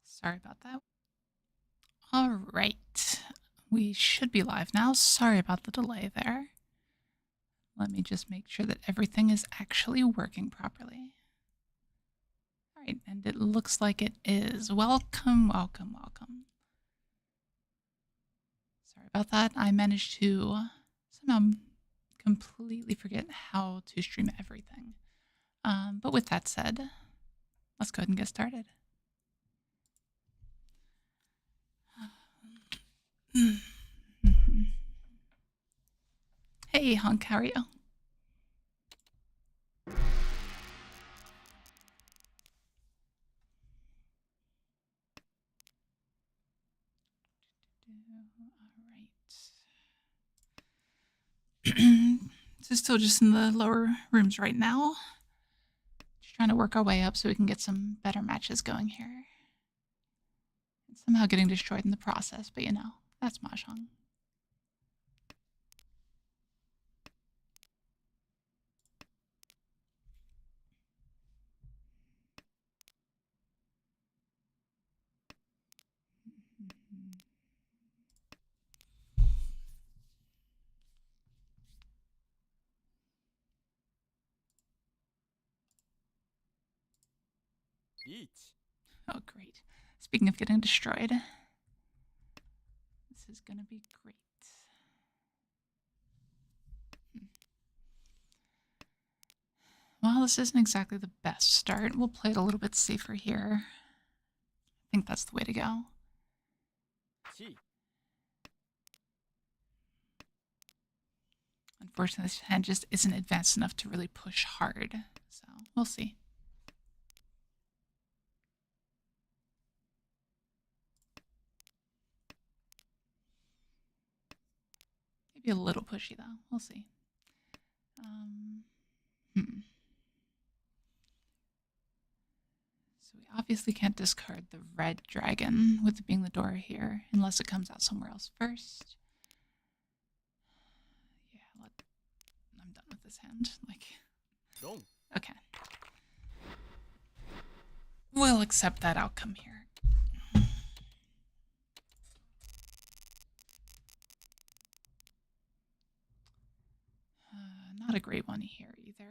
Sorry about that. All right. We should be live now. Sorry about the delay there. Let me just make sure that everything is actually working properly. All right, and it looks like it is. Welcome, welcome, welcome. Sorry about that. I managed to somehow completely forget how to stream everything. But with that said, let's go ahead and get started. Hey, Hunk, how are you? All right. So still just in the lower rooms right now. Just trying to work our way up so we can get some better matches going here. And somehow getting destroyed in the process, but you know, that's Mahjong. Riichi. Oh, great. Speaking of getting destroyed, this is going to be great. Well, this isn't exactly the best start. We'll play it a little bit safer here. I think that's the way to go. Chi. Unfortunately, this hand just isn't advanced enough to really push hard. So, we'll see. Maybe a little pushy, though. We'll see. So we obviously can't discard the red dragon with it being the door here, unless it comes out somewhere else first. Yeah, I'm done with this hand. Dong. Okay. We'll accept that outcome here. Not a great one here either.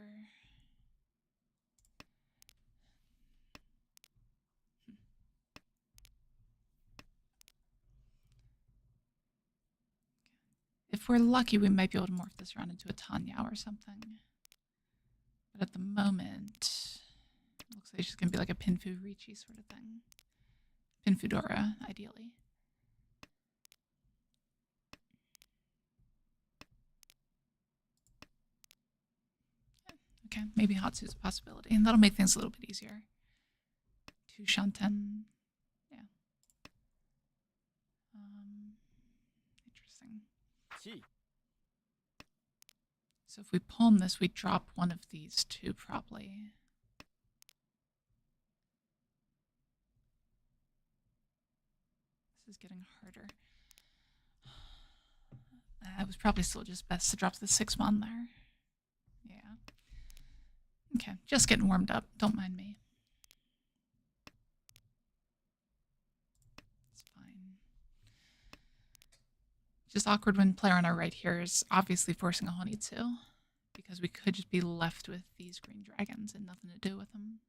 If we're lucky, we might be able to morph this around into a Tanyao or something. But at the moment, it looks like it's just going to be like a Pinfu Riichi sort of thing. Pinfudora, ideally. Okay, maybe Hatsu's a possibility, and that'll make things a little bit easier. 2 Shanten. Yeah. Interesting. Chi. So if we palm this, we drop one of these two probably. This is getting harder. It was probably still just best to drop the 6-1 there. Yeah. Okay, just getting warmed up. Don't mind me. It's fine. Just awkward when player on our right here is obviously forcing a Honitsu, because we could just be left with these green dragons and nothing to do with them.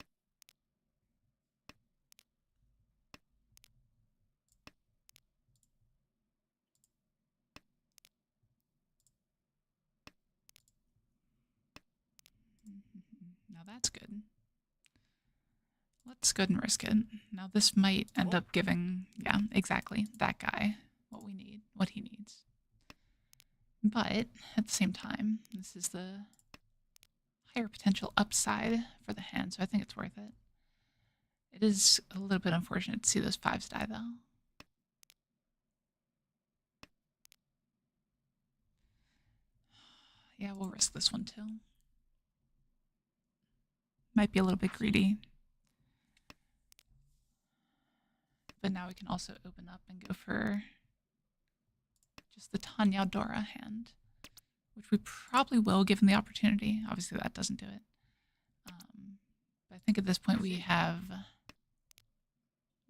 Now that's good. Let's go ahead and risk it. Now this might end up giving, yeah, exactly, that guy what we need, what he needs. But at the same time, this is the higher potential upside for the hand, so I think it's worth it. It is a little bit unfortunate to see those 5s die, though. Yeah, we'll risk this one too. Might be a little bit greedy. But now we can also open up and go for just the Tenhou Dora hand, which we probably will given the opportunity. Obviously that doesn't do it. But I think at this point we have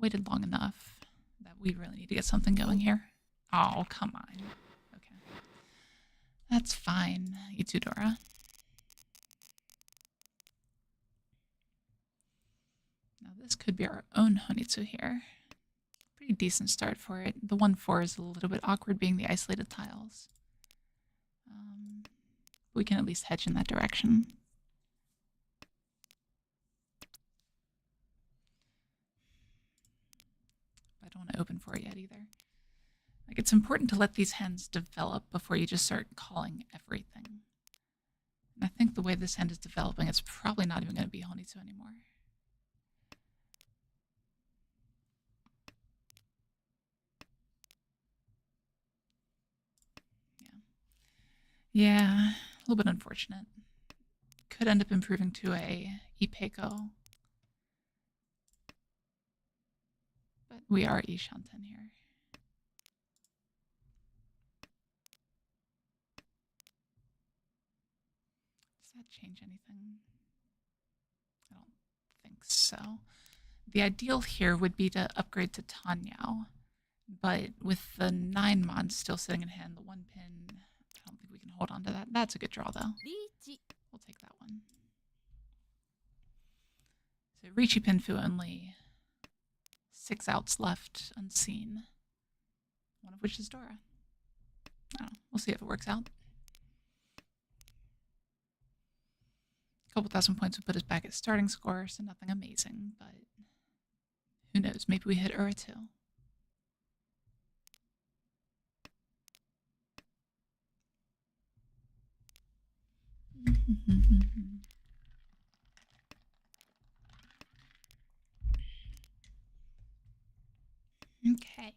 waited long enough that we really need to get something going here. Oh, come on. Okay. That's fine, Itsudora. Now this could be our own Honitsu here. Pretty decent start for it. The 1-4 is a little bit awkward being the isolated tiles. We can at least hedge in that direction. I don't want to open for it yet either. Like, it's important to let these hands develop before you just start calling everything. And I think the way this hand is developing, it's probably not even going to be Honitsu anymore. Yeah, a little bit unfortunate. Could end up improving to a Ipeko. But we are Ishanten here. Does that change anything? I don't think so. The ideal here would be to upgrade to Tenhou. But with the 9 mons still sitting in hand, the 1 pin, I don't think we can hold on to that. That's a good draw, though. Riichi. We'll take that one. So Riichi Pinfu only 6 outs left unseen. One of which is Dora. I don't know. We'll see if it works out. A couple thousand points would put us back at starting score, so nothing amazing, but who knows? Maybe we hit Ura too. Okay.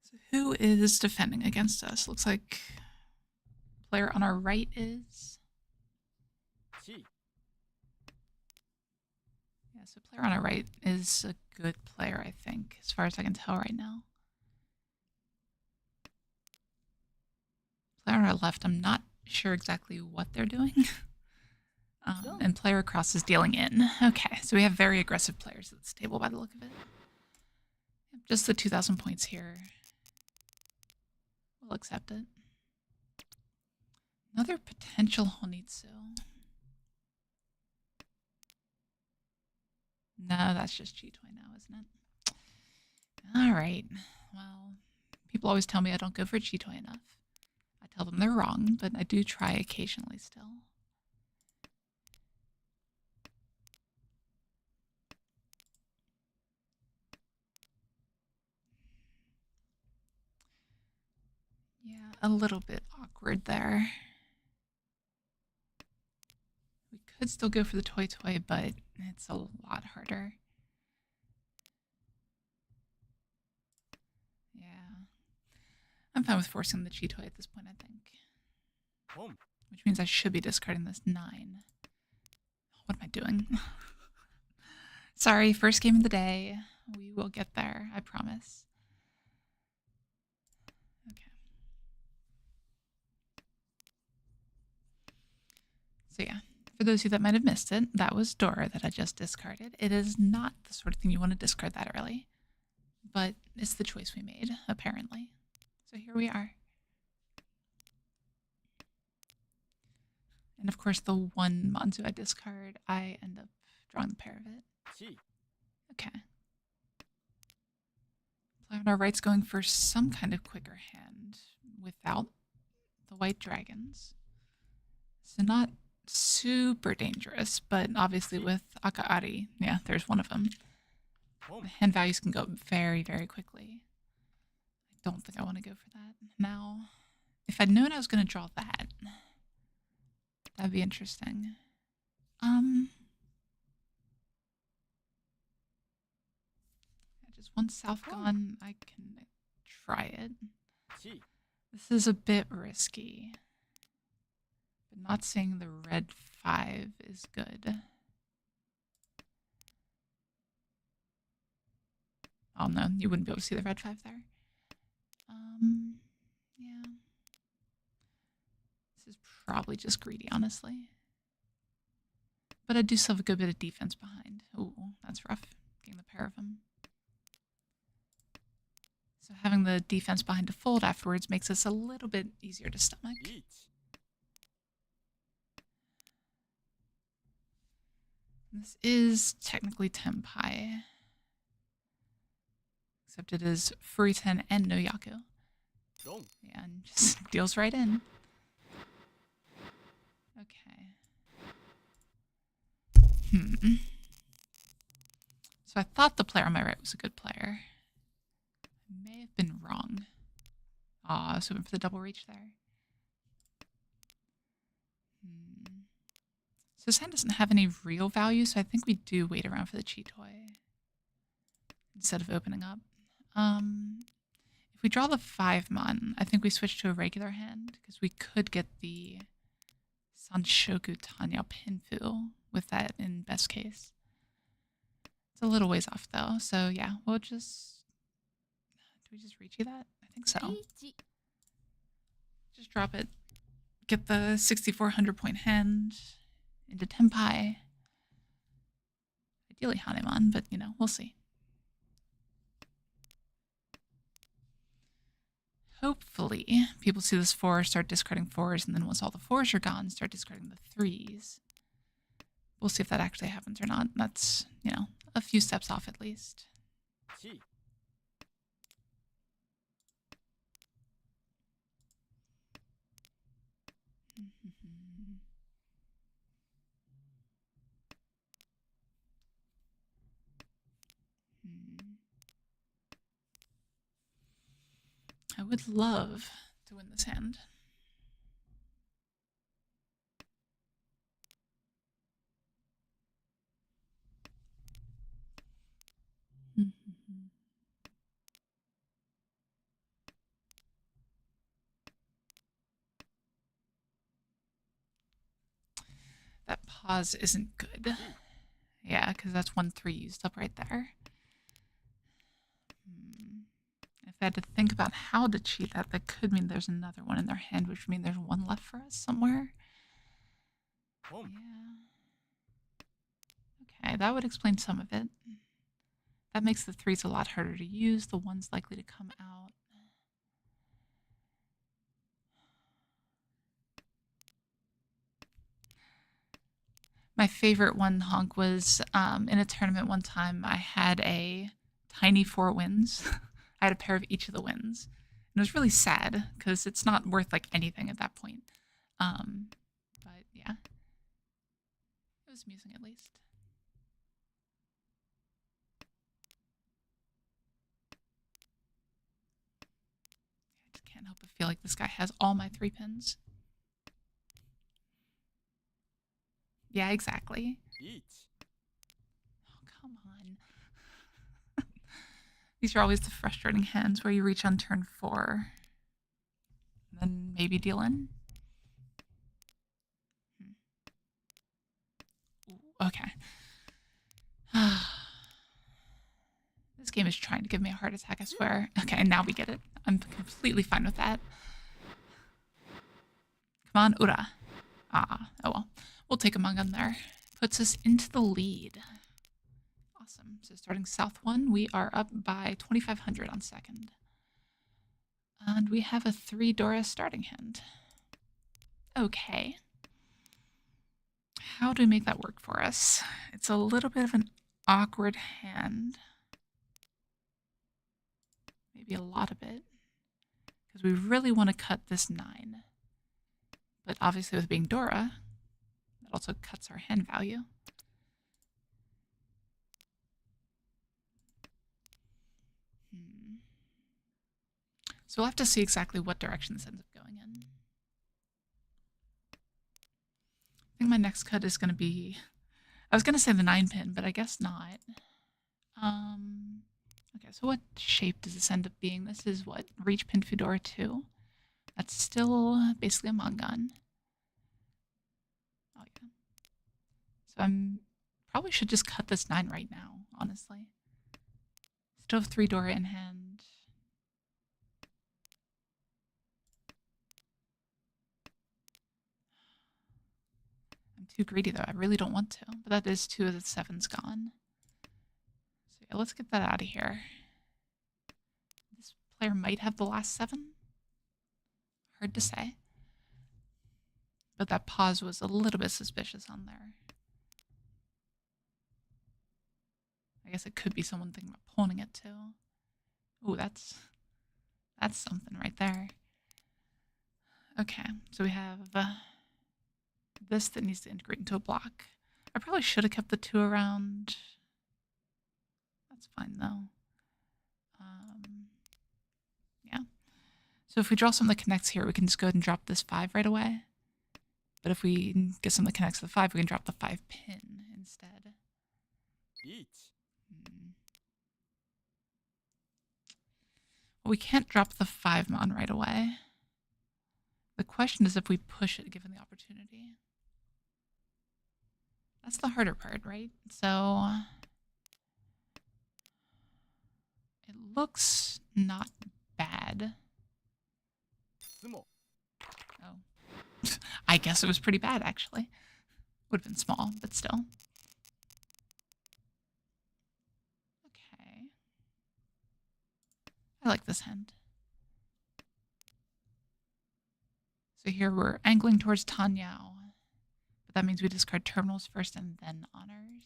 So who is defending against us? Looks like player on our right is. Chi. Yeah, so player on our right is a good player, I think, as far as I can tell right now. Player on our left, I'm not sure exactly what they're doing. And player across is dealing in. Okay, so we have very aggressive players at this table by the look of it. Just the 2,000 points here. We'll accept it. Another potential Honitsu. No, that's just G-Toy now, isn't it? All right. Well, people always tell me I don't go for G-Toy enough. I tell them they're wrong, but I do try occasionally still. Yeah, a little bit awkward there. We could still go for the toy, but it's a lot harder. Yeah. I'm fine with forcing the Chi-Toy at this point, I think. Home. Which means I should be discarding this 9. What am I doing? Sorry, first game of the day. We will get there, I promise. Okay. So yeah, for those of you that might have missed it, that was Dora that I just discarded. It is not the sort of thing you want to discard that early, but it's the choice we made, apparently. So here we are. And of course, the 1 Manzu I discard, I end up drawing the pair of it. Chi. Okay. Player on our right's going for some kind of quicker hand without the white dragons. So not super dangerous, but obviously with Akaari, yeah, there's one of them. Home. The hand values can go up very, very quickly. I don't think I want to go for that. Now, if I'd known I was going to draw that, that'd be interesting. Just one south gone, I can try it. Chi. This is a bit risky. But not seeing the red 5 is good. Oh no, you wouldn't be able to see the red 5 there. Yeah. This is probably just greedy, honestly. But I do still have a good bit of defense behind. Ooh, that's rough. Getting the pair of them. So having the defense behind to fold afterwards makes us a little bit easier to stomach. Riichi. This is technically Tenpai. Except it is Furiten and no Yaku. Dong. Yeah, and just deals right in. Okay. So I thought the player on my right was a good player. I may have been wrong. Aw, I was hoping for the double reach there. So this hand doesn't have any real value, so I think we do wait around for the cheat toy instead of opening up. If we draw the 5-mon, I think we switch to a regular hand because we could get the Sanshoku Tanya Pinfu with that in best case. It's a little ways off though, so yeah, we'll just... Do we just Riichi that? I think so. Riichi. Just drop it. Get the 6,400 point hand into Tenpai. Ideally Hanemon, but you know, we'll see. Hopefully, people see this 4, start discarding 4s, and then once all the 4s are gone, start discarding the 3s. We'll see if that actually happens or not. That's, you know, a few steps off at least. Chi. I would love to win this hand. That pause isn't good. Yeah, because that's 1-3 used up right there. If I had to think about how to cheat that, that could mean there's another one in their hand, which would mean there's one left for us somewhere. Yeah. Okay, that would explain some of it. That makes the 3s a lot harder to use. The 1's likely to come out. My favorite one, Honk, was in a tournament one time. I had a tiny 4 wins. I had a pair of each of the wins. And it was really sad because it's not worth like anything at that point. But yeah, it was amusing at least. I just can't help but feel like this guy has all my 3 pins. Yeah, exactly. Riichi. Oh, come on. These are always the frustrating hands where you reach on turn 4. And then maybe deal in. Ooh, okay. This game is trying to give me a heart attack, I swear. Okay, now we get it. I'm completely fine with that. Come on, Ura. Ah, oh well. We'll take a Mangan there. Puts us into the lead. Awesome. So starting South 1, we are up by 2,500 on second. And we have a 3 Dora starting hand. Okay. How do we make that work for us? It's a little bit of an awkward hand. Maybe a lot of it. Because we really want to cut this 9. But obviously with being Dora, that also cuts our hand value. So we'll have to see exactly what direction this ends up going in. I think my next cut is going to be... I was going to say the 9 pin, but I guess not. Okay, so what shape does this end up being? This is what? Reach Pin Fedora 2? That's still basically a Mongon. Oh yeah. So I'm probably should just cut this 9 right now, honestly. Still have 3 Dora in hand. I'm too greedy though. I really don't want to. But that is 2 of the 7's gone. So yeah, let's get that out of here. This player might have the last 7. Hard to say. But that pause was a little bit suspicious on there. I guess it could be someone thinking about pawning it too. Ooh, that's something right there. Okay, so we have this that needs to integrate into a block. I probably should have kept the 2 around. That's fine though. Yeah. So if we draw something that connects here, we can just go ahead and drop this 5 right away. But if we get something that connects to the 5, we can drop the 5 pin instead. Riichi. Well, we can't drop the 5 mon right away. The question is if we push it given the opportunity. That's the harder part, right? So it looks not bad. Sumo. Oh. I guess it was pretty bad, actually. Would have been small, but still. Okay. I like this hand. So here we're angling towards Tenhou. But that means we discard terminals first and then honors.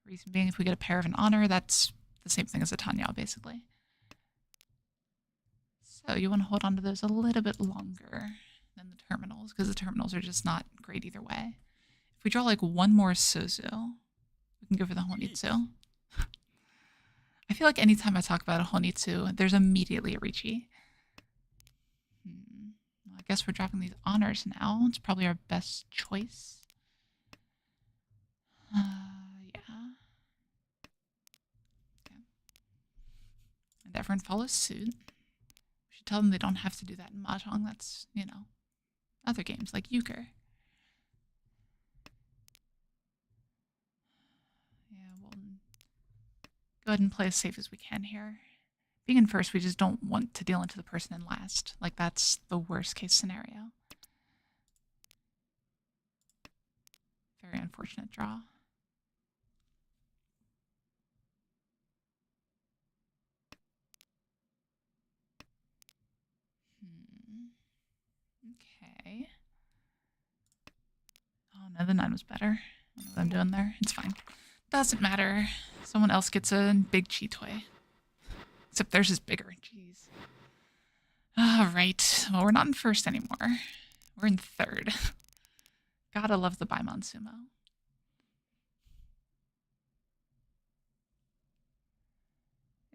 Reason being, if we get a pair of an honor, that's the same thing as a Tenhou, basically. So you want to hold on to those a little bit longer than the terminals, because the terminals are just not great either way. If we draw like 1 more Sozo, we can go for the Honitsu. I feel like anytime I talk about a Honitsu, there's immediately a Riichi. Well, I guess we're dropping these honors now. It's probably our best choice. Yeah. Okay. And everyone follows suit. We should tell them they don't have to do that in Mahjong. That's, you know, other games like euchre. Yeah, we'll go ahead and play as safe as we can here. Being in first, we just don't want to deal into the person in last. Like, that's the worst case scenario. Very unfortunate draw. Okay. Oh no, the 9 was better. I don't know what I'm doing there. It's fine. Doesn't matter. Someone else gets a big chi toy. Except theirs is bigger. Jeez. Alright. Well, we're not in first anymore. We're in third. Gotta love the Baimon Sumo.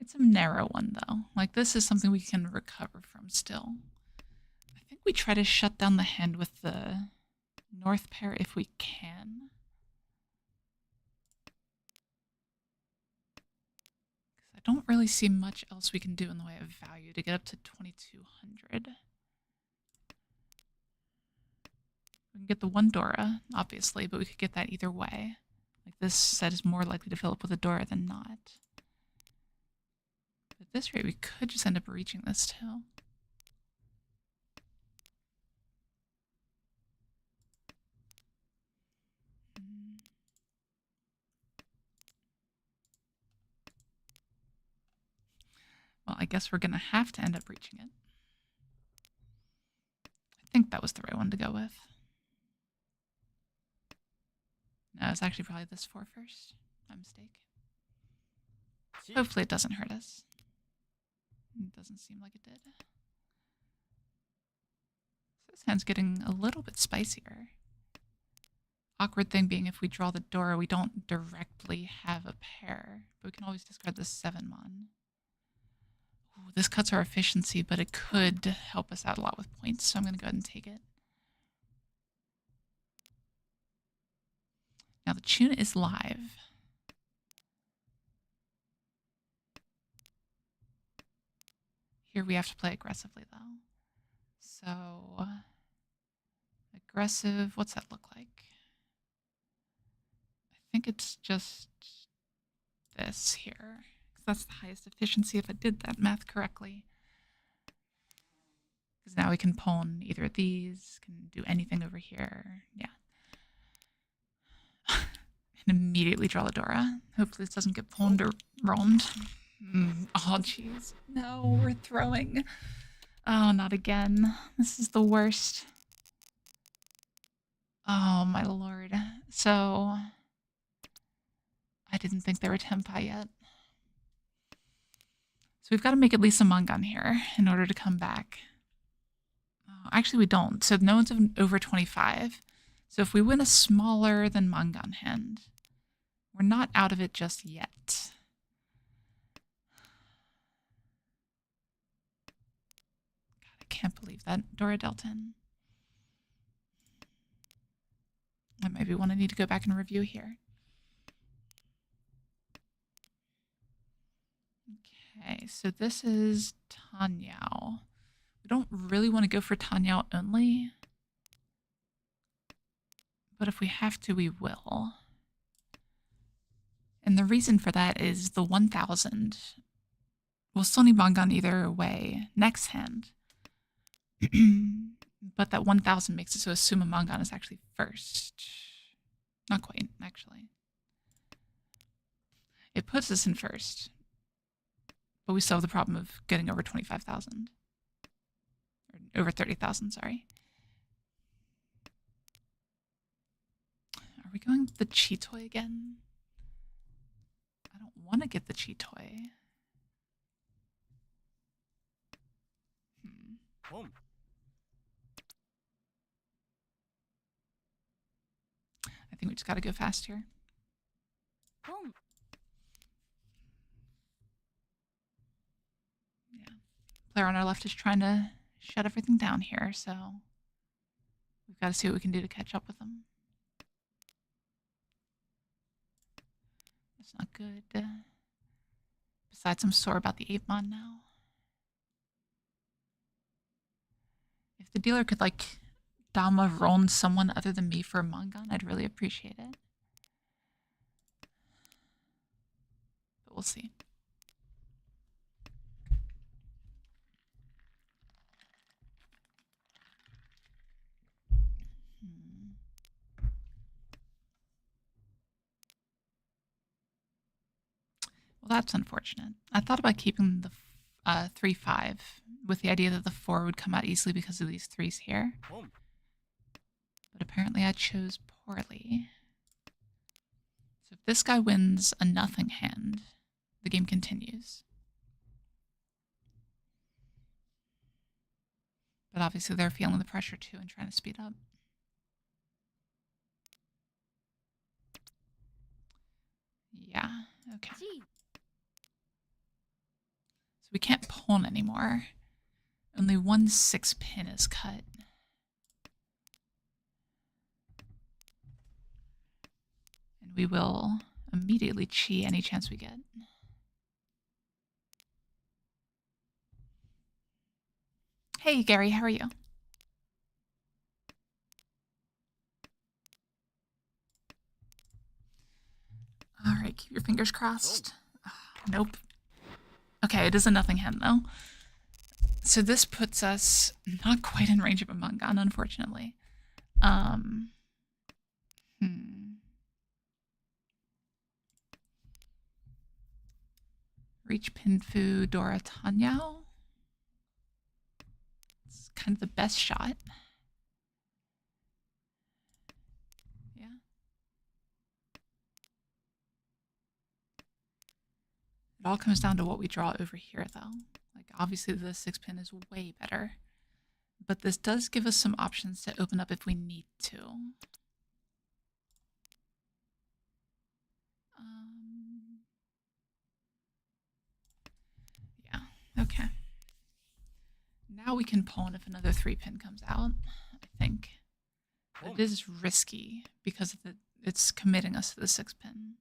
It's a narrow one, though. Like, this is something we can recover from still. I think we try to shut down the hand with the north pair if we can. Because I don't really see much else we can do in the way of value to get up to 2200. We can get the 1 Dora, obviously, but we could get that either way. Like, this set is more likely to fill up with a Dora than not. At this rate, we could just end up reaching this too. Well, I guess we're going to have to end up reaching it. I think that was the right one to go with. No, it's actually probably this 4 first. My mistake. Hopefully it doesn't hurt us. It doesn't seem like it did. So this hand's getting a little bit spicier. Awkward thing being if we draw the Dora, we don't directly have a pair. But we can always discard the 7 mon. Ooh, this cuts our efficiency, but it could help us out a lot with points, so I'm going to go ahead and take it. Now the tune is live. Here we have to play aggressively, though. So, aggressive, what's that look like? I think it's just this here. Because that's the highest efficiency if I did that math correctly. Because now we can pawn either of these, can do anything over here. Yeah. And immediately draw the Dora. Hopefully this doesn't get pawned or roamed. Oh, jeez. No, we're throwing. Oh, not again. This is the worst. Oh, my lord. So, I didn't think there were tempai yet. So we've got to make at least a Mangan here in order to come back. Oh, actually, we don't. So no one's over 25. So if we win a smaller than Mangan hand, we're not out of it just yet. God, I can't believe that Dora Delton. That might be one I need to go back and review here. Okay, so this is Tenhou. We don't really want to go for Tenhou only, but if we have to, we will. And the reason for that is the 1000. We'll still need Mangan either way next hand. But that 1000 makes it so Suma Mangan is actually first. Not quite, actually. It puts us in first. But we still have the problem of getting over 25,000. Or over 30,000, sorry. Are we going with the Chitoy again? I don't want to get the Chitoy. I think we just got to go fast here. Yeah. Player on our left is trying to shut everything down here, so we've got to see what we can do to catch up with them. That's not good. Besides, I'm sore about the 8-mon now. If the dealer could, like, Dama Ron someone other than me for a Mangan, I'd really appreciate it. But we'll see. Well, that's unfortunate. I thought about keeping the 3-5 with the idea that the 4 would come out easily because of these 3s here. But apparently I chose poorly. So if this guy wins a nothing hand, the game continues. But obviously they're feeling the pressure too and trying to speed up. Yeah, okay. So we can't pawn anymore. Only 1 6-pin is cut. And we will immediately chi any chance we get. Hey, Gary, how are you? All right, keep your fingers crossed. Nope. Okay, it is a nothing hand, though. So this puts us not quite in range of a Mangan, unfortunately. Riichi Pinfu Dora Tenhou. It's kind of the best shot. Yeah. It all comes down to what we draw over here, though. Like, obviously the 6-pin is way better. But this does give us some options to open up if we need to. Yeah, okay. Now we can pawn if another 3-pin comes out, I think. But it is risky because of it's committing us to the 6-pin.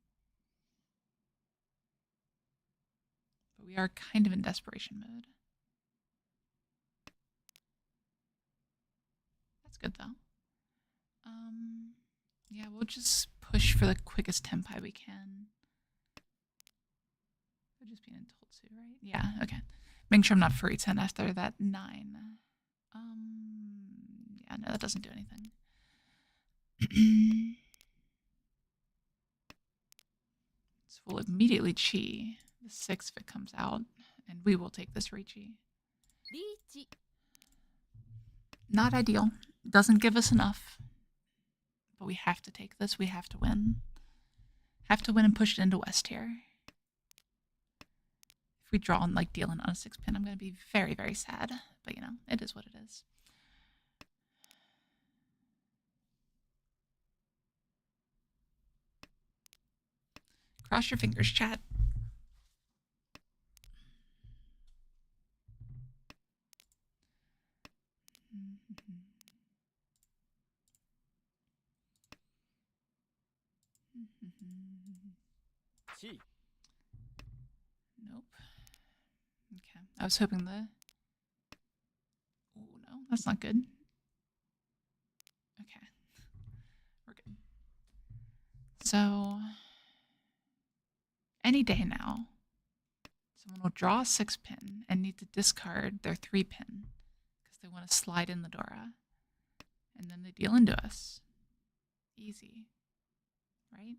But we are kind of in desperation mode. good though. Yeah, we'll just push for the quickest tempi we can. We're just being told to, right? Yeah, okay. Making sure I'm not free 10 after that 9. Yeah, no, that doesn't do anything. So we'll immediately chi the 6 if it comes out, and we will take this Riichi. Riichi. Not ideal. Doesn't give us enough. But we have to take this. We have to win. Have to win and push it into West here. If we draw and like deal in on a 6 pin, I'm going to be very, very sad. But you know, it is what it is. Cross your fingers, chat. Chi. Nope. Okay. I was hoping the... Oh, no. That's not good. Okay. We're good. So... Any day now, someone will draw a 6 pin and need to discard their 3 pin because they want to slide in the Dora. And then they deal into us. Easy. Right?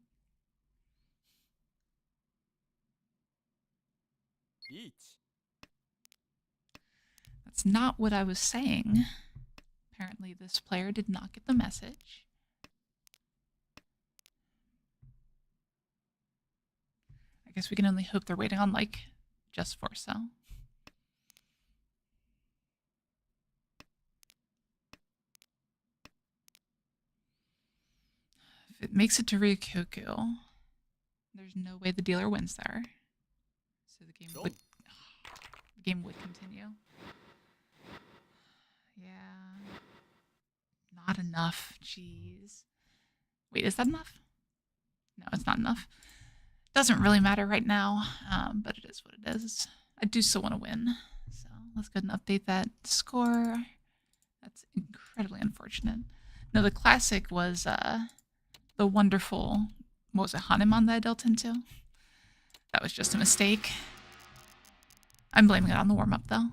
Riichi. That's not what I was saying. Apparently this player did not get the message. I guess we can only hope they're waiting on, like, just for so. If it makes it to Ryukyoku, there's no way the dealer wins there. So the game would continue. Yeah. Not enough. Jeez. Wait, is that enough? No, it's not enough. Doesn't really matter right now, but it is what it is. I do still want to win. So let's go ahead and update that score. That's incredibly unfortunate. No, the classic was the wonderful, what was it, Hanuman that I dealt into? That was just a mistake. I'm blaming it on the warm-up, though.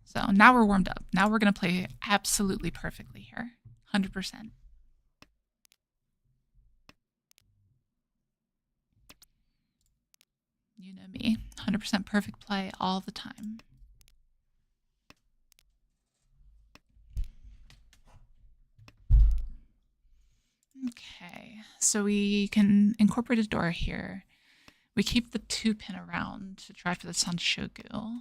So now we're warmed up. Now we're going to play absolutely perfectly here. 100%. You know me. 100% perfect play all the time. Okay, so we can incorporate a door here. We keep the 2 pin around to try for the Sanshoku.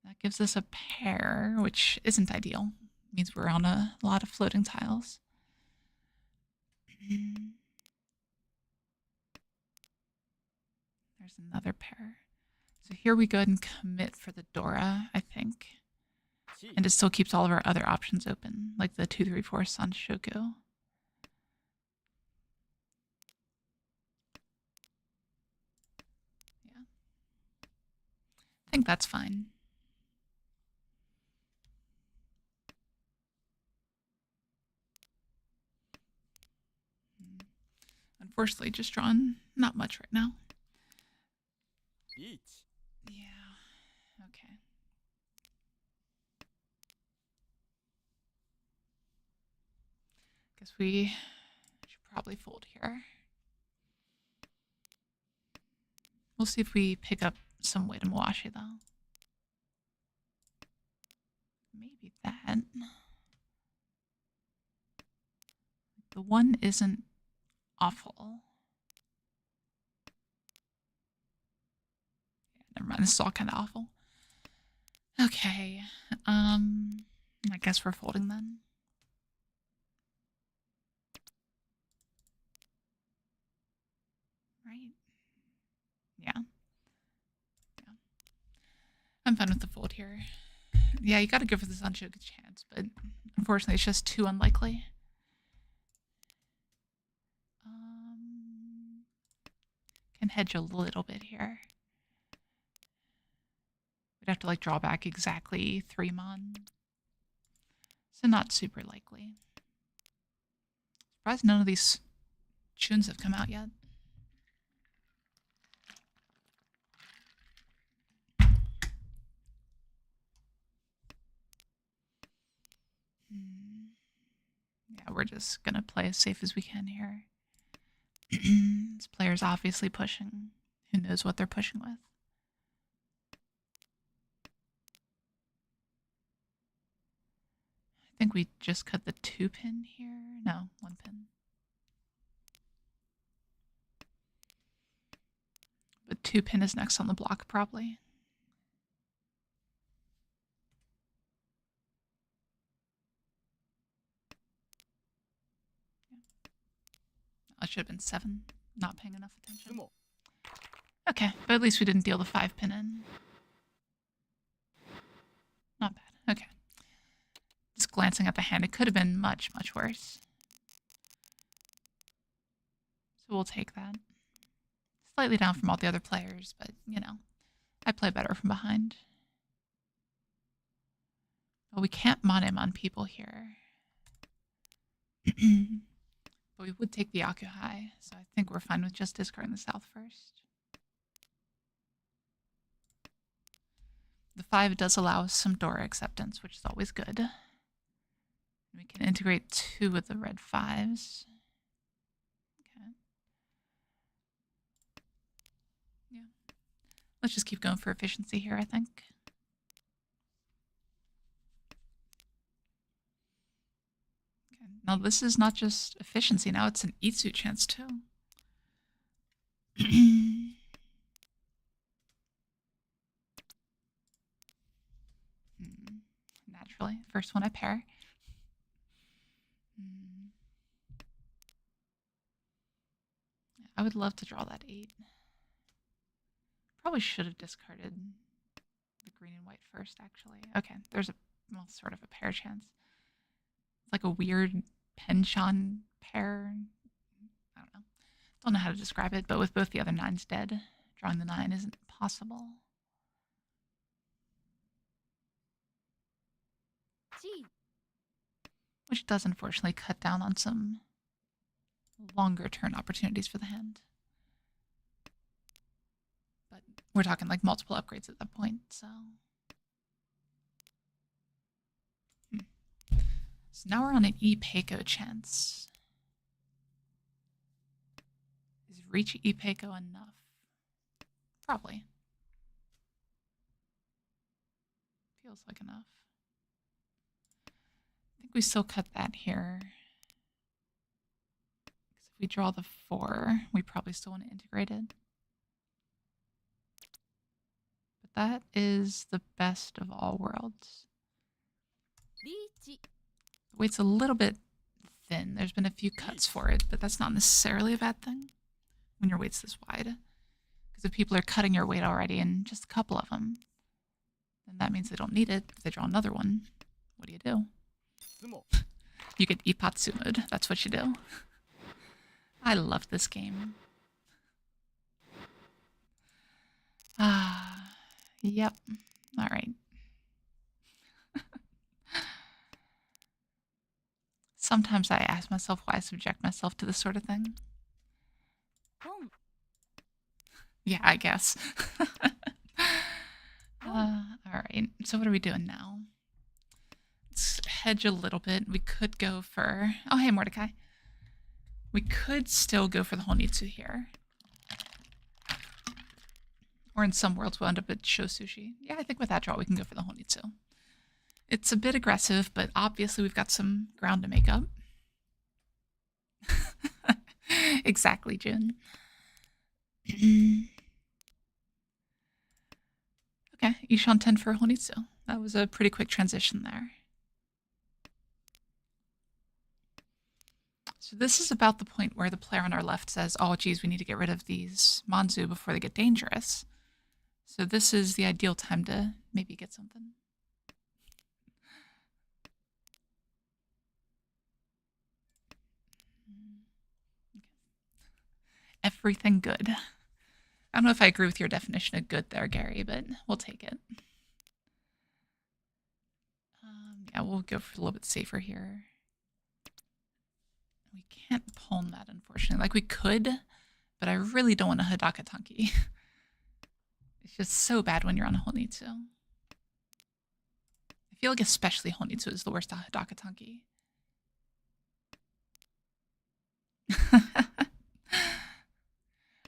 That gives us a pair, which isn't ideal. It means we're on a lot of floating tiles. There's another pair. So here we go ahead and commit for the Dora, I think. Chi. And it still keeps all of our other options open, like the 2, 3, 4 Sanshoku. Yeah. I think that's fine. Unfortunately, just drawn not much right now. Riichi. Yeah. Okay. Guess we should probably fold here. We'll see if we pick up some way to Mawashi, though. Maybe that. The 1 isn't awful. Yeah, never mind, this is all kind of awful. Okay. I guess we're folding then. Right? Yeah. Yeah. I'm fine with the fold here. Yeah, you gotta go for the Sanshoku chance, but unfortunately it's just too unlikely. Can hedge a little bit here. We'd have to like draw back exactly 3 mon. So not super likely. Surprised none of these tunes have come out yet. Yeah, we're just gonna play as safe as we can here. This player's obviously pushing. Who knows what they're pushing with? I think we just cut the 2 pin here. No, 1 pin. But 2 pin is next on the block, probably. That should have been 7. Not paying enough attention. Okay, but at least we didn't deal the 5 pin in. Not bad. Okay. Just glancing at the hand, it could have been much, much worse. So we'll take that. Slightly down from all the other players, but, you know, I play better from behind. Well, we can't monim on people here. But we would take the Akuhai, so I think we're fine with just discarding the south first. The 5 does allow us some Dora acceptance, which is always good. We can integrate 2 with the red 5s. Okay. Yeah. Let's just keep going for efficiency here, I think. Okay. Now this is not just efficiency, now it's an Itsu chance too. Naturally, first one I pair. I would love to draw that 8. Probably should have discarded the green and white first, actually. Okay, there's a, well, sort of a pair chance. It's like a weird penchant pair. I don't know. Don't know how to describe it, but with both the other 9s dead, drawing the 9 isn't possible. Which does unfortunately cut down on some longer turn opportunities for the hand. But we're talking like multiple upgrades at that point, so. So now we're on an Ipeiko chance. Is Riichi Ipeiko enough? Probably. Feels like enough. I think we still cut that here. Because if we draw the 4, we probably still want to integrate it. But that is the best of all worlds. Riichi. The weight's a little bit thin. There's been a few cuts for it, but that's not necessarily a bad thing when your weight's this wide. Because if people are cutting your weight already, and just a couple of them, then that means they don't need it. If they draw another one, what do you do? You get Ipatsumo'd. That's what you do. I love this game. Yep. All right. Sometimes I ask myself why I subject myself to this sort of thing. Yeah, I guess. All right. So what are we doing now? Let's hedge a little bit. We could go for... Oh, hey, Mordecai. We could still go for the Honitsu here. Or in some worlds, we'll end up at Sho Sushi. Yeah, I think with that draw, we can go for the Honitsu. It's a bit aggressive, but obviously we've got some ground to make up. Exactly, Jun. Okay, Ishan 10 for Honitsu. That was a pretty quick transition there. So this is about the point where the player on our left says, oh, geez, we need to get rid of these Manzu before they get dangerous. So this is the ideal time to maybe get something. Okay. Everything good. I don't know if I agree with your definition of good there, Gary, but we'll take it. Yeah, we'll go for a little bit safer here. We can't palm that, unfortunately. Like, we could, but I really don't want a Hidaka Tanki. It's just so bad when you're on a Honitsu. I feel like especially Honitsu is the worst Hidaka Tanki.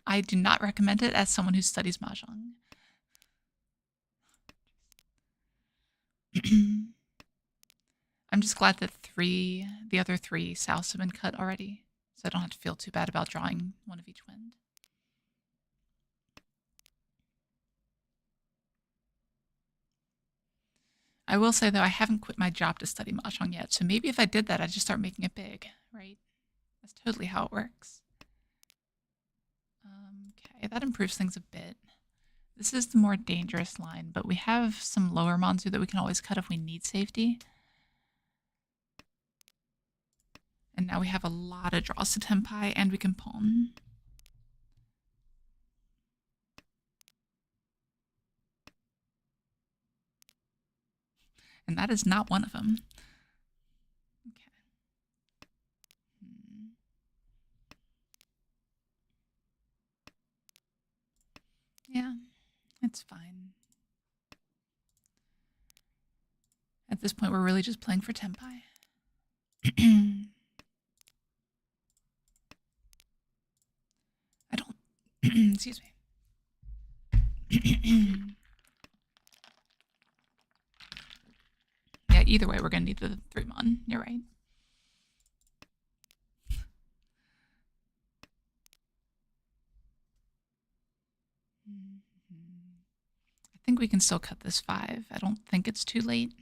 I do not recommend it as someone who studies Mahjong. I'm just glad that the other three souths have been cut already, so I don't have to feel too bad about drawing one of each wind. I will say, though, I haven't quit my job to study Mahjong yet, so maybe if I did that, I'd just start making it big, right? That's totally how it works. Okay, that improves things a bit. This is the more dangerous line, but we have some lower Manzu that we can always cut if we need safety. And now we have a lot of draws to Tenpai, and we can pawn. And that is not one of them. Okay. Yeah, it's fine. At this point, we're really just playing for Tenpai. I don't... Excuse me. Yeah, either way, we're going to need the 3-mon. You're right. I think we can still cut this 5. I don't think it's too late.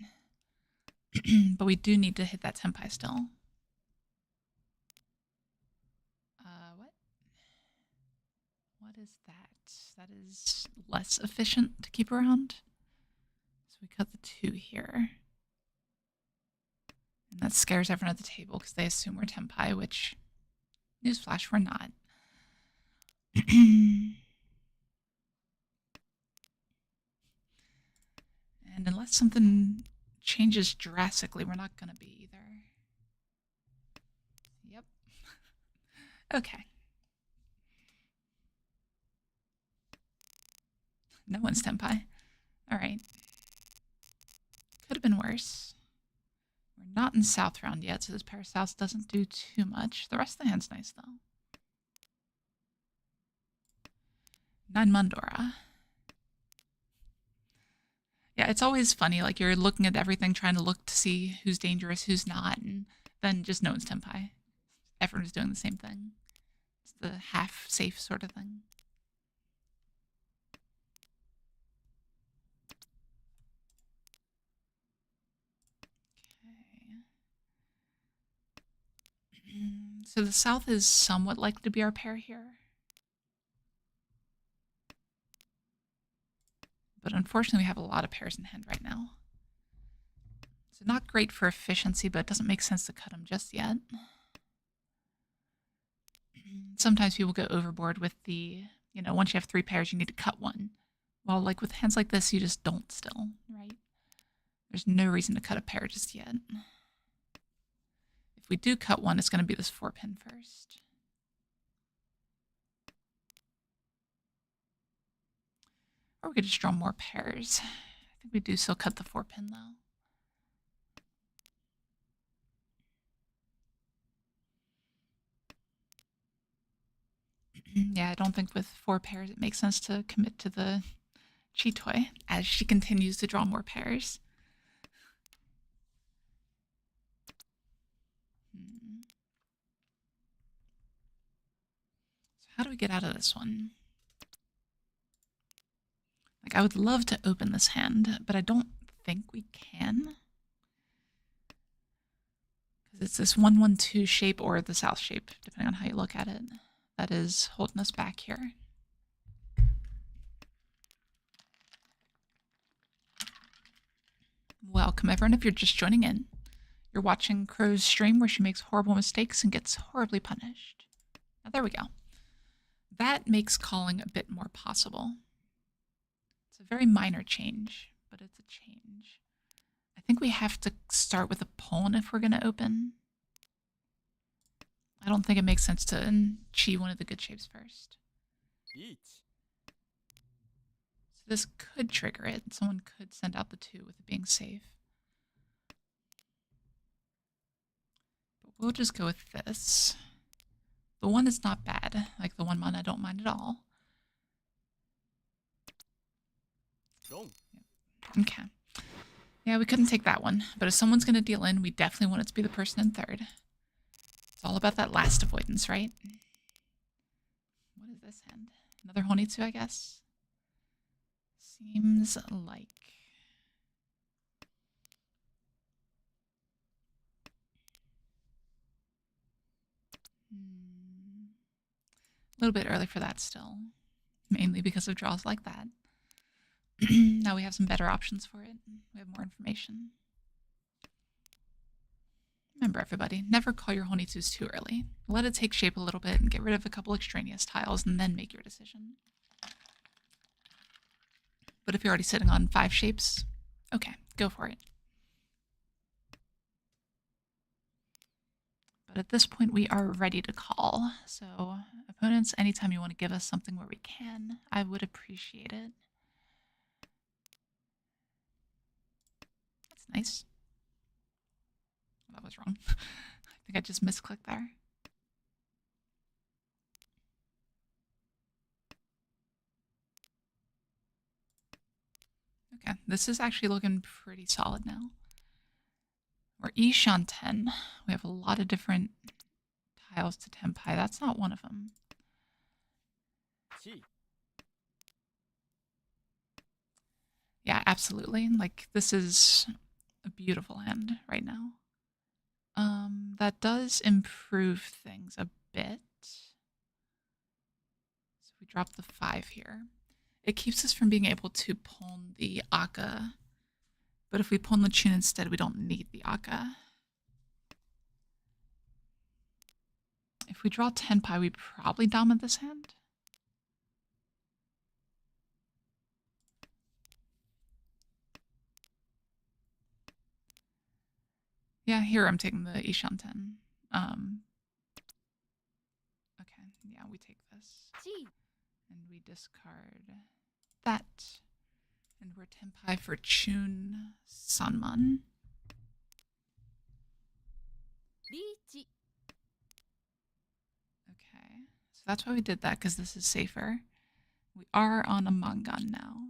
But we do need to hit that Tenpai still. What? What is that? That is less efficient to keep around. So we cut the 2 here. And that scares everyone at the table because they assume we're Tenpai, which, newsflash, we're not. And unless something changes drastically, we're not going to be either. Yep. Okay. No one's Tenpai. All right. Could have been worse. We're not in South round yet, so this pair of Souths doesn't do too much. The rest of the hand's nice, though. 9 Mandora. Yeah, it's always funny. Like, you're looking at everything, trying to look to see who's dangerous, who's not, and then just no one's Tenpai. Everyone's doing the same thing. It's the half-safe sort of thing. Okay. So the South is somewhat likely to be our pair here. But unfortunately, we have a lot of pairs in hand right now. So not great for efficiency, but it doesn't make sense to cut them just yet. Sometimes people go overboard with the, once you have 3 pairs, you need to cut one. While like with hands like this, you just don't still, right? There's no reason to cut a pair just yet. If we do cut one, it's going to be this 4-pin first. Or we could just draw more pairs. I think we do still cut the 4-pin though. Yeah, I don't think with 4 pairs it makes sense to commit to the Chitoi as she continues to draw more pairs. So how do we get out of this one? Like, I would love to open this hand, but I don't think we can. Because it's this 1-1-2 shape or the South shape, depending on how you look at it, that is holding us back here. Welcome, everyone, if you're just joining in. You're watching Crow's stream where she makes horrible mistakes and gets horribly punished. Now, there we go. That makes calling a bit more possible. It's a very minor change, but it's a change. I think we have to start with a pawn if we're going to open. I don't think it makes sense to chi one of the good shapes first. リーチ So this could trigger it. Someone could send out the 2 with it being safe. But we'll just go with this. The 1 is not bad. Like the 1 mana I don't mind at all. ロン Okay. Yeah, we couldn't take that one. But if someone's going to deal in, we definitely want it to be the person in third. It's all about that last avoidance, right? What is this hand? Another Honitsu, I guess? Seems like... A little bit early for that still. Mainly because of draws like that. Now we have some better options for it. We have more information. Remember, everybody, never call your Honitsus too early. Let it take shape a little bit and get rid of a couple extraneous tiles and then make your decision. But if you're already sitting on 5 shapes, okay, go for it. But at this point, we are ready to call. So, opponents, anytime you want to give us something where we can, I would appreciate it. That's nice. That was wrong. I think I just misclicked there. Okay, this is actually looking pretty solid now. We're Ishan 10. We have a lot of different tiles to Tenpai. That's not one of them. チ Yeah, absolutely. Like, this is a beautiful hand right now. That does improve things a bit. So we drop the 5 here. It keeps us from being able to pawn the Akka. But if we pawn the Chun instead, we don't need the Akka. If we draw Tenpai, we probably dominate this hand. Yeah, here I'm taking the Ishan 10. Okay, yeah, we take this. チ And we discard that. And we're Tenpai for Chun Sanman. リーチ Okay, so that's why we did that, because this is safer. We are on a Mangan now.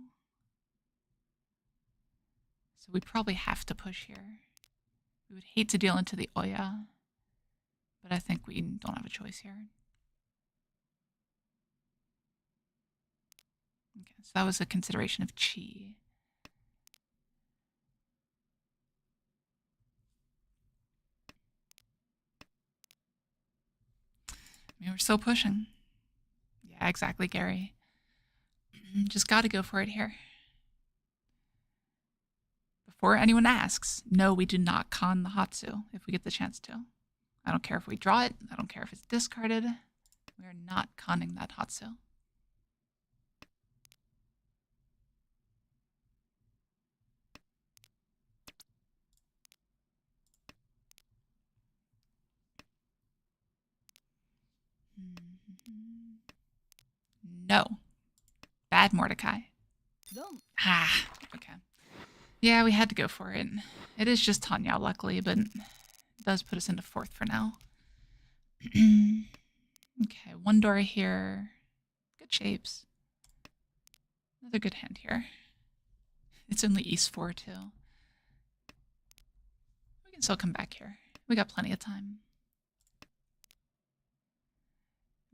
So we probably have to push here. We would hate to deal into the Oya, but I think we don't have a choice here. Okay, so that was a consideration of Chi. I mean, we're still pushing. Yeah, exactly, Gary. Just gotta go for it here. Before anyone asks, no, we do not con the Hatsu if we get the chance to. I don't care if we draw it. I don't care if it's discarded. We are not conning that Hatsu. No. Bad Mordecai. ロン Ah, okay. Yeah, we had to go for it. It is just Tanya, luckily, but it does put us into 4th for now. Okay, 1 Dora here. Good shapes. Another good hand here. It's only East 4, too. We can still come back here. We got plenty of time.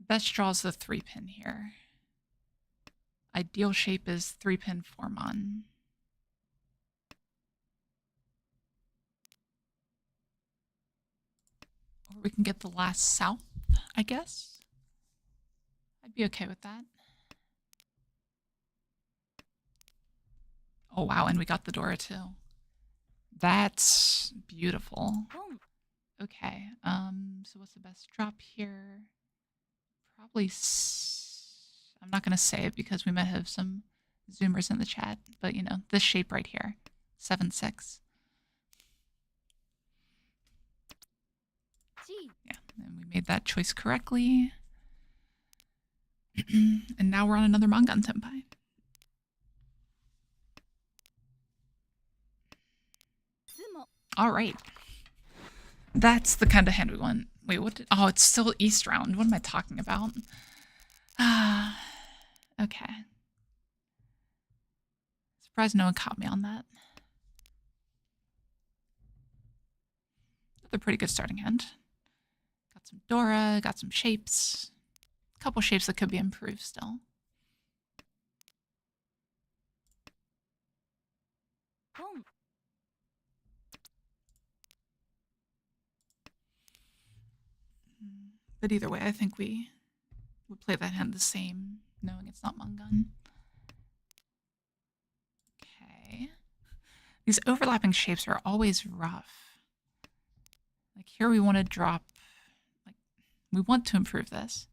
Best draw is the 3-pin here. Ideal shape is 3-pin 4-mon. Or we can get the last south, I guess. I'd be okay with that. Oh, wow, and we got the Dora, too. That's beautiful. ポン Okay, so what's the best drop here? Probably I'm not going to say it because we might have some Zoomers in the chat, but you know, this shape right here, 7-6. We made that choice correctly. And now we're on another Mangan Senpai. All right. That's the kind of hand we want. Wait, what? Oh, it's still East round. What am I talking about? Okay. Surprised no one caught me on that. Another pretty good starting hand. Got some Dora, got some shapes. A couple shapes that could be improved still. But either way, I think we would play that hand the same, knowing it's not Mangan. Okay. These overlapping shapes are always rough. Like here we want to drop, like we want to improve this,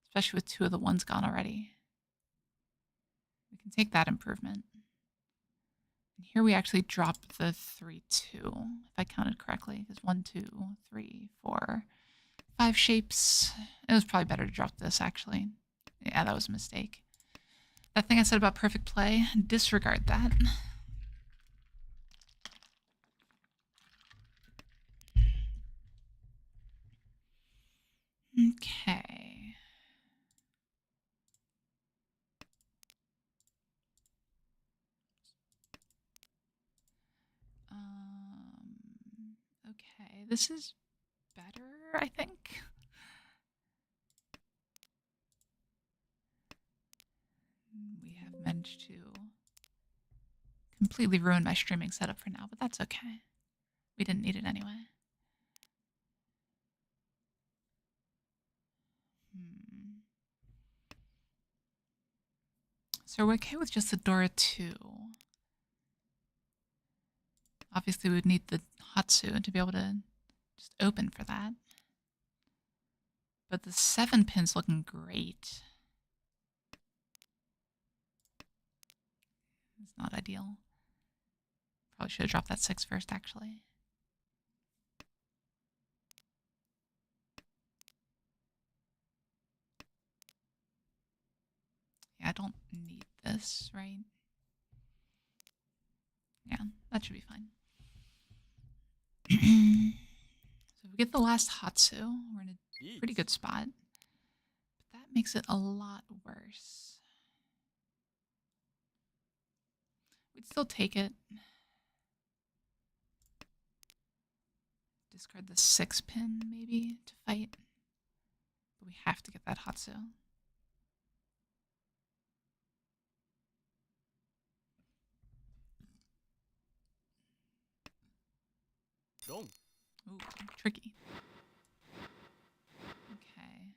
especially with 2 of the ones gone already. We can take that improvement. And here we actually drop the 3-2, if I counted correctly, because 1, 2, 3, 4, 5 shapes. It was probably better to drop this, actually. Yeah, that was a mistake. That thing I said about perfect play, disregard that. Okay. Okay, this is better, I think. We have managed to completely ruin my streaming setup for now, but that's okay. We didn't need it anyway. So we're okay with just the Dora 2. Obviously, we would need the Hatsu to be able to just open for that. But the 7 pin's looking great. It's not ideal. Probably should have dropped that 6 first, actually. Yeah, I don't need this, right? Yeah, that should be fine. So if we get the last Hatsu, we're in a pretty good spot. But that makes it a lot worse. We'd still take it. Discard the 6 pin, maybe, to fight. But we have to get that Hatsu. Wrong. Ooh, tricky. Okay.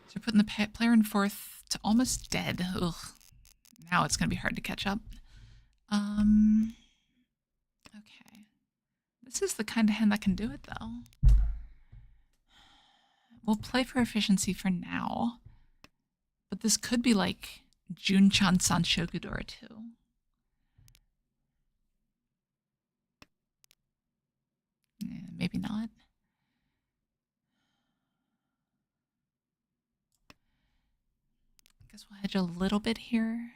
So we're putting the player in 4th to almost dead. Ugh. Now it's going to be hard to catch up. Okay. This is the kind of hand that can do it, though. We'll play for efficiency for now. But this could be like Junchan Sanshokudora 2. Yeah, maybe not. I guess we'll hedge a little bit here.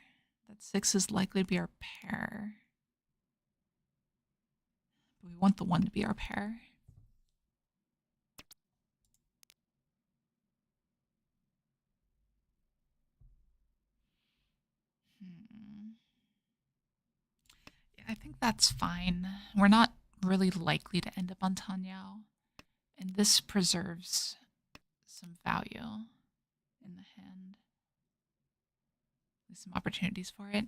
That 6 is likely to be our pair. But we want the 1 to be our pair. Yeah, I think that's fine. We're not really likely to end up on Tanyao. And this preserves some value in the hand. There's some opportunities for it.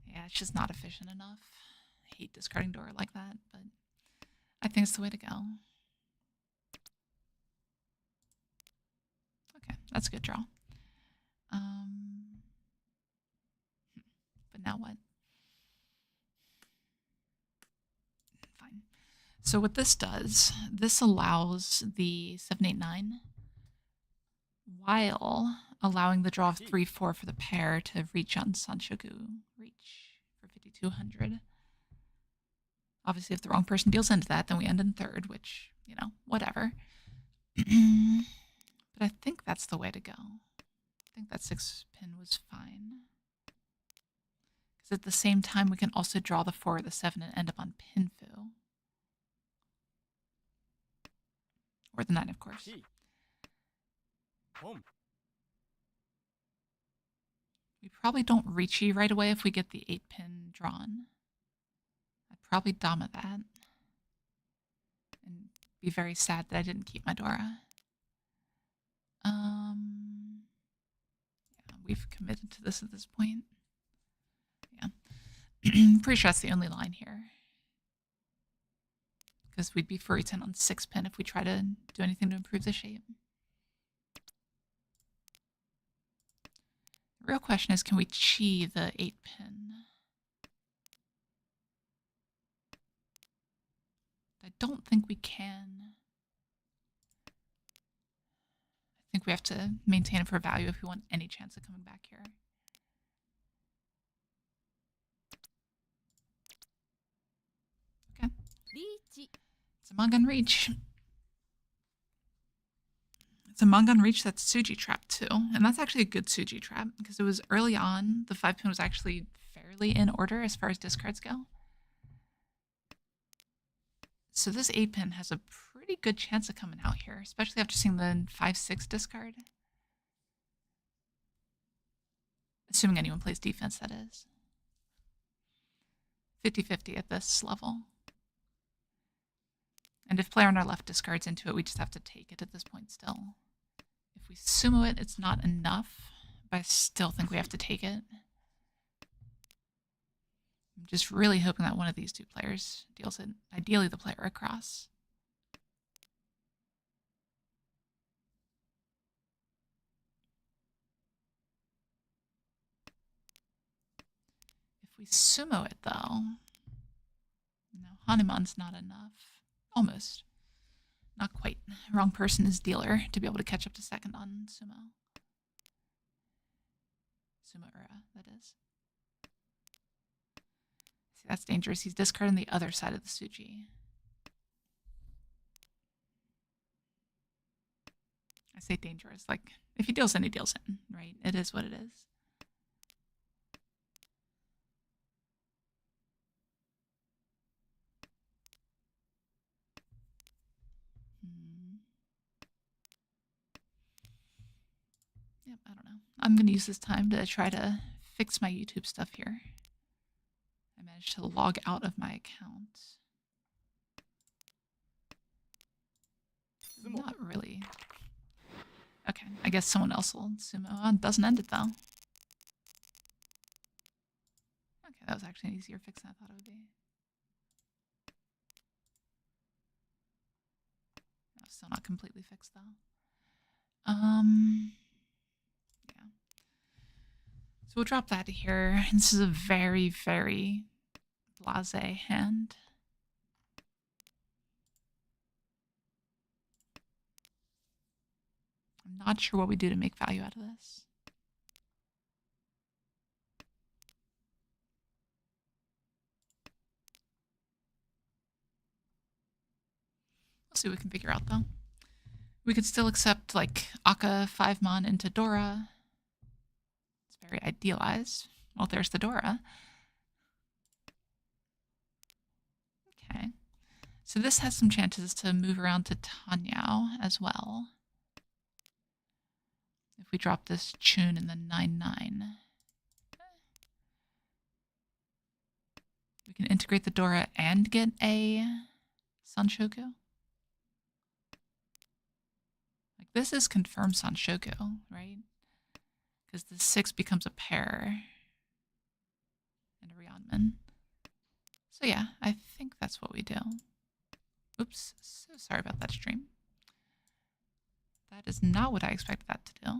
Yeah, it's just not efficient enough. I hate discarding Dora like that, but I think it's the way to go. Okay, that's a good draw. But now what? Fine. So what this does, this allows the 789 while allowing the draw of 3-4 for the pair to reach on Sanshoku reach for 5,200. Obviously, if the wrong person deals into that, then we end in 3rd, which, you know, whatever. But I think that's the way to go. I think that 6-pin was fine. Because at the same time, we can also draw the 4 or the 7 and end up on Pinfu. Or the 9, of course. T. Home. We probably don't Riichi right away if we get the 8-pin drawn. I'd probably Dama that. And be very sad that I didn't keep my Dora. Yeah, we've committed to this at this point. Yeah. Pretty sure that's the only line here. Because we'd be furry 10 on 6-pin if we try to do anything to improve the shape. The real question is, can we chi the 8-pin? I don't think we can. I think we have to maintain it for value if we want any chance of coming back here. Okay. Riichi. It's a Mahjong Reach. It's a Mahjong Reach that's Suji trap too. And that's actually a good Suji trap because it was early on. The 5-pin was actually fairly in order as far as discards go. So this 8-pin has a pretty good chance of coming out here, especially after seeing the 5-6 discard. Assuming anyone plays defense, that is. 50-50 at this level. And if player on our left discards into it, we just have to take it at this point still. If we sumo it, it's not enough, but I still think we have to take it. I'm just really hoping that one of these two players deals it, ideally the player across. If we sumo it though, no, Hanuman's not enough. Almost. Not quite. Wrong person is dealer to be able to catch up to second on sumo. Sumo-ura, that is. See, that's dangerous. He's discarding the other side of the Suji. I say dangerous. Like, if he deals in, he deals in, right? It is what it is. Yep, I don't know. I'm going to use this time to try to fix my YouTube stuff here. I managed to log out of my account. Not really. Okay, I guess someone else will sumo. Oh, it doesn't end it though. Okay, that was actually an easier fix than I thought it would be. No, still not completely fixed though. Yeah. So we'll drop that here. This is a very, very blasé hand. I'm not sure what we do to make value out of this. We'll see what we can figure out though. We could still accept like Akka 5-mon into Dora. It's very idealized. Well, there's the Dora. Okay. So this has some chances to move around to Tenhou as well. If we drop this Chun in the 9-9. We can integrate the Dora and get a Sanshoku. Like this is confirmed Sanshoku, right? Because the 6 becomes a pair and a Ryanman. So yeah, I think that's what we do. Oops, so sorry about that stream. That is not what I expected that to do.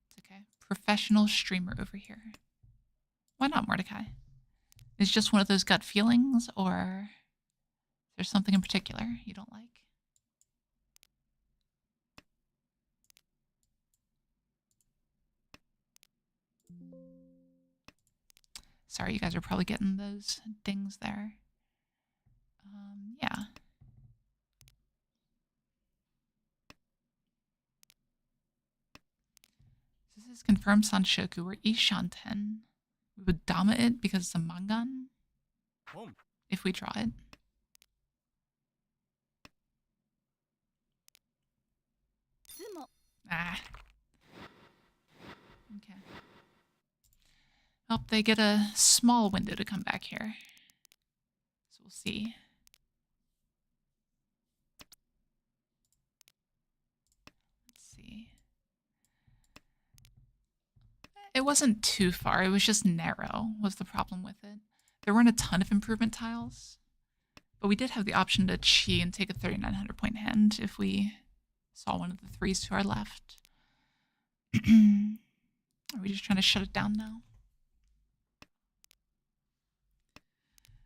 It's okay. Professional streamer over here. Why not Mordecai? Is just one of those gut feelings, or there's something in particular you don't like? Sorry, you guys are probably getting those dings there. Yeah. This is confirmed Sanshoku or Ishanten. We would Dama it because it's a Mangan Boom. if we draw it. Tsumo. Ah. Okay. Hope they get a small window to come back here. So we'll see. Let's see. It wasn't too far. It was just narrow was the problem with it. There weren't a ton of improvement tiles. But we did have the option to chi and take a 3,900 point hand if we saw one of the threes to our left. Are we just trying to shut it down now?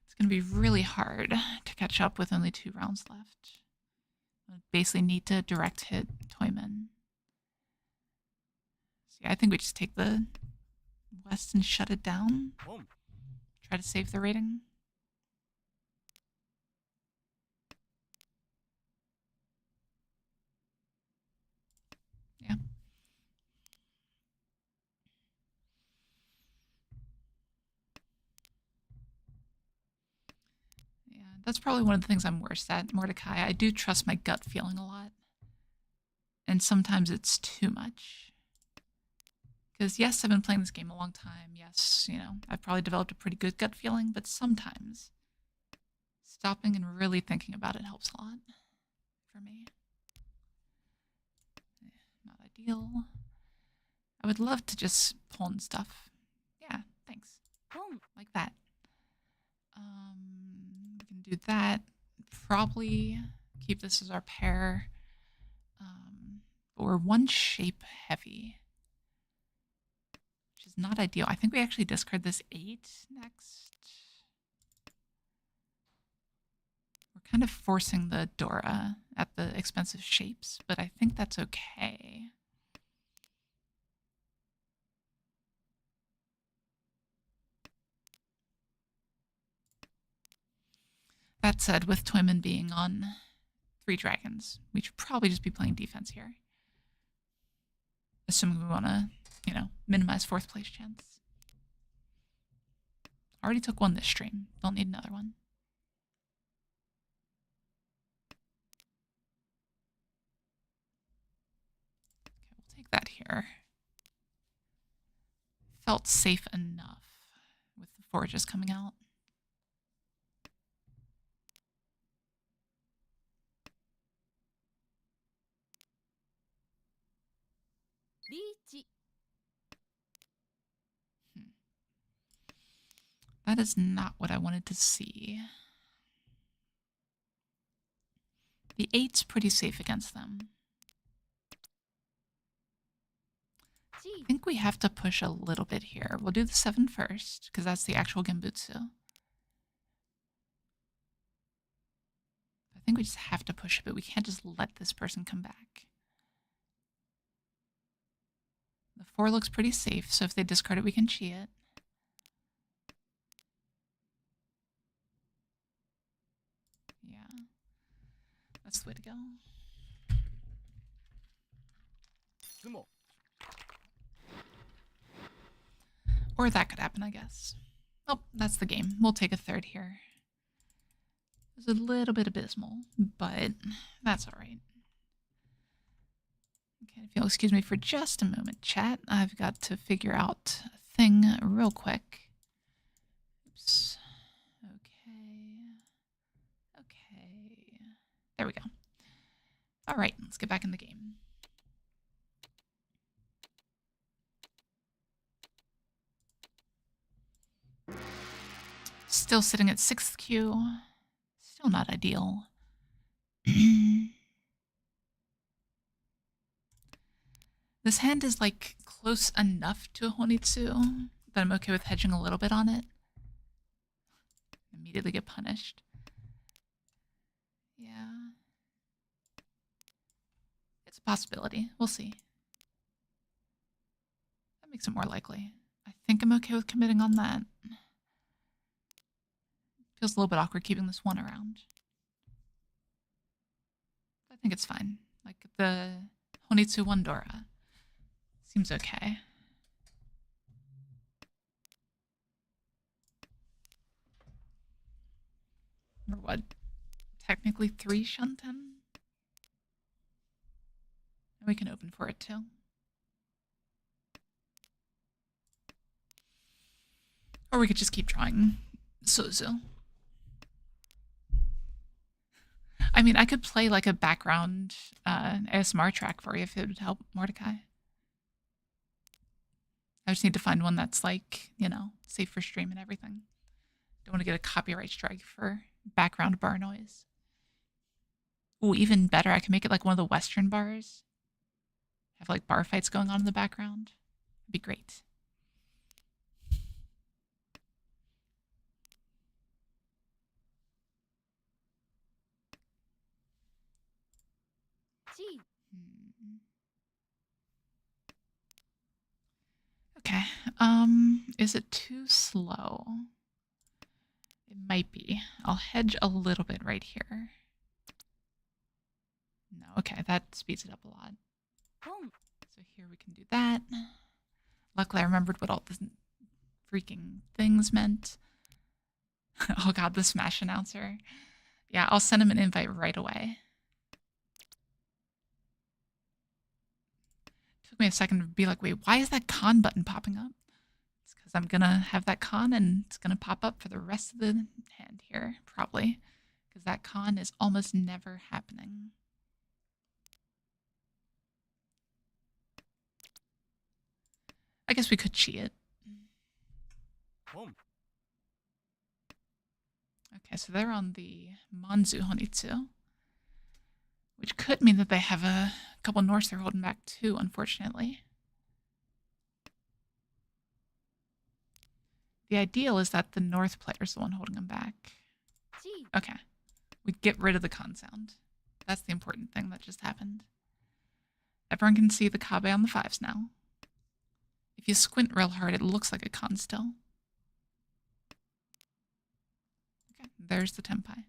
It's going to be really hard to catch up with only 2 rounds left. I basically need to direct hit Toyman. So yeah, I think we just take the west and shut it down. Boom. Try to save the rating. Yeah. Yeah, that's probably one of the things I'm worst at, Mordecai. I do trust my gut feeling a lot. And sometimes it's too much. Because yes, I've been playing this game a long time. Yes, you know, I've probably developed a pretty good gut feeling, but sometimes stopping and really thinking about it helps a lot for me. Not ideal. I would love to just pull in stuff. Yeah, thanks. Boom. Like that. We can do that. Probably keep this as our pair. But we're one shape heavy, which is not ideal. I think we actually discard this 8 next. We're kind of forcing the Dora at the expense of shapes, but I think that's okay. That said, with Toyman being on 3 dragons, we should probably just be playing defense here. Assuming we want to, you know, minimize 4th place chance. Already took 1 this stream. Don't need another one. Okay, we'll take that here. Felt safe enough with the forges coming out. Riichi. That is not what I wanted to see. The 8's pretty safe against them. I think we have to push a little bit here. We'll do the 7 first, because that's the actual Genbutsu. I think we just have to push a bit. We can't just let this person come back. The 4 looks pretty safe, so if they discard it, we can chi it. Yeah. That's the way to go. Tsumo. Or that could happen, I guess. Oh, that's the game. We'll take a 3rd here. It was a little bit abysmal, but that's all right. Okay, if you'll excuse me for just a moment, chat. I've got to figure out a thing real quick. Oops. Okay. Okay. There we go. All right, let's get back in the game. Still sitting at 6th queue. Still not ideal. This hand is like close enough to a Honitsu that I'm okay with hedging a little bit on it. Immediately get punished. Yeah. It's a possibility. We'll see. That makes it more likely. I think I'm okay with committing on that. Feels a little bit awkward keeping this one around. I think it's fine. Like the Honitsu Wandora seems okay. Or what? Technically 3 Shunten? And we can open for it too. Or we could just keep drawing Sozu. I mean, I could play like a background ASMR track for you if it would help Mordecai. I just need to find one that's like, you know, safe for stream and everything. Don't want to get a copyright strike for background bar noise. Ooh, even better, I can make it like one of the Western bars. Have like bar fights going on in the background. It'd be great. G. Okay. Is it too slow? It might be. I'll hedge a little bit right here. No, okay, that speeds it up a lot. Pom. So here we can do that. Luckily, I remembered what all the freaking things meant. Oh god, the Smash announcer. Yeah, I'll send him an invite right away. Took me a second to be like, wait, why is that con button popping up? It's because I'm gonna have that con and it's gonna pop up for the rest of the hand here, probably. Because that con is almost never happening. I guess we could cheat it. Pom. Okay, so they're on the Manzu Honitsu, which could mean that they have a couple Norse they're holding back too, unfortunately. The ideal is that the North player is the one holding them back. G. Okay, we get rid of the con sound. That's the important thing that just happened. Everyone can see the Kabe on the 5s now. If you squint real hard, it looks like a con still. Okay, there's the Tenpai.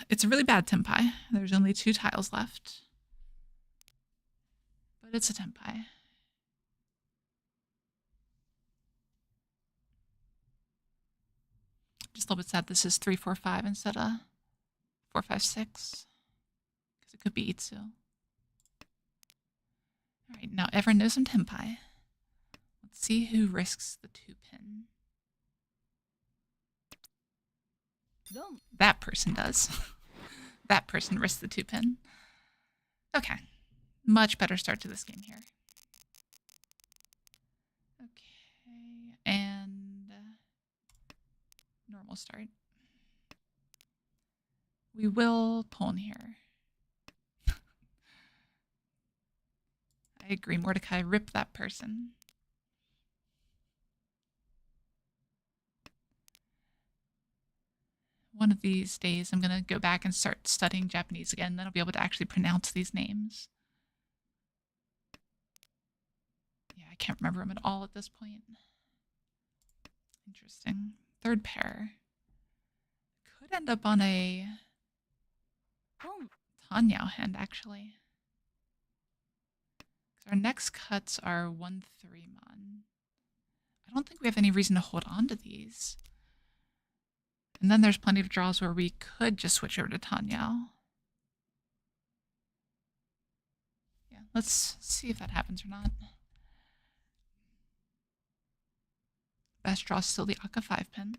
It's a really bad Tenpai. There's only 2 tiles left. But it's a Tenpai. Just a little bit sad this is 3, 4, 5 instead of 4, 5, 6. Because it could be Itsu. Alright, now everyone knows some Tenpai. Let's see who risks the 2-pin. Dom. That person does. That person risks the 2-pin. Okay. Much better start to this game here. Okay. And normal start. We will pawn here. I agree, Mordecai. Rip that person. One of these days, I'm going to go back and start studying Japanese again. Then I'll be able to actually pronounce these names. Yeah, I can't remember them at all at this point. Interesting. Third pair. Could end up on a Pom. Tanyao hand, actually. Our next cuts are 1-3 mon. I don't think we have any reason to hold on to these. And then there's plenty of draws where we could just switch over to Tanyao. Yeah, let's see if that happens or not. Best draw is still the Aka 5-pin.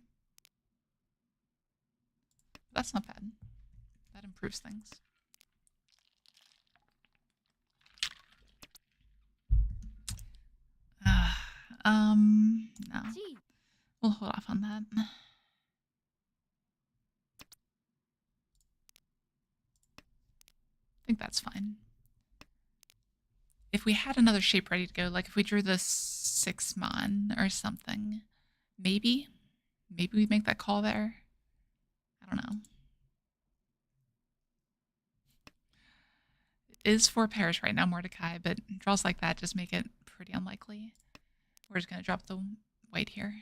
That's not bad. That improves things. No. G. We'll hold off on that. I think that's fine. If we had another shape ready to go, like if we drew the 6 mon or something, maybe we'd make that call there. I don't know. It is 4 pairs right now, Mordecai, but draws like that just make it pretty unlikely. We're just going to drop the white here.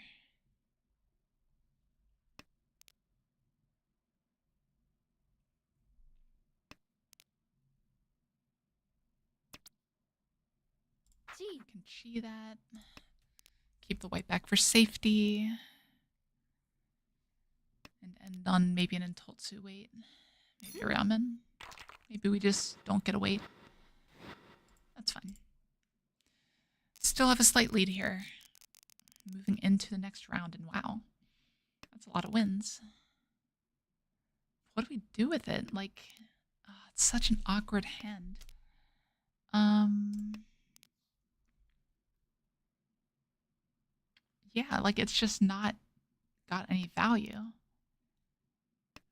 Chi. We can chi that. Keep the white back for safety. And end on maybe an Intotsu wait. Maybe a ramen. Maybe we just don't get a wait. That's fine. Still have a slight lead here. Moving into the next round, and wow. That's a lot of wins. What do we do with it? Like, it's such an awkward hand. Yeah, like it's just not got any value.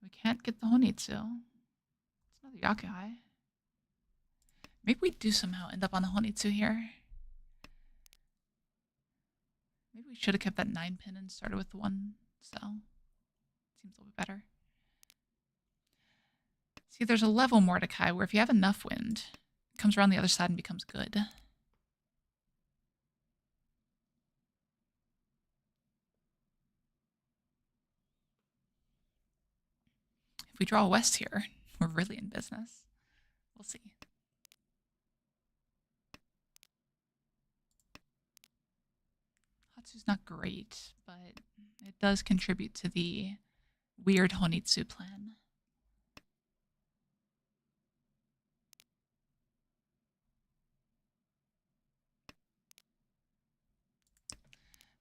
We can't get the Honitsu. It's another Yakuhai. Maybe we do somehow end up on the Honitsu here. Maybe we should have kept that 9 pin and started with the 1 cell. Seems a little bit better. See, there's a level Mordecai where if you have enough wind, it comes around the other side and becomes good. If we draw a west here, we're really in business. We'll see. Hatsu's not great, but it does contribute to the weird Honitsu plan.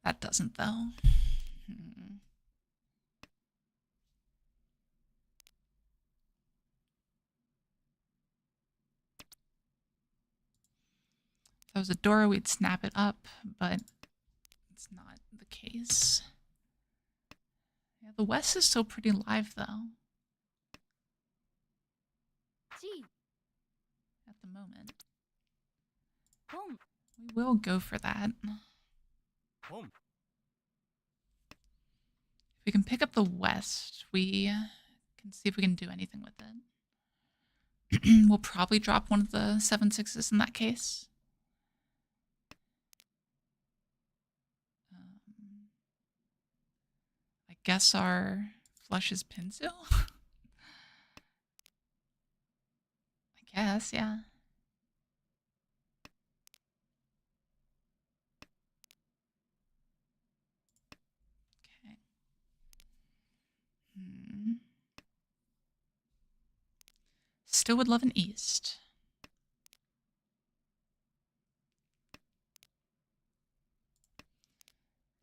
That doesn't, though. If that was a Dora, we'd snap it up, but it's not the case. Yeah, the West is still pretty live, though. Chi. At the moment. Home. We will go for that. Home. If we can pick up the West, we can see if we can do anything with it. We'll probably drop one of the 7/6s in that case. I guess our flush is Pinsu? I guess, yeah. Okay. Still would love an East.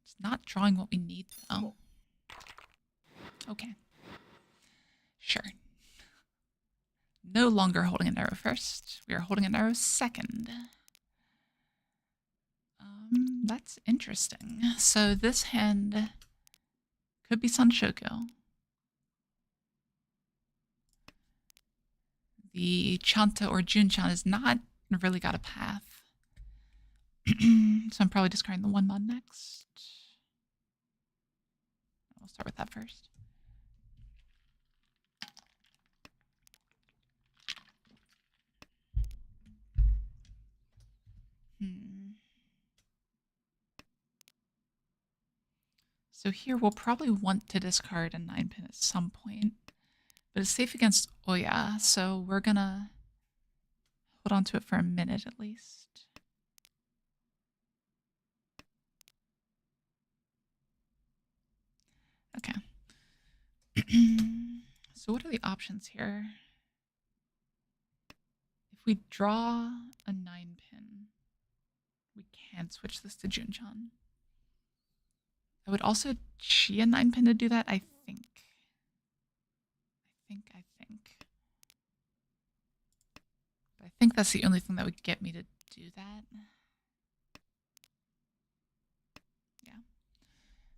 It's not drawing what we need, though. Okay. Sure. No longer holding an arrow first. We are holding an arrow second. That's interesting. So this hand could be Sanshoku. The Chanta or Junchan has not really got a path. So I'm probably discarding the 1 mod next. I'll start with that first. So here we'll probably want to discard a 9 pin at some point, but it's safe against Oya, so we're gonna hold on to it for a minute at least. Okay. So what are the options here? If we draw a 9 pin, we can switch this to Junchan. I would also chi a 9 pin to do that, I think. But I think that's the only thing that would get me to do that. Yeah.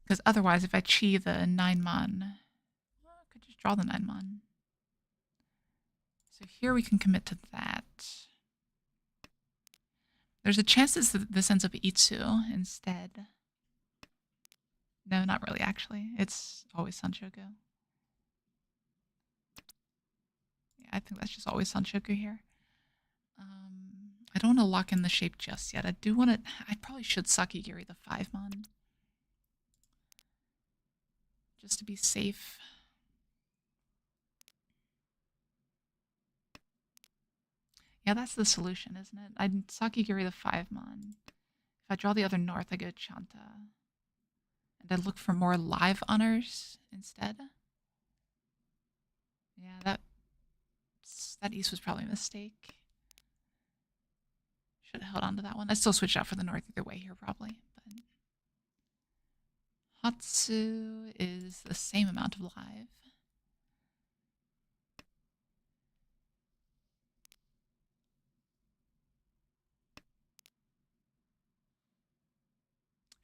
Because otherwise, if I chi the 9 mon, well, I could just draw the 9 mon. So here we can commit to that. There's a chance that this ends up Itsu instead. No, not really, actually. It's always Sanshoku. Yeah, I think that's just always Sanshoku here. I don't want to lock in the shape just yet. I do want to... I probably should Sakigiri the 5 mon. Just to be safe. Yeah, that's the solution, isn't it? I'd Sakigiri the 5 mon. If I draw the other north, I go Chanta. And I look for more live honors instead. Yeah, that east was probably a mistake. Should have held on to that one. I still switched out for the north either way here, probably. But Hatsu is the same amount of live.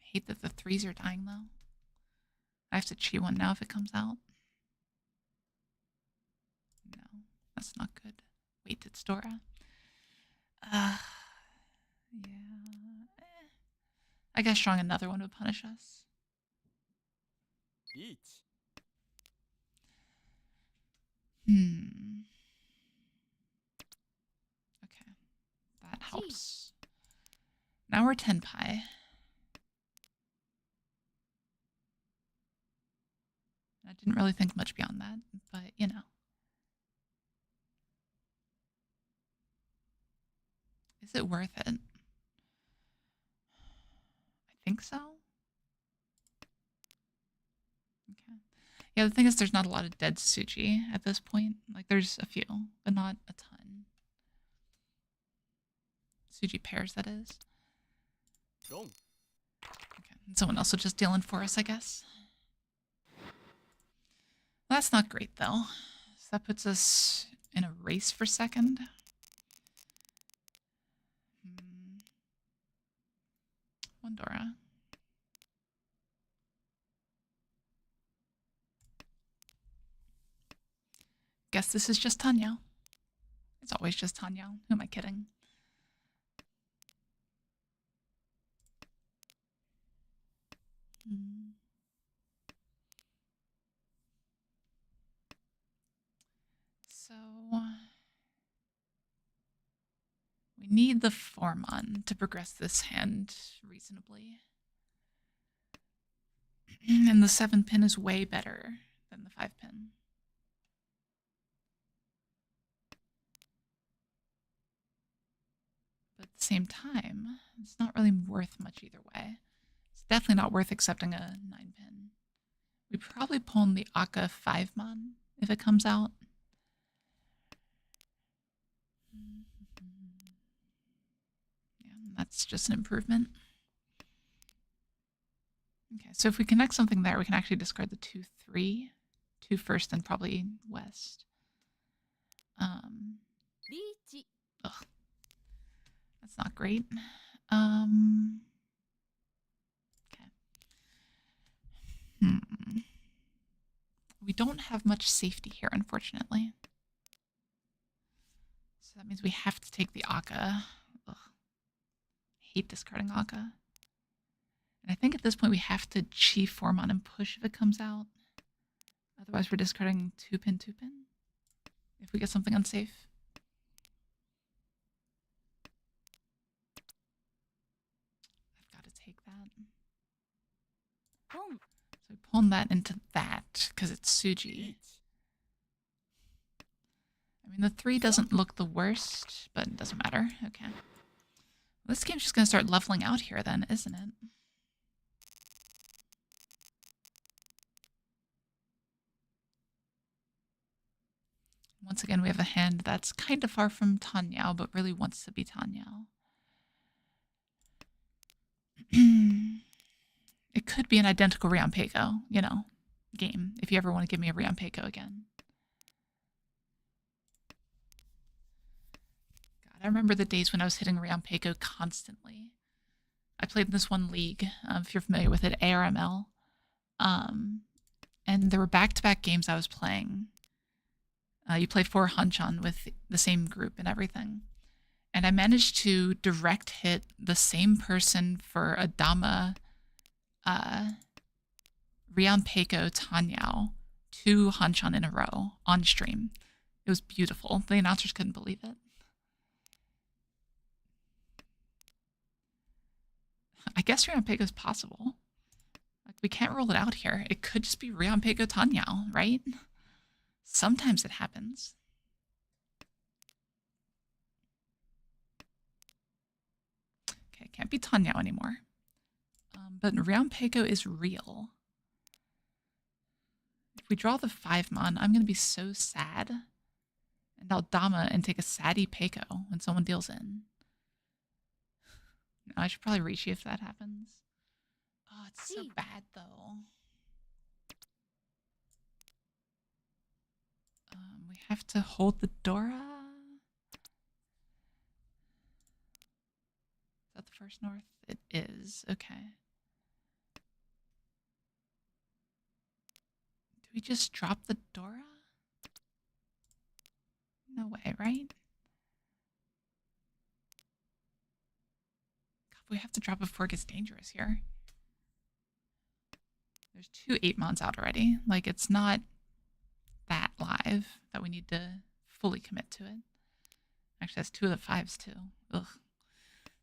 I hate that the 3s are dying, though. I have to cheat one now if it comes out. No, that's not good. Wait, it's Dora. Yeah. I guess drawing another one would punish us. Riichi. Okay, that helps. Now we're Tenpai. I didn't really think much beyond that, but you know. Is it worth it? I think so. Okay. Yeah, the thing is there's not a lot of dead Tsuji at this point. Like, there's a few, but not a ton. Tsuji pairs, that is. Wrong. Okay, and someone else will just deal in for us, I guess. Well, that's not great, though. So that puts us in a race for second. Wondora. Guess this is just Tenhou. It's always just Tenhou. Who am I kidding? So we need the Formon to progress this hand reasonably. And the 7-pin is way better than the 5-pin. But at the same time, it's not really worth much either way. It's definitely not worth accepting a 9-pin. We probably pull in the Akka 5-mon if it comes out. Yeah, that's just an improvement. Okay, so if we connect something there, we can actually discard the 2-3. 2 first, then probably west. Riichi. Ugh. That's not great. Okay. We don't have much safety here, unfortunately. So that means we have to take the Akka. Ugh. Hate discarding Akka. And I think at this point we have to Chi Formon and push if it comes out. Otherwise we're discarding 2-pin, 2-pin. If we get something unsafe. I've got to take that. Home. So we pull that into that because it's Tsuji. Riichi. I mean, the 3 doesn't look the worst, but it doesn't matter. Okay. Well, this game's just going to start leveling out here then, isn't it? Once again, we have a hand that's kind of far from Tenhou, but really wants to be Tenhou. It could be an identical Rianpeiko, you know, game, if you ever want to give me a Rianpeiko again. God, I remember the days when I was hitting Rianpeiko constantly. I played in this one league, if you're familiar with it, ARML. And there were back-to-back games I was playing. You play 4 Hanchan with the same group and everything. And I managed to direct hit the same person for a Dama Rianpeiko Tenhou 2 Hanchan in a row on stream. It was beautiful. The announcers couldn't believe it. I guess Rianpeiko is possible. Like, we can't rule it out here. It could just be Rianpeiko Tenhou, right? Sometimes it happens. Okay, Can't be Tenhou anymore. But Ryonpeiko is real. If we draw the 5-mon, I'm going to be so sad. And I'll Dama and take a Sadie Peiko when someone deals in. No, I should probably Riichi if that happens. Oh, it's so bad, though. We have to hold the Dora. Is that the first north? It is. Okay. Do we just drop the Dora? No way, right? God, we have to drop it before it gets dangerous here. There's 2 8-mons out already. Like, it's not that live that we need to fully commit to it. Actually, that's 2 of the 5s, too. Ugh.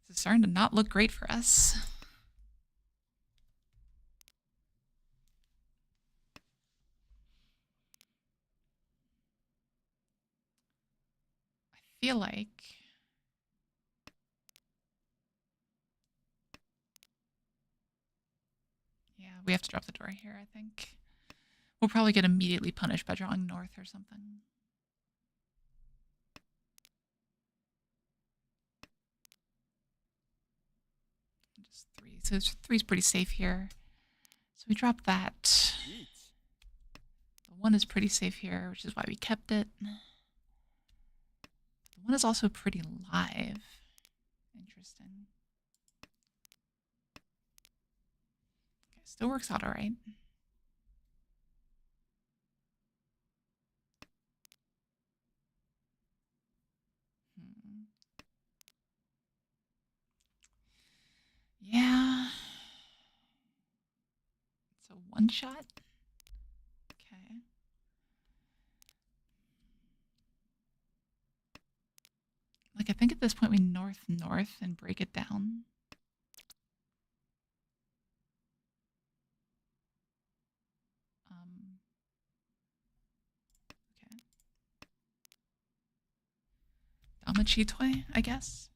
This is starting to not look great for us. I feel like... yeah, we have to drop the door here, I think. We'll probably get immediately punished by drawing north or something. Just 3. So 3's pretty safe here. So we drop that. Riichi. The 1 is pretty safe here, which is why we kept it. The 1 is also pretty live. Interesting. Okay, still works out all right. Yeah. It's a 1-shot. Okay. Like, I think at this point we north and break it down. Okay. Dama Chitoi, I guess.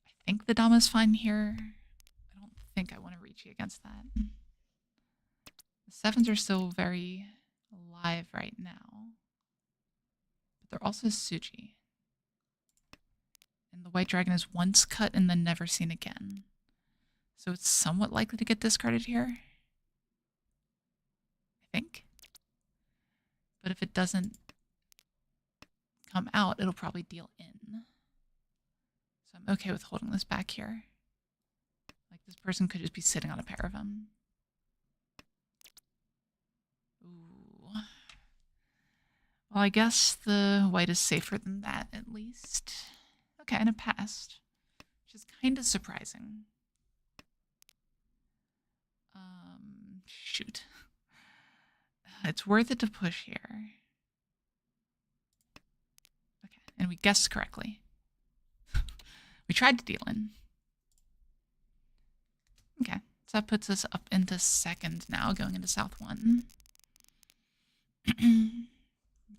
I think the Dama's fine here. I don't think I want to reach you against that. The 7s are still very alive right now. But they're also Suji. And the White Dragon is once cut and then never seen again. So it's somewhat likely to get discarded here. I think. But if it doesn't come out, it'll probably deal in. So I'm okay with holding this back here. Like, this person could just be sitting on a pair of them. Ooh. Well, I guess the white is safer than that, at least. Okay, and it passed. Which is kind of surprising. Shoot. It's worth it to push here. Okay, and we guessed correctly. We tried to deal in. Okay, so that puts us up into 2nd now, going into South 1.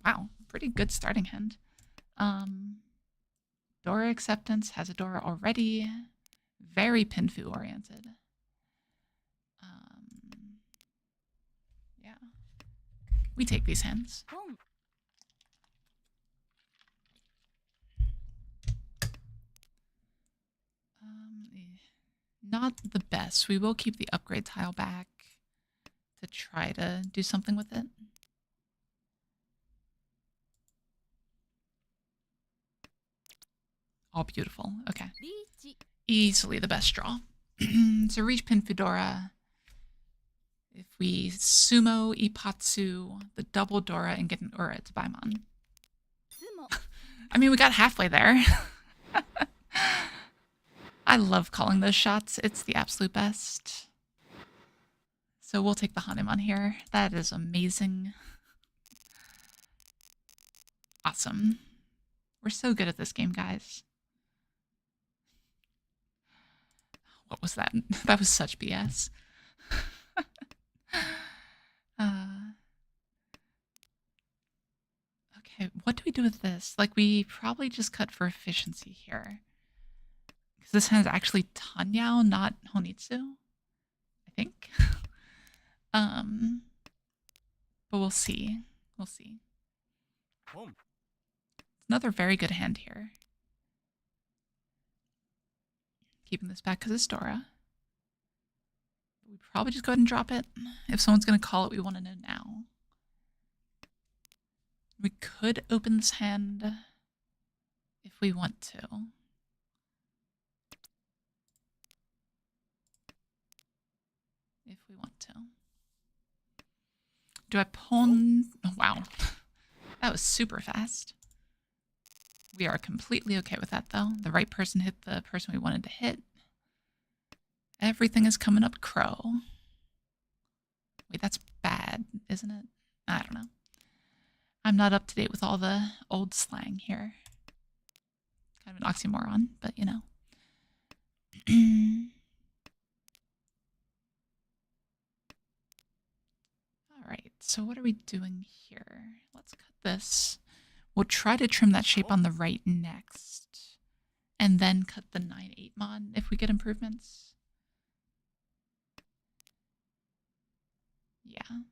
Wow, pretty good starting hand. Dora acceptance has a Dora already. Very Pinfu oriented. Yeah. We take these hands. Boom. Not the best. We will keep the upgrade tile back to try to do something with it. All beautiful. Okay. Riichi. Easily the best draw. So reach Pin Fedora. If we sumo Ipatsu, the double Dora, and get an Ura to Baimon. Sumo. I mean, we got halfway there. I love calling those shots. It's the absolute best. So we'll take the Hanuman here. That is amazing. Awesome. We're so good at this game, guys. What was that? That was such BS. Okay, what do we do with this? Like, we probably just cut for efficiency here. Because This hand is actually Tenhou, not Honitsu, I think. But we'll see. We'll see. Boom. Another very good hand here. Keeping this back because it's Dora. We'd probably just go ahead and drop it. If someone's going to call it, we want to know now. We could open this hand if we want to. If we want to. Do I pawn? Oh, wow. That was super fast. We are completely okay with that, though. The right person hit the person we wanted to hit. Everything is coming up crow. Wait, that's bad, isn't it? I don't know. I'm not up to date with all the old slang here. Kind of an oxymoron, but you know. All right, so what are we doing here? Let's cut this. We'll try to trim that shape on the right next. And then cut the 9-8 mon if we get improvements. Yeah.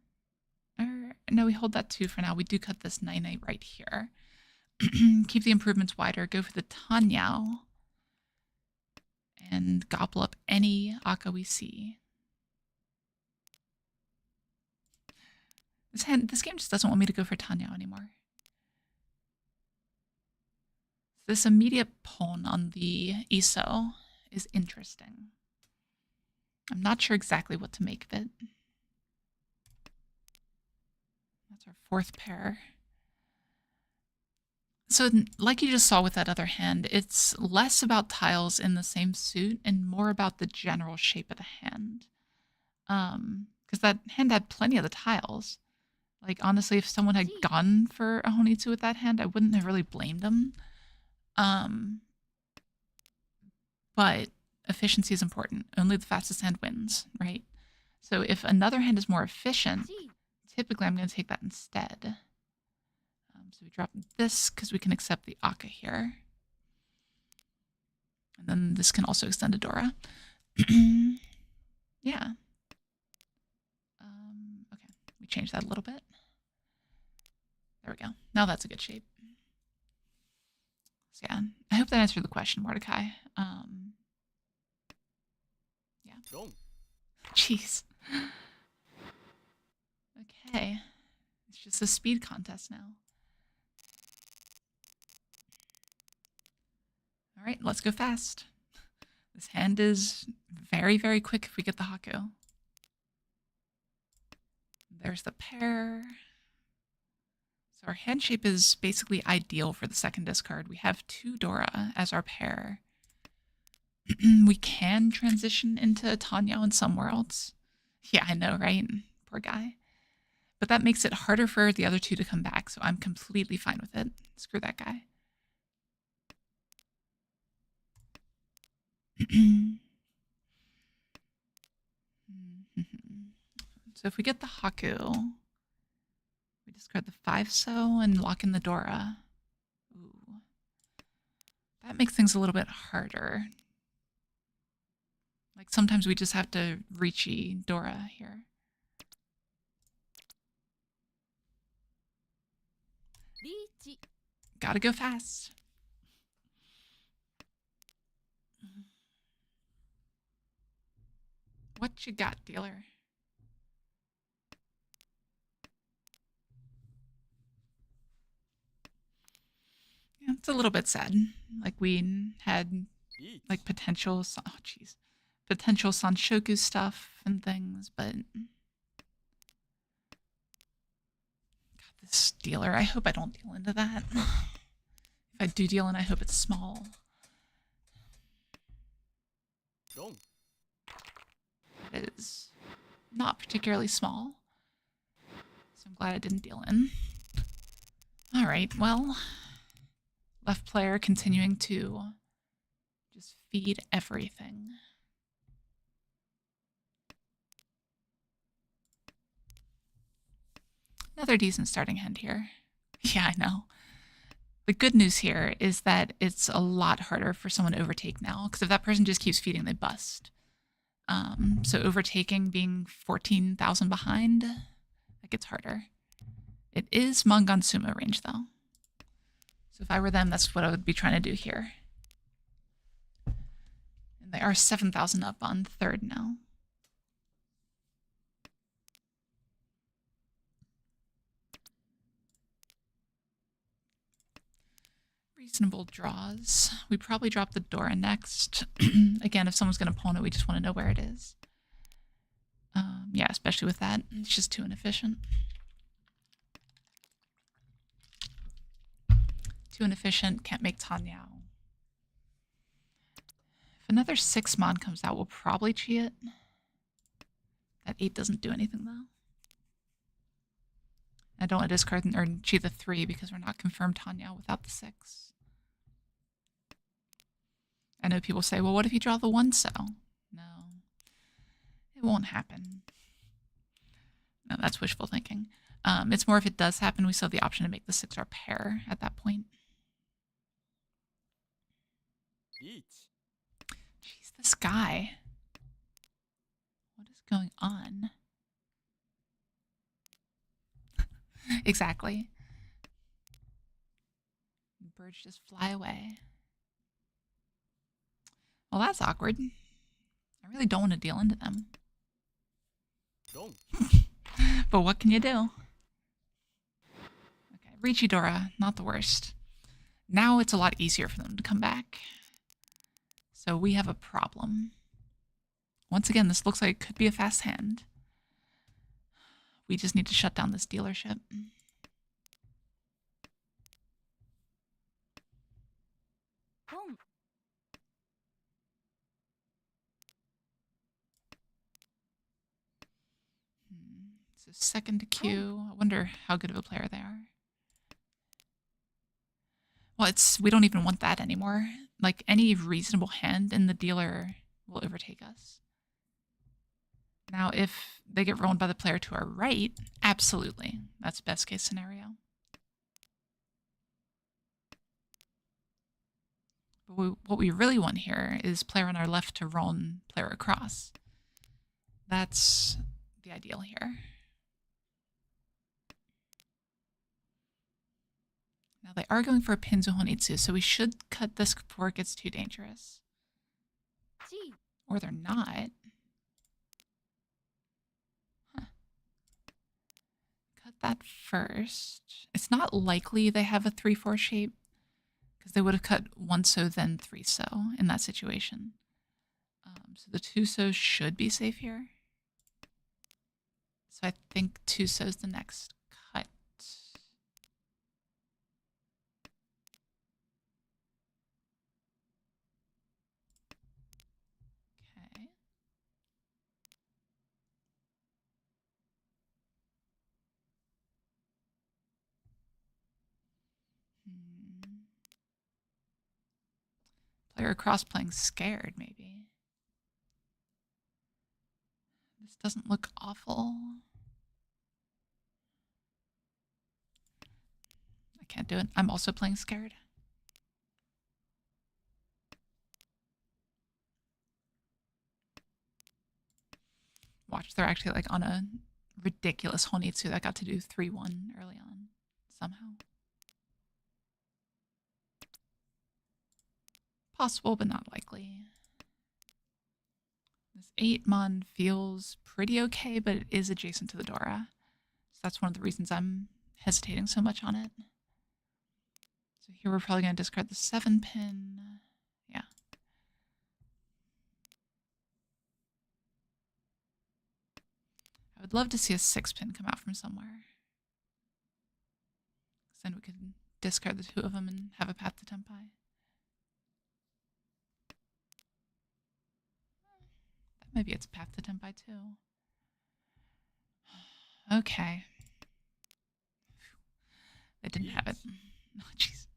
Or, no, we hold that 2 for now. We do cut this 9-8 right here. Keep the improvements wider. Go for the Tenhou. And gobble up any Aka we see. This game just doesn't want me to go for Tenhou anymore. This immediate pawn on the Iso is interesting. I'm not sure exactly what to make of it. That's our 4th pair. So like you just saw with that other hand, it's less about tiles in the same suit and more about the general shape of the hand. Because that hand had plenty of the tiles. Like, honestly, if someone had gone for a Honitsu with that hand, I wouldn't have really blamed them. But efficiency is important. Only the fastest hand wins, right? So if another hand is more efficient, typically I'm going to take that instead. So we drop this because we can accept the Aka here. And then this can also extend to Dora. Yeah. Okay, we change that a little bit. There we go. Now that's a good shape. So yeah, I hope that answered the question, Mordecai. Yeah. Jeez. Okay. It's just a speed contest now. All right, let's go fast. This hand is very, very quick if we get the Haku. There's the pair. So our hand shape is basically ideal for the second discard. We have 2 Dora as our pair. We can transition into Tenhou in some worlds. Yeah, I know, right? Poor guy. But that makes it harder for the other 2 to come back, so I'm completely fine with it. Screw that guy. So if we get the Haku, we discard the 5-so and lock in the Dora. Ooh. That makes things a little bit harder. Like sometimes we just have to Riichi Dora here. Riichi. Gotta go fast. What you got, dealer? Yeah, it's a little bit sad. Like we had like potential Sanshoku stuff and things, but God, this dealer, I hope I don't deal into that. If I do deal in, I hope it's small. It is not particularly small, so I'm glad I didn't deal in. All right, well, left player continuing to just feed everything. Another decent starting hand here. Yeah, I know. The good news here is that it's a lot harder for someone to overtake now, because if that person just keeps feeding, they bust. So overtaking, being 14,000 behind, that gets harder. It is Mangansumo range, though. So if I were them, that's what I would be trying to do here. And they are 7,000 up on third now. Reasonable draws. We probably drop the Dora next. Again, if someone's going to pawn it, we just want to know where it is. Yeah, especially with that. It's just too inefficient. Too inefficient, can't make Tanyao. If another 6 mon comes out, we'll probably chi it. That 8 doesn't do anything, though. I don't want to discard or chi the 3 because we're not confirmed Tanyao without the 6. I know people say, well, what if you draw the 1 cell? No, it won't happen. No, that's wishful thinking. It's more if it does happen, we still have the option to make the 6 our pair at that point. Riichi. Jeez, this guy. What is going on? Exactly. Birds just fly away. Well, that's awkward. I really don't want to deal into them. Don't. But what can you do? Okay, Riichi Dora, not the worst. Now it's a lot easier for them to come back. So we have a problem. Once again, this looks like it could be a fast hand. We just need to shut down this dealership. Don't. So second to queue. I wonder how good of a player they are. Well, we don't even want that anymore. Like, any reasonable hand in the dealer will overtake us. Now, if they get rolled by the player to our right, absolutely. That's best case scenario. But what we really want here is player on our left to roll and player across. That's the ideal here. Now they are going for a Pinzu Honitsu, so we should cut this before it gets too dangerous. Chi. Or they're not. Huh. Cut that first. It's not likely they have a 3-4 shape, because they would have cut 1 so then 3 so in that situation. So the 2 so's should be safe here. So I think 2 so's the next cut. Okay. Player across playing scared, maybe. This doesn't look awful. I can't do it. I'm also playing scared. Watch, they're actually like on a ridiculous Honitsu that got to do 3-1 early on somehow. Possible, but not likely. This 8 mon feels pretty okay, but it is adjacent to the Dora. So that's one of the reasons I'm hesitating so much on it. So here we're probably going to discard the 7 pin. Yeah. I would love to see a 6 pin come out from somewhere. Then we could discard the 2 of them and have a path to Tempai. Maybe it's path to Tempai too. Okay. They didn't have it. Oh, jeez.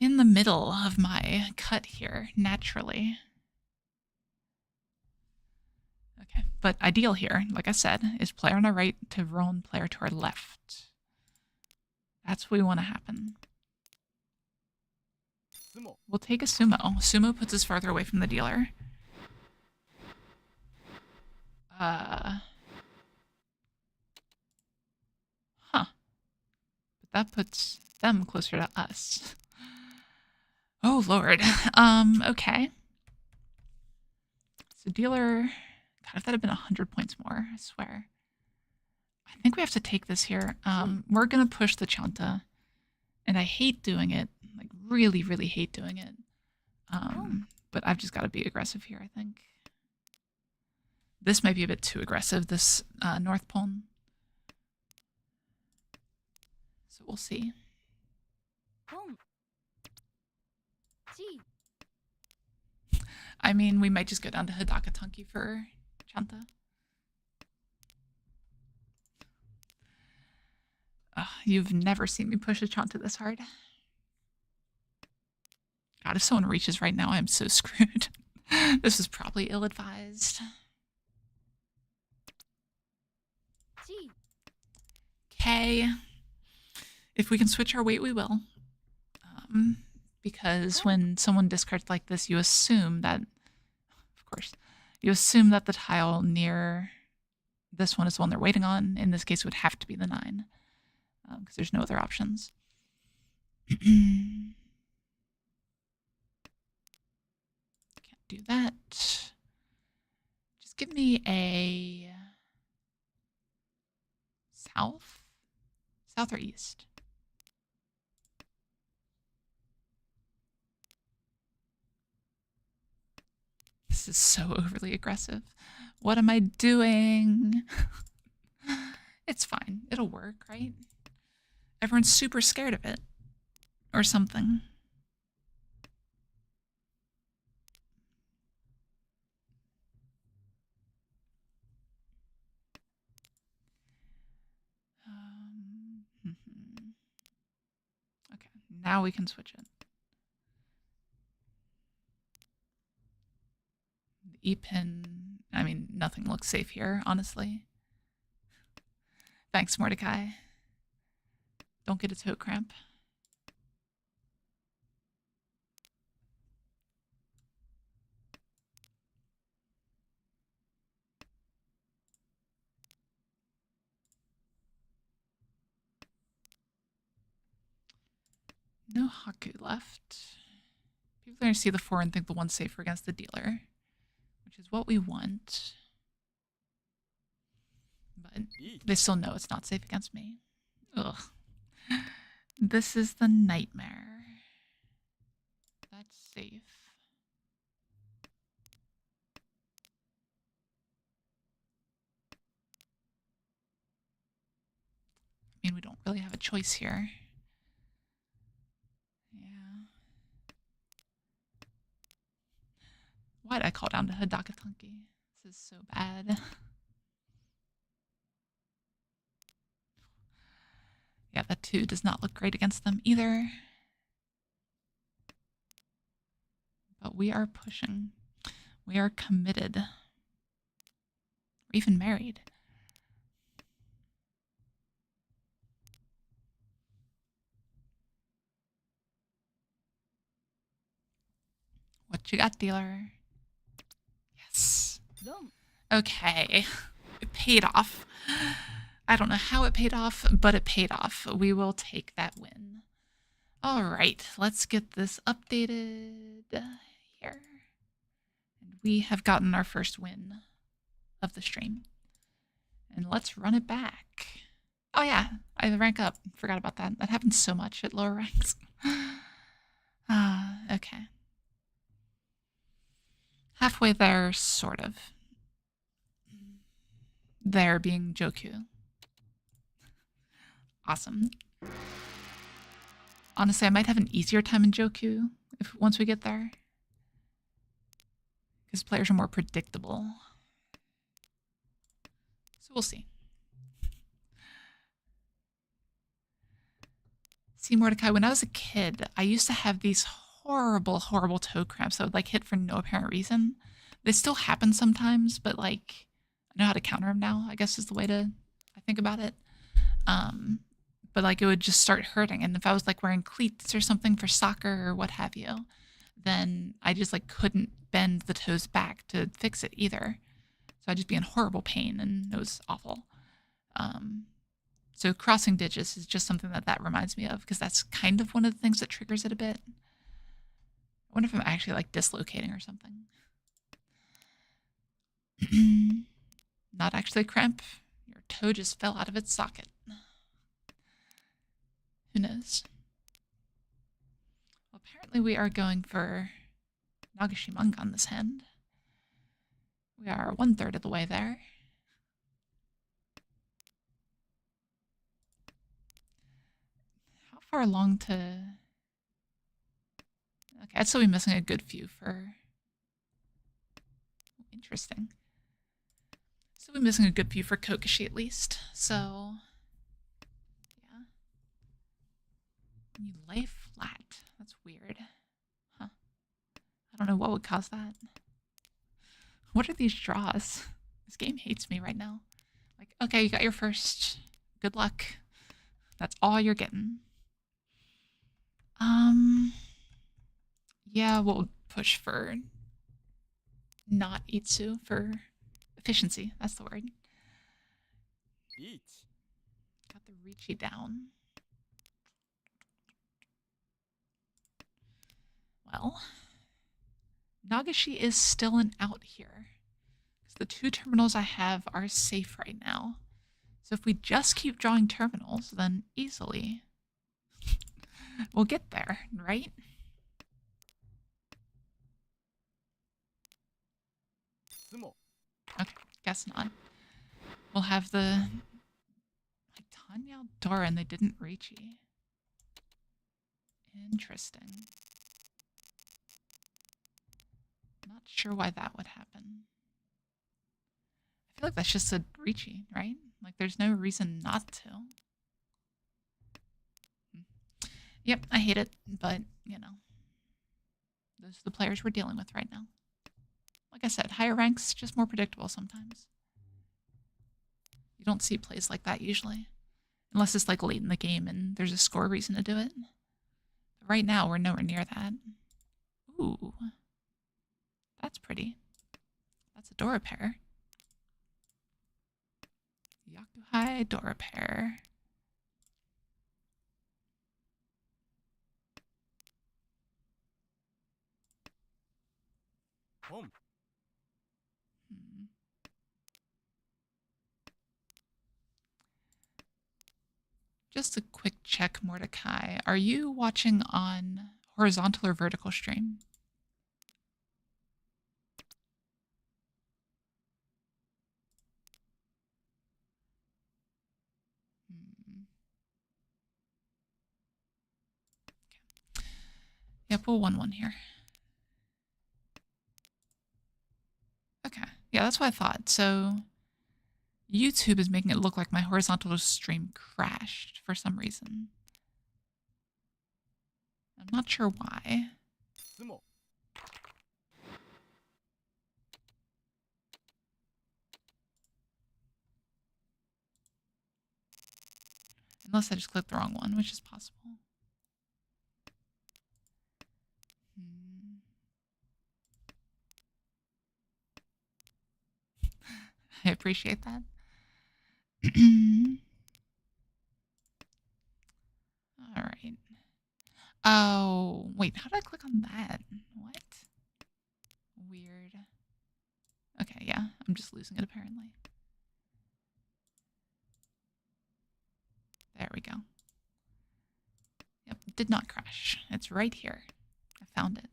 In the middle of my cut here, naturally. Okay, but ideal here, like I said, is player on our right to roll and player to our left. That's what we want to happen. Sumo. We'll take a sumo. Sumo puts us farther away from the dealer. Huh. But that puts them closer to us. Oh, Lord. Okay. So dealer... God, if that had been 100 points more, I swear. I think we have to take this here. We're going to push the Chanta. And I hate doing it. Like, really, really hate doing it. But I've just got to be aggressive here, I think. This might be a bit too aggressive, this North Pawn. So we'll see. I mean, we might just go down to Hidaka Tanki for Chanta. You've never seen me push a Chanta this hard. God, if someone reaches right now, I'm so screwed. This is probably ill-advised. Okay. If we can switch our weight, we will. Because when someone discards like this, you assume that, of course, you assume that the tile near this one is the one they're waiting on. In this case, it would have to be the 9, because there's no other options. Can't do that. Just give me a south? South or east? This is so overly aggressive. What am I doing? It's fine. It'll work, right? Everyone's super scared of it. Or something. Okay, now we can switch it. E-pin, I mean, nothing looks safe here, honestly. Thanks, Mordecai. Don't get a toe cramp. No Haku left. People are going to see the 4 and think the 1's safer against the dealer, which is what we want. But they still know it's not safe against me. Ugh. This is the nightmare. That's safe. I mean, we don't really have a choice here. Yeah. Why'd I call down to Hidaka Tanki? This is so bad. Yeah, that 2 does not look great against them either. But we are pushing. We are committed. We're even married. What you got, dealer? Yes. Okay. It paid off. I don't know how it paid off, but it paid off. We will take that win. All right, let's get this updated here. And we have gotten our first win of the stream. And let's run it back. Oh yeah, I rank up. Forgot about that. That happens so much at lower ranks. Okay. Halfway there, sort of. There being Joku. Awesome. Honestly, I might have an easier time in Joku once we get there. Because players are more predictable. So we'll see. See, Mordecai, when I was a kid, I used to have these horrible, horrible toe cramps that would like hit for no apparent reason. They still happen sometimes, but like I know how to counter them now, I guess is the way to I think about it. but like it would just start hurting. And if I was like wearing cleats or something for soccer or what have you, then I just like couldn't bend the toes back to fix it either. So I'd just be in horrible pain, and it was awful. So crossing ditches is just something that reminds me of, because that's kind of one of the things that triggers it a bit. I wonder if I'm actually like dislocating or something. Not actually a cramp. Your toe just fell out of its socket. Who knows? Well, apparently we are going for Nagashimanga on this hand. We are 1/3 of the way there. How far along to... Okay, I'd still be missing a good few for... Interesting. Still be missing a good few for Kokoshi at least, so... Yeah. You lay flat. That's weird. Huh. I don't know what would cause that. What are these draws? This game hates me right now. Like, okay, you got your first. Good luck. That's all you're getting. Yeah, we'll push for not Itsu for efficiency. That's the word. Riichi. Got the Riichi down. Well, Nagashi is still an out here, because the 2 terminals I have are safe right now. So if we just keep drawing terminals, then easily we'll get there, right? Sumo. Okay, guess not. We'll have the like Tanya Dora, and they didn't Riichi. Interesting. Not sure why that would happen. I feel like that's just a Riichi, right? Like there's no reason not to. Yep, I hate it, but you know, those are the players we're dealing with right now. Like I said, higher ranks, just more predictable sometimes. You don't see plays like that usually. Unless it's like late in the game and there's a score reason to do it. But right now, we're nowhere near that. Ooh. That's pretty. That's a Dora pair. Yakuhai Dora pair. Home. Just a quick check, Mordecai. Are you watching on horizontal or vertical stream? Okay. Yep, we'll 1-1 here. Okay. Yeah, that's what I thought. So YouTube is making it look like my horizontal stream crashed for some reason. I'm not sure why. Sumo. Unless I just clicked the wrong one, which is possible. I appreciate that. All right. Oh, wait, how did I click on that? What? Weird. Okay, yeah, I'm just losing it apparently. There we go. Yep, it did not crash. It's right here. I found it.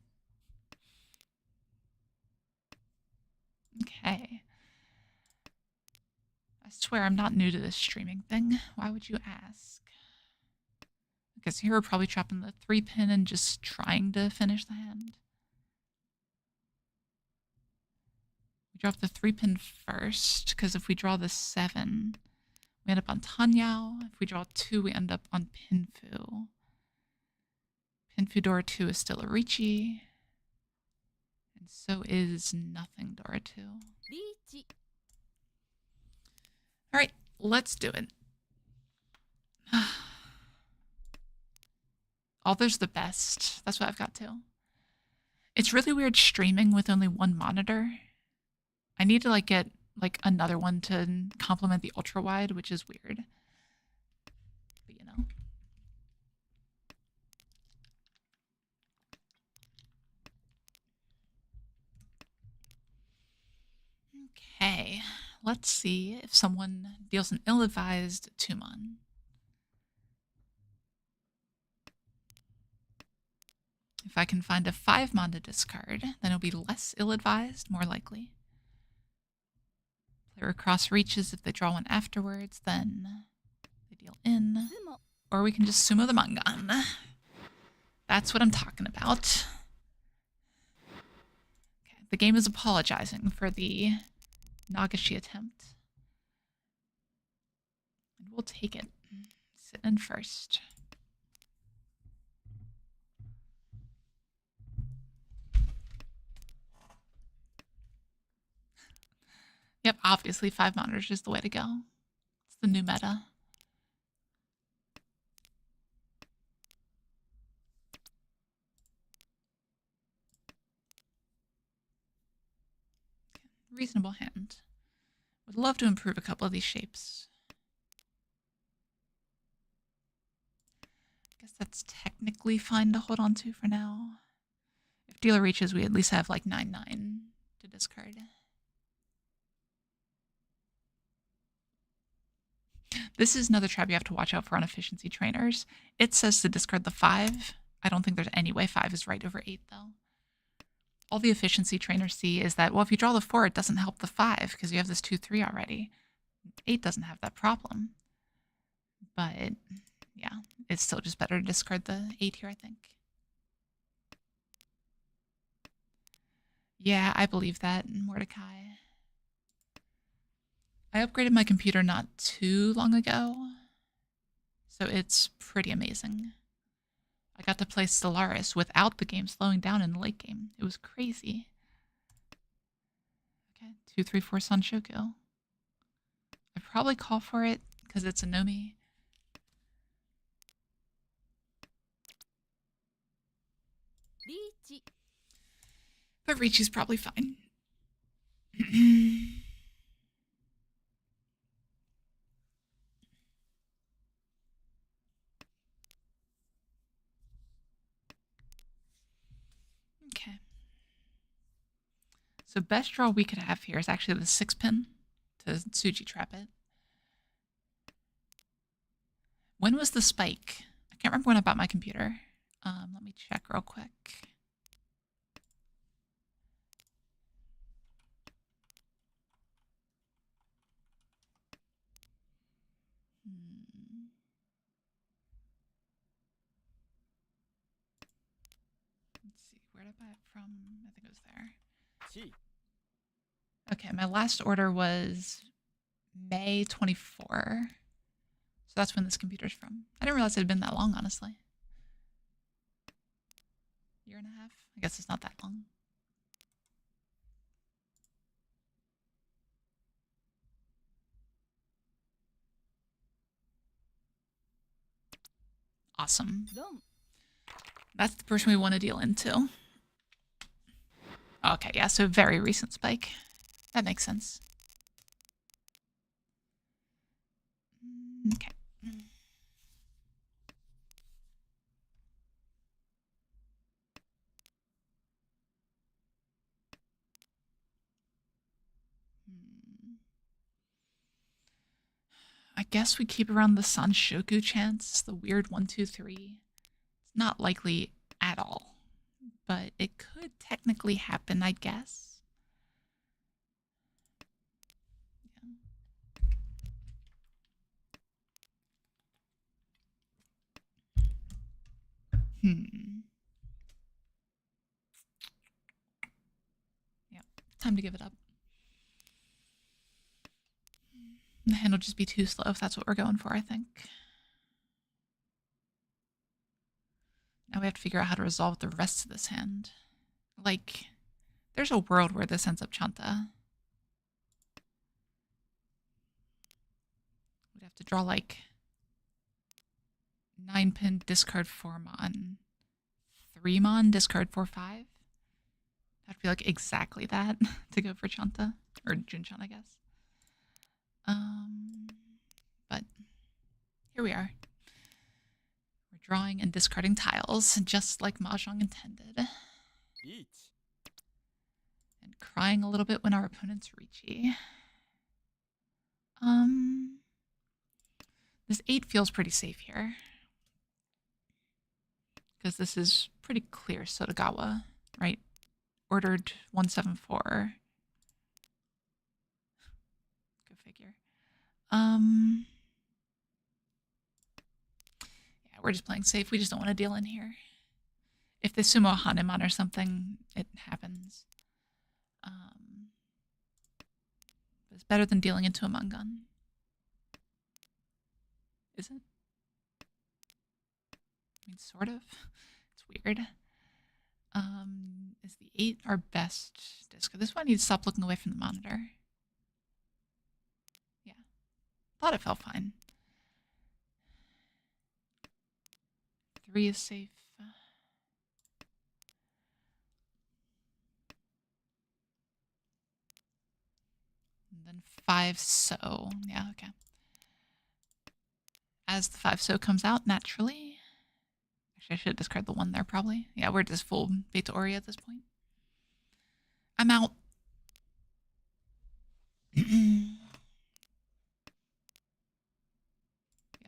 Okay. I swear I'm not new to this streaming thing. Why would you ask? Because here we're probably trapping the 3-pin and just trying to finish the hand. We drop the 3-pin first, because if we draw the 7, we end up on Tanyao. If we draw 2, we end up on Pinfu. Pinfu Dora 2 is still a Riichi. And so is nothing Dora 2. Riichi. Alright, let's do it. Alder's the best. That's what I've got too. It's really weird streaming with only one monitor. I need to like get like another one to complement the ultra wide, which is weird. But you know. Okay, let's see if someone deals an ill-advised Tumon. If I can find a 5-mon to discard, then it'll be less ill-advised, more likely. Player across reaches if they draw one afterwards, then they deal in. Or we can just sumo the Mangan. That's what I'm talking about. Okay, the game is apologizing for the Nagashi attempt. And we'll take it. Sit in first. Yep, obviously 5 monitors is the way to go. It's the new meta. Reasonable hand. Would love to improve a couple of these shapes. I guess that's technically fine to hold on to for now. If dealer reaches, we at least have like 9/9 to discard. This is another trap you have to watch out for on efficiency trainers. It says to discard the 5. I don't think there's any way 5 is right over 8 though. All the efficiency trainers see is that, well, if you draw the 4, it doesn't help the 5 because you have this 2/3 already. 8 doesn't have that problem. But yeah, it's still just better to discard the 8 here, I think. Yeah, I believe that, Mordecai. I upgraded my computer not too long ago, so it's pretty amazing. I got to play Stellaris without the game slowing down in the late game. It was crazy. Okay, 2/3/4 Sanshoku. I probably call for it because it's a Nomi. Riichi. But Riichi's probably fine. Okay. So best draw we could have here is actually the 6-pin to Tsuji trap it. When was the spike? I can't remember when I bought my computer. Let me check real quick. Let's see, where did I buy it from? I think it was there. 地 Okay, my last order was May 24. So that's when this computer's from. I didn't realize it had been that long, honestly. Year and a half? I guess it's not that long. Awesome. ドン That's the person we want to deal into. Okay, yeah, so very recent spike. That makes sense. Okay. I guess we keep around the Sanshoku chance, the weird 1, 2, 3. It's not likely at all, but it could technically happen, I guess. Yeah. Yep, time to give it up. The hand will just be too slow if that's what we're going for, I think. Now we have to figure out how to resolve the rest of this hand. Like, there's a world where this ends up Chanta. We'd have to draw like 9-pin, discard 4 mon. 3 mon, discard 4/5. That'd be like exactly that to go for Chanta. Or Junchan, I guess. But here we are. We're drawing and discarding tiles, just like Mahjong intended. リーチ And crying a little bit when our opponent's Riichi. This 8 feels pretty safe here. Because this is pretty clear Sotogawa, right? Ordered 174. Go figure. Yeah, we're just playing safe. We just don't want to deal in here. If they sumo Hanuman or something, it happens. It's better than dealing into a Mangan. Is it? I mean, sort of. It's weird. Is the 8 our best disc? This one needs to stop looking away from the monitor. Yeah. Thought it felt fine. 3 is safe. And then 5 so. Yeah, okay. As the 5 so comes out naturally. Actually, I should discard the 1 there probably. Yeah, we're just full Beta Ori at this point. I'm out. Yeah,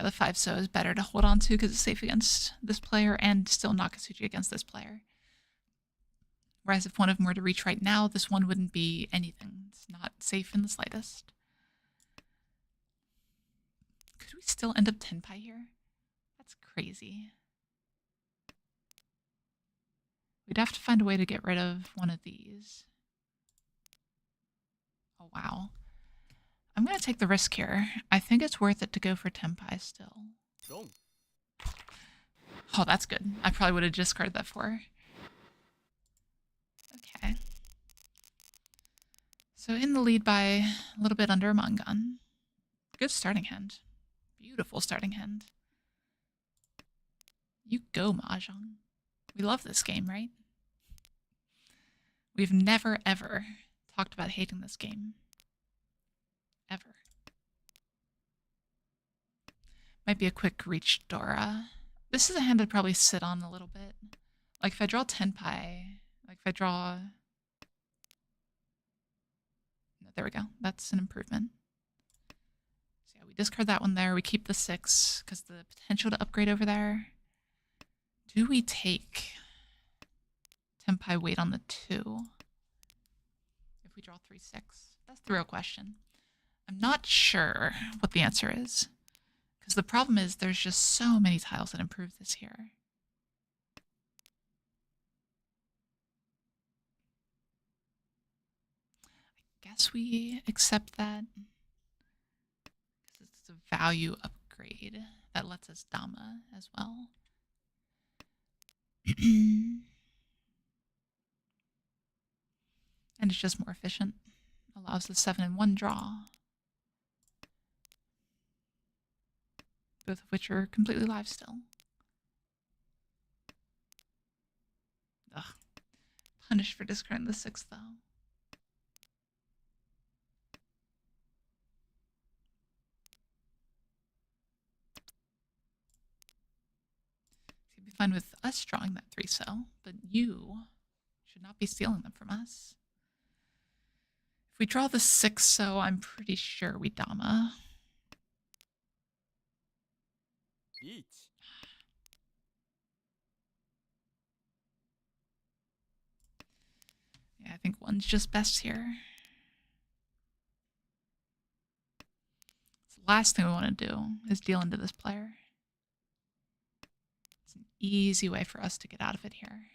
the 5 so is better to hold on to because it's safe against this player and still Nakatsuchi against this player. Whereas if one of them were to reach right now, this one wouldn't be anything. It's not safe in the slightest. Could we still end up Tenpai here? That's crazy. We'd have to find a way to get rid of one of these. Oh, wow. I'm going to take the risk here. I think it's worth it to go for Tenpai still. ドン Oh, that's good. I probably would have discarded that for her. Okay. So in the lead by a little bit under a Mangan. Good starting hand. Beautiful starting hand. You go, Mahjong. We love this game, right? We've never, ever talked about hating this game. Ever. Might be a quick reach Dora. This is a hand I'd probably sit on a little bit. Like if I draw Tenpai, like if I draw... There we go. That's an improvement. So yeah, we discard that one there. We keep the 6 because the potential to upgrade over there. Do we take Tenpai weight on the 2? If we draw 3/6? That's the real question. I'm not sure what the answer is. Because the problem is there's just so many tiles that improve this here. I guess we accept that. Because it's a value upgrade that lets us Dama as well. And it's just more efficient. Allows the 7 in 1 draw. Both of which are completely live still. Ugh. Punished for discarding the 6 though. You'd be fine with us drawing that 3 so, but you should not be stealing them from us. If we draw the 6 so, I'm pretty sure we Dama. リーチ Yeah, I think 1's just best here. The last thing we want to do is deal into this player. It's an easy way for us to get out of it here.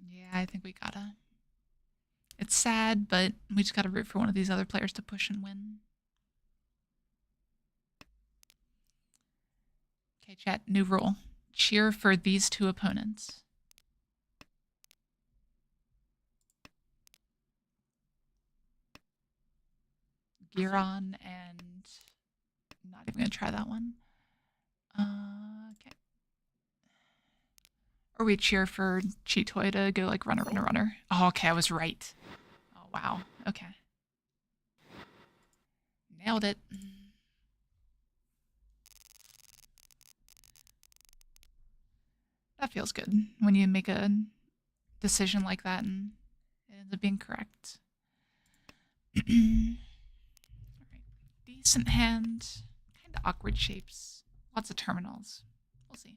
Yeah, I think we gotta. It's sad, but we just gotta root for one of these other players to push and win. Okay, chat, new rule. Cheer for these 2 opponents. Giron, and I'm not even gonna try that one. Okay. Or we cheer for Chitoi to go like runner, runner, runner. Oh, okay, I was right. Oh, wow. Okay. Nailed it. That feels good when you make a decision like that and it ends up being correct. All right. Decent hand. Kind of awkward shapes. Lots of terminals. We'll see.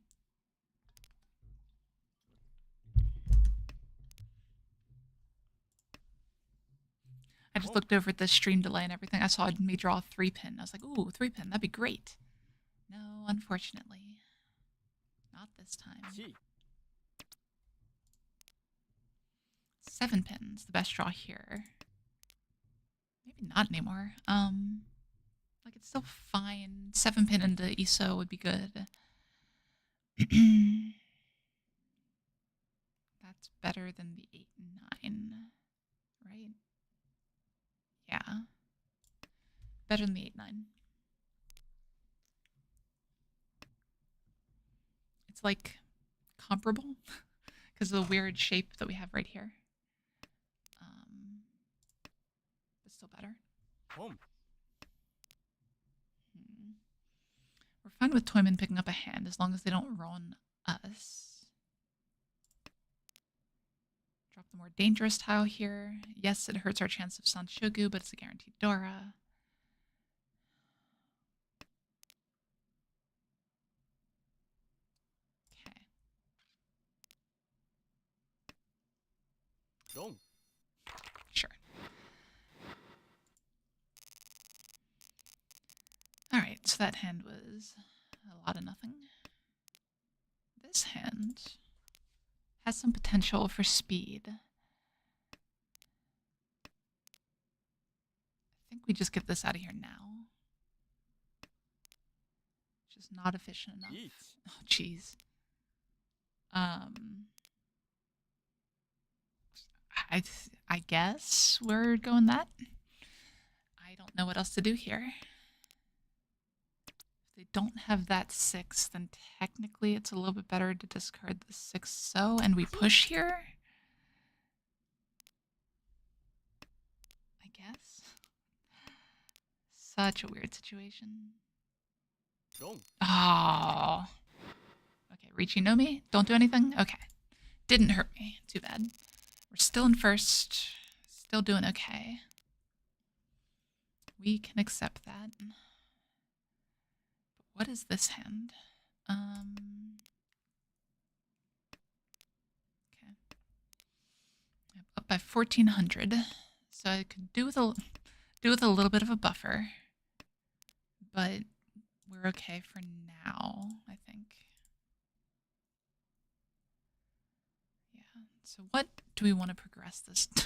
I just looked over at the stream delay and everything. I saw me draw a 3-pin. I was like, ooh, 3-pin. That'd be great. No, unfortunately. Not this time. 1 7 pins, the best draw here. Maybe not anymore. Like it's still fine. 7 pin into ISO would be good. That's better than the 8-9, right? Yeah. Better than the 8-9. It's like comparable because of the weird shape that we have right here. But still better. 本 We're fine with Toyman picking up a hand as long as they don't ruin us. Drop the more dangerous tile here. Yes, it hurts our chance of Sanshogu, but it's a guaranteed Dora. Okay. 4 Sure. All right, so that hand was a lot of nothing. This hand has some potential for speed. I think we just get this out of here now. Just not efficient enough. 1 Oh, jeez. I guess we're going that. I don't know what else to do here. If they don't have that 6, then technically it's a little bit better to discard the 6 so, and we push here. I guess. Such a weird situation. 4 Oh. Okay, Riichi know me? Don't do anything? Okay. Didn't hurt me. Too bad. We're still in first. Still doing okay. We can accept that. But what is this hand? Okay. I'm up by 1400. So I could do with a little bit of a buffer. But we're okay for now, I think. Yeah. So what do we want to progress this? I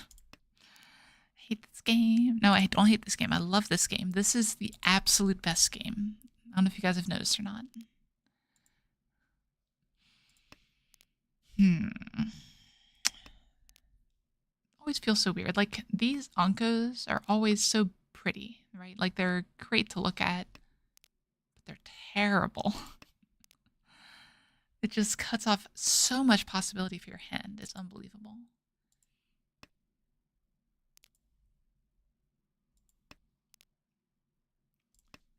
hate this game. No, I don't hate this game. I love this game. This is the absolute best game. I don't know if you guys have noticed or not. Always feels so weird. Like these Ankos are always so pretty, right? Like they're great to look at, but they're terrible. It just cuts off so much possibility for your hand. It's unbelievable.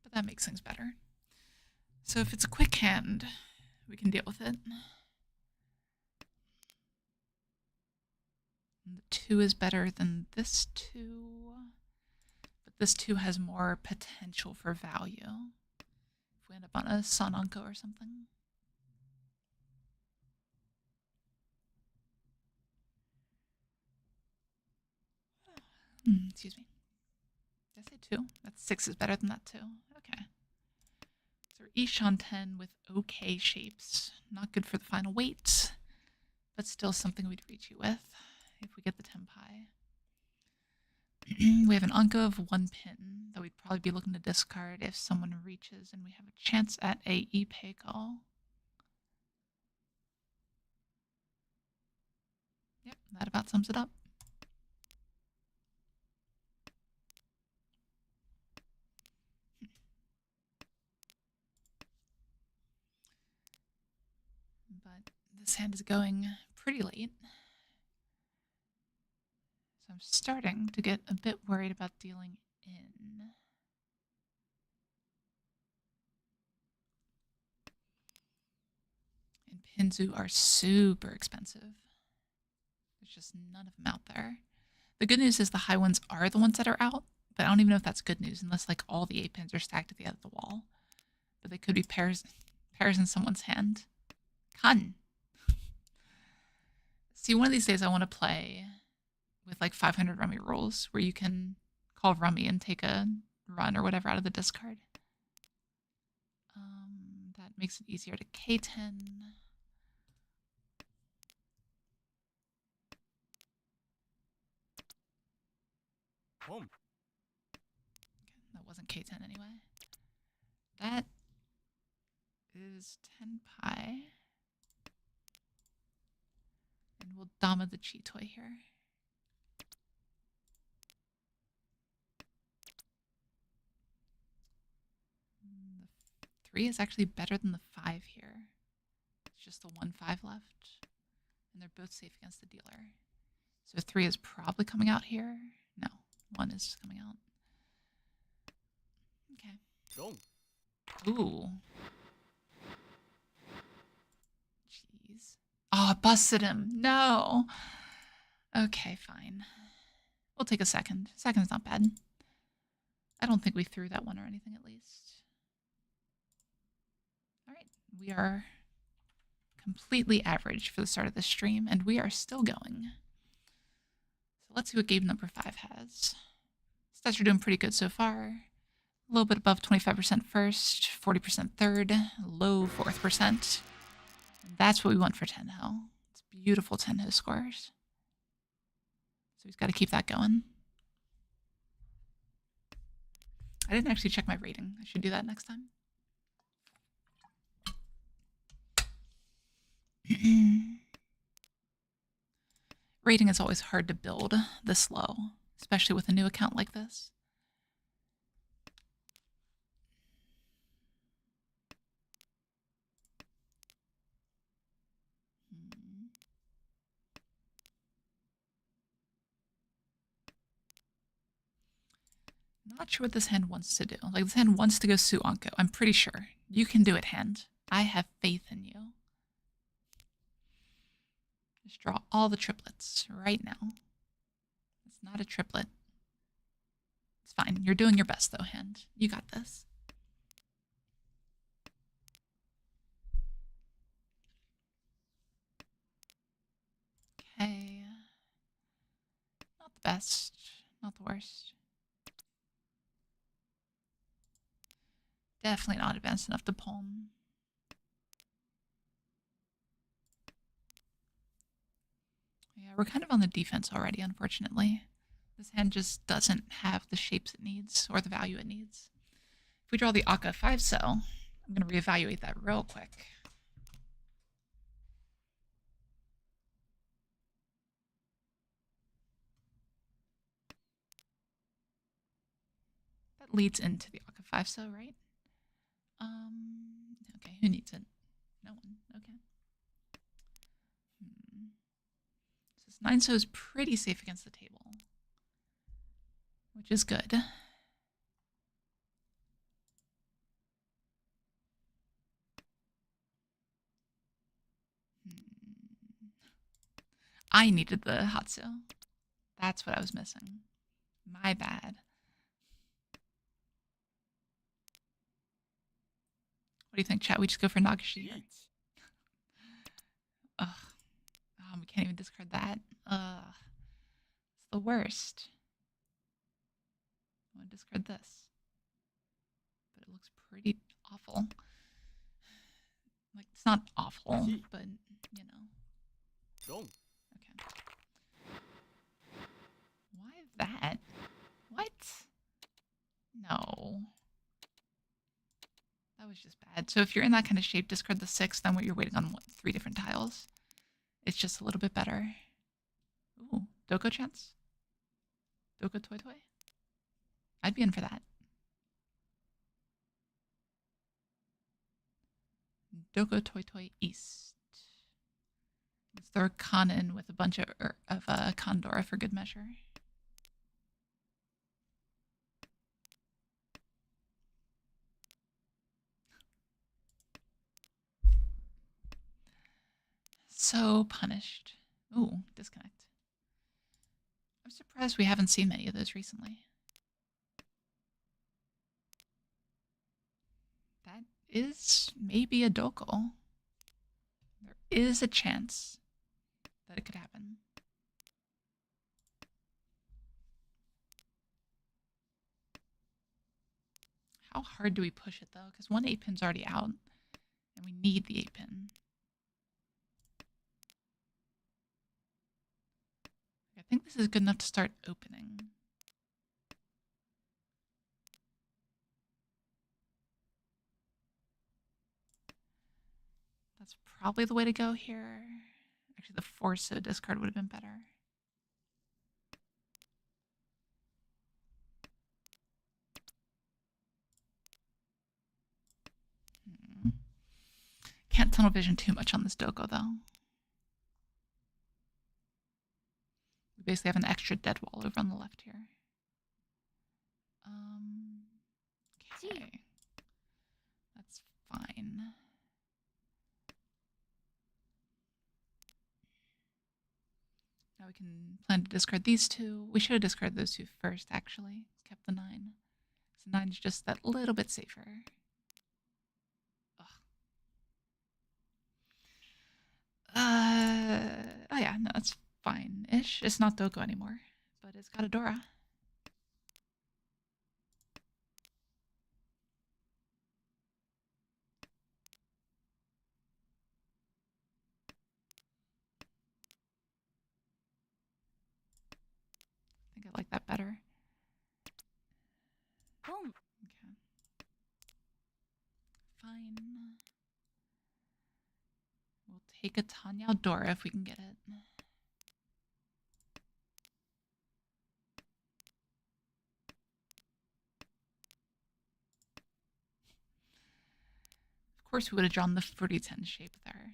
But that makes things better. So if it's a quick hand, we can deal with it. And the 2 is better than this 2. But this 2 has more potential for value. If we end up on a Sananko or something. Excuse me. Did I say 2? That 6 is better than that 2. Okay. So we're each on 10 with okay shapes. Not good for the final weight, but still something we'd reach you with if we get the Tenpai. We have an Anka of 1 pin that we'd probably be looking to discard if someone reaches and we have a chance at a Ippei call. Yep, that about sums it up. But this hand is going pretty late. So I'm starting to get a bit worried about dealing in. And Pinzu are super expensive. There's just none of them out there. The good news is the high ones are the ones that are out, but I don't even know if that's good news unless like all the 8 pins are stacked at the end of the wall. But they could be pairs in someone's hand. Kan. See, one of these days I want to play with like 500 rummy rolls where you can call rummy and take a run or whatever out of the discard. That makes it easier to K10. Boom. That wasn't K10 anyway. That is 10 pi. And we'll Dama the Chi toy here. The 3 is actually better than the 5 here. It's just the 1/5 left. And they're both safe against the dealer. So 3 is probably coming out here. No, 1 is coming out. Okay. Dong. Ooh. Jeez. Oh, I busted him. No. Okay, fine. We'll take a second. Second's not bad. I don't think we threw that one or anything, at least. All right. We are completely average for the start of this stream, and we are still going. So let's see what game number 5 has. Stats are doing pretty good so far. A little bit above 25% first, 40% third, low 4th%. And that's what we want for Tenhou. It's beautiful Tenhou scores. So he's got to keep that going. I didn't actually check my rating. I should do that next time. Rating is always hard to build this low, especially with a new account like this. Not sure what this hand wants to do. Like, this hand wants to go Suanko. I'm pretty sure. You can do it, hand. I have faith in you. Just draw all the triplets right now. It's not a triplet. It's fine. You're doing your best, though, hand. You got this. Okay. Not the best. Not the worst. Definitely not advanced enough to palm. Yeah, we're kind of on the defense already, unfortunately. This hand just doesn't have the shapes it needs or the value it needs. If we draw the Akka 5-so, I'm going to reevaluate that real quick. That leads into the Akka 5-so, right? Okay, who needs it? No one. Okay. So this 9-so is pretty safe against the table, which is good. I needed the Hatsu. That's what I was missing. My bad. What do you think, chat? We just go for Nagashi? Yeet. Ugh. Oh, we can't even discard that. Ugh. It's the worst. I want to discard this. But it looks pretty awful. Like, it's not awful, but, you know. Dong. Okay. Why that? What? No. That was just bad. So if you're in that kind of shape, discard the 6, then what you're waiting on 3 different tiles. It's just a little bit better. Ooh, Doko chance? Doko toy toy? I'd be in for that. Doko toy toy east. Let's throw Khan in with a bunch of Condora for good measure. So punished. Ooh, disconnect. I'm surprised we haven't seen many of those recently. That is maybe a Doko. There is a chance that it could happen. How hard do we push it though? Because one 8-pin's already out, and we need the 8-pin. I think this is good enough to start opening. That's probably the way to go here. Actually, the Force discard would have been better. Can't tunnel vision too much on this Doko, though. We basically have an extra dead wall over on the left here. Okay. That's fine. Now we can plan to discard these two. We should have discarded those two first, actually. Kept the 9. So 9 is just that little bit safer. Oh yeah, no, that's fine-ish. It's not Doko anymore, but it's got a Dora. I think I like that better. Boom. Okay. Fine. We'll take a Tanya Dora if we can get it. Of course, we would have drawn the fruity 10 shape there.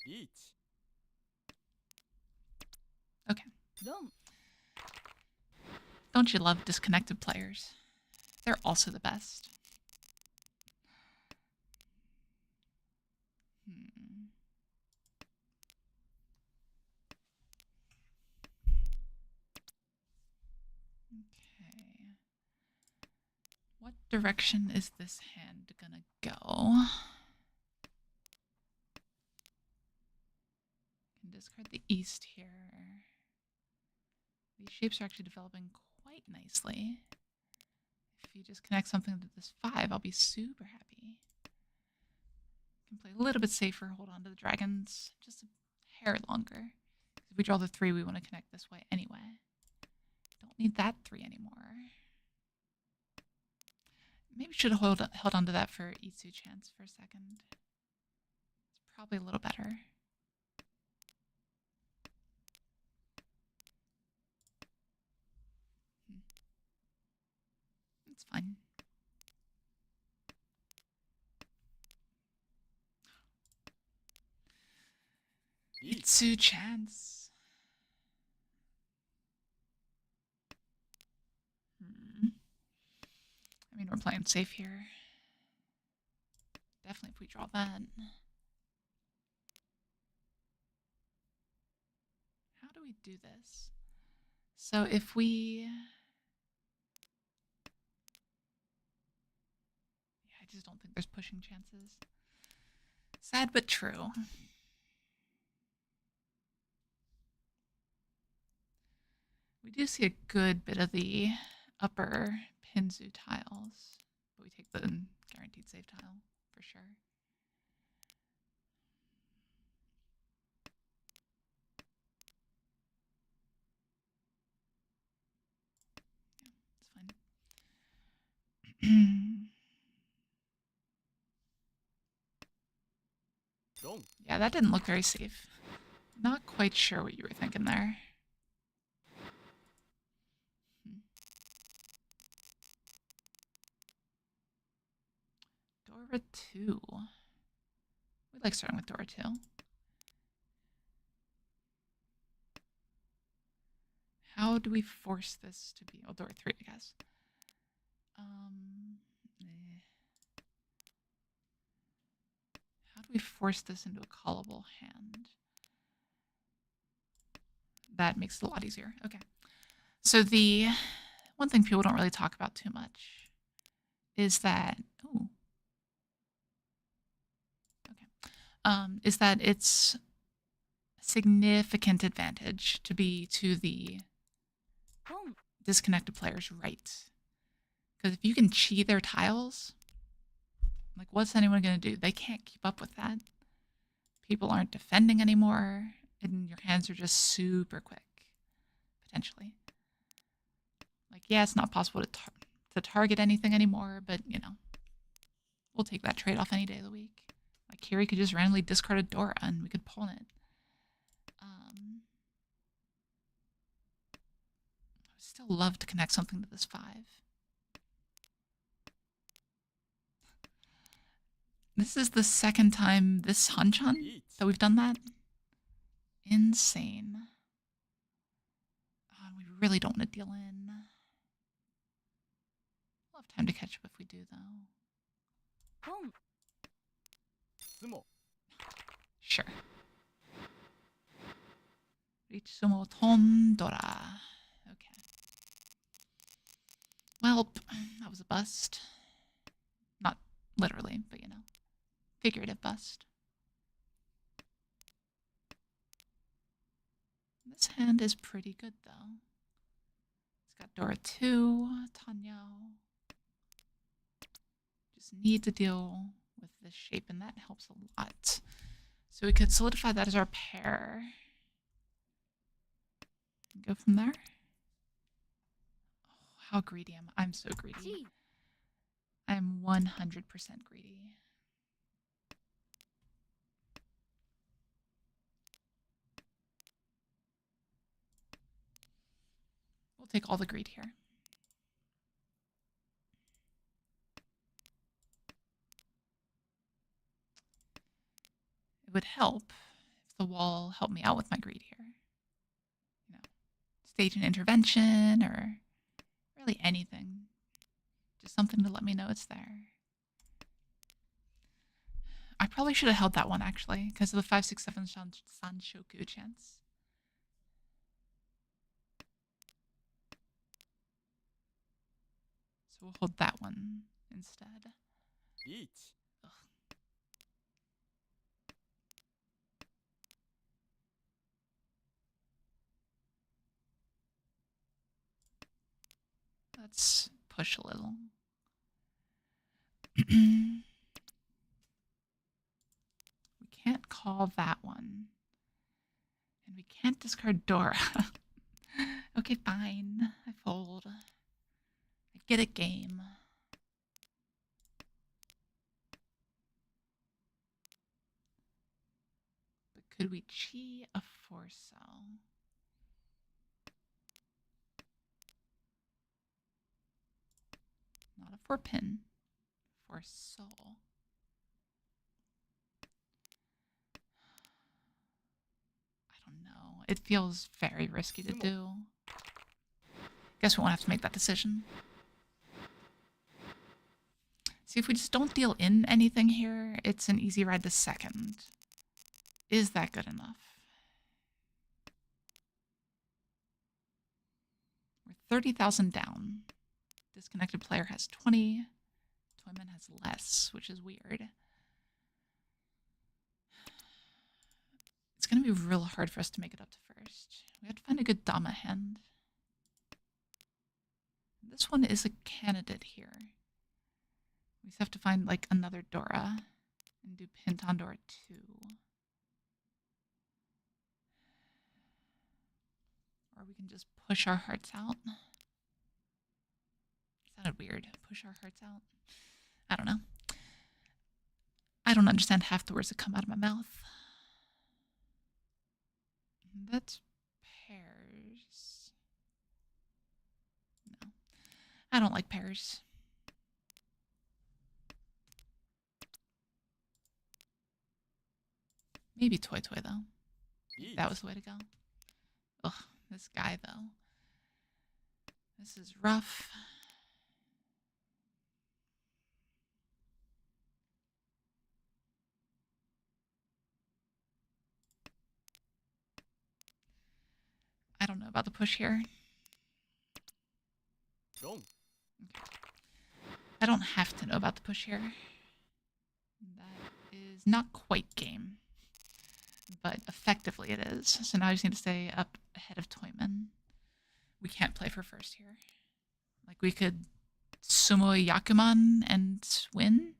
Riichi. Okay. Dom. Don't you love disconnected players? They're also the best. Okay. What direction is this hand gonna go? Can discard the east here. These shapes are actually developing quite nicely. If you just connect something to this 5, I'll be super happy. Can play a little bit safer, hold on to the dragons just a hair longer. If we draw the 3, we want to connect this way anyway. Don't need that 3 anymore. Maybe should have held on to that for Itsu chance for a second. It's probably a little better. It's fine. Itsu chance. I mean, we're playing safe here. Definitely if we draw that. How do we do this? So if we... Yeah, I just don't think there's pushing chances. Sad but true. We do see a good bit of the upper Pinzu tiles, but we take the guaranteed save tile for sure. Yeah, it's fine. Dong. Yeah, that didn't look very safe. Not quite sure what you were thinking there. Dora 2. We like starting with Dora 2. How do we force this to be? Oh, door 3, I guess. How do we force this into a callable hand? That makes it a lot easier. Okay. So the one thing people don't really talk about too much is that, is that it's a significant advantage to be to the Boom. disconnected player's right. Because if you can cheat their tiles, like what's anyone going to do? They can't keep up with that. People aren't defending anymore, and your hands are just super quick, potentially. Like, yeah, it's not possible to target anything anymore, but, you know, we'll take that trade-off any day of the week. Like, Kiri could just randomly discard a Dora, and we could pull it. I would still love to connect something to this 5. This is the second time this Hanchan that we've done that. Insane. We really don't want to deal in. We'll have time to catch up if we do, though. Boom. Sumo. Sure. Riichi sumo tondora. Okay. Well, that was a bust. Not literally, but you know. Figurative bust. This hand is pretty good, though. It's got Dora 2, Tenhou. Just need to deal with this shape, and that helps a lot. So we could solidify that as our pair. And go from there. Oh, how greedy am I? I'm so greedy. G. I'm 100% greedy. We'll take all the greed here. It would help if the wall helped me out with my greed here. You know, stage an intervention or really anything. Just something to let me know it's there. I probably should have held that one actually, because of the 5, 6, 7 Sanshoku chance. So we'll hold that one instead. Riichi. Let's push a little. We can't call that one. And we can't discard Dora. Okay, fine. I fold. I get a game. But could we chi a Forso? Not a 4-pin. Forso. I don't know. It feels very risky to do. Guess we won't have to make that decision. See, if we just don't deal in anything here, it's an easy ride to second. Is that good enough? We're 30,000 down. Disconnected player has 20. Toyman has less, which is weird. It's going to be real hard for us to make it up to first. We have to find a good Dama hand. This one is a candidate here. We just have to find like another Dora and do Pinton Dora 2. Or we can just push our hearts out. Sounded weird. Push our hearts out. I don't know. I don't understand half the words that come out of my mouth. That's pairs. No. I don't like pairs. Maybe Toy Toy, though. That was the way to go. Ugh, this guy, though. This is rough. I don't know about the push here. Gong. I don't have to know about the push here. That is not quite game, but effectively it is. So now I just need to stay up ahead of Toyman. We can't play for first here. Like, we could sumo Yakuman and win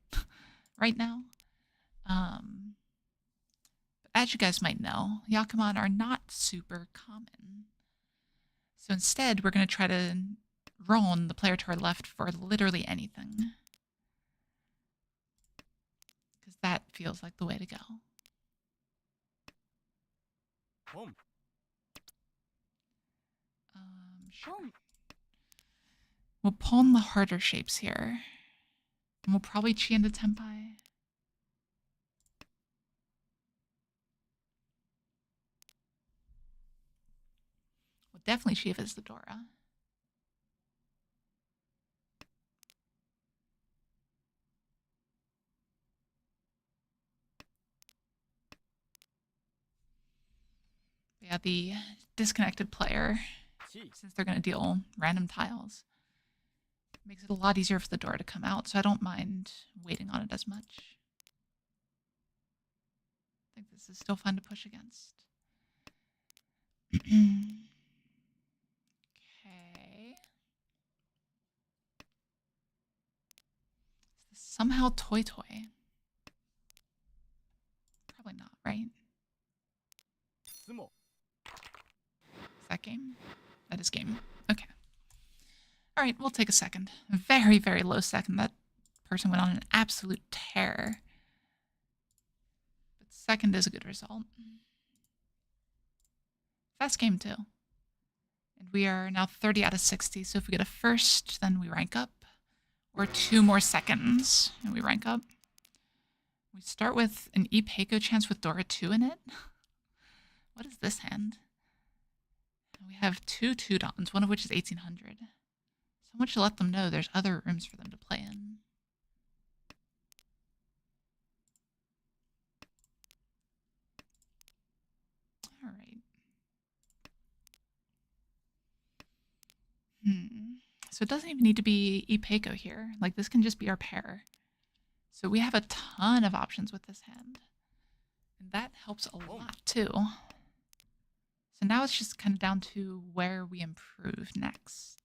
right now. But as you guys might know, Yakuman are not super common. So instead, we're going to try to Ron, the player to our left, for literally anything. Because that feels like the way to go. Home. Sure. Boom. We'll pawn the harder shapes here. And we'll probably chi into Tempai. We'll definitely chi if it's the Dora. Yeah, the disconnected player, Chi. since they're going to deal random tiles, makes it a lot easier for the door to come out, so I don't mind waiting on it as much. I think this is still fun to push against. Okay. Is this somehow Toy Toy? Probably not, right? Sumo. Is that game? That is game. Okay. All right, we'll take a second. A very, very low second. That person went on an absolute tear. But second is a good result. Fast game, too. And we are now 30 out of 60, so if we get a first, then we rank up. Or 2 more seconds, and we rank up. We start with an Ipeiko chance with Dora 2 in it. What is this hand? We have 2 Tudons, one of which is 1800. So much to let them know there's other rooms for them to play in. All right. So it doesn't even need to be Ipeiko here. Like, this can just be our pair. So we have a ton of options with this hand. And that helps a lot, too. So now it's just kind of down to where we improve next.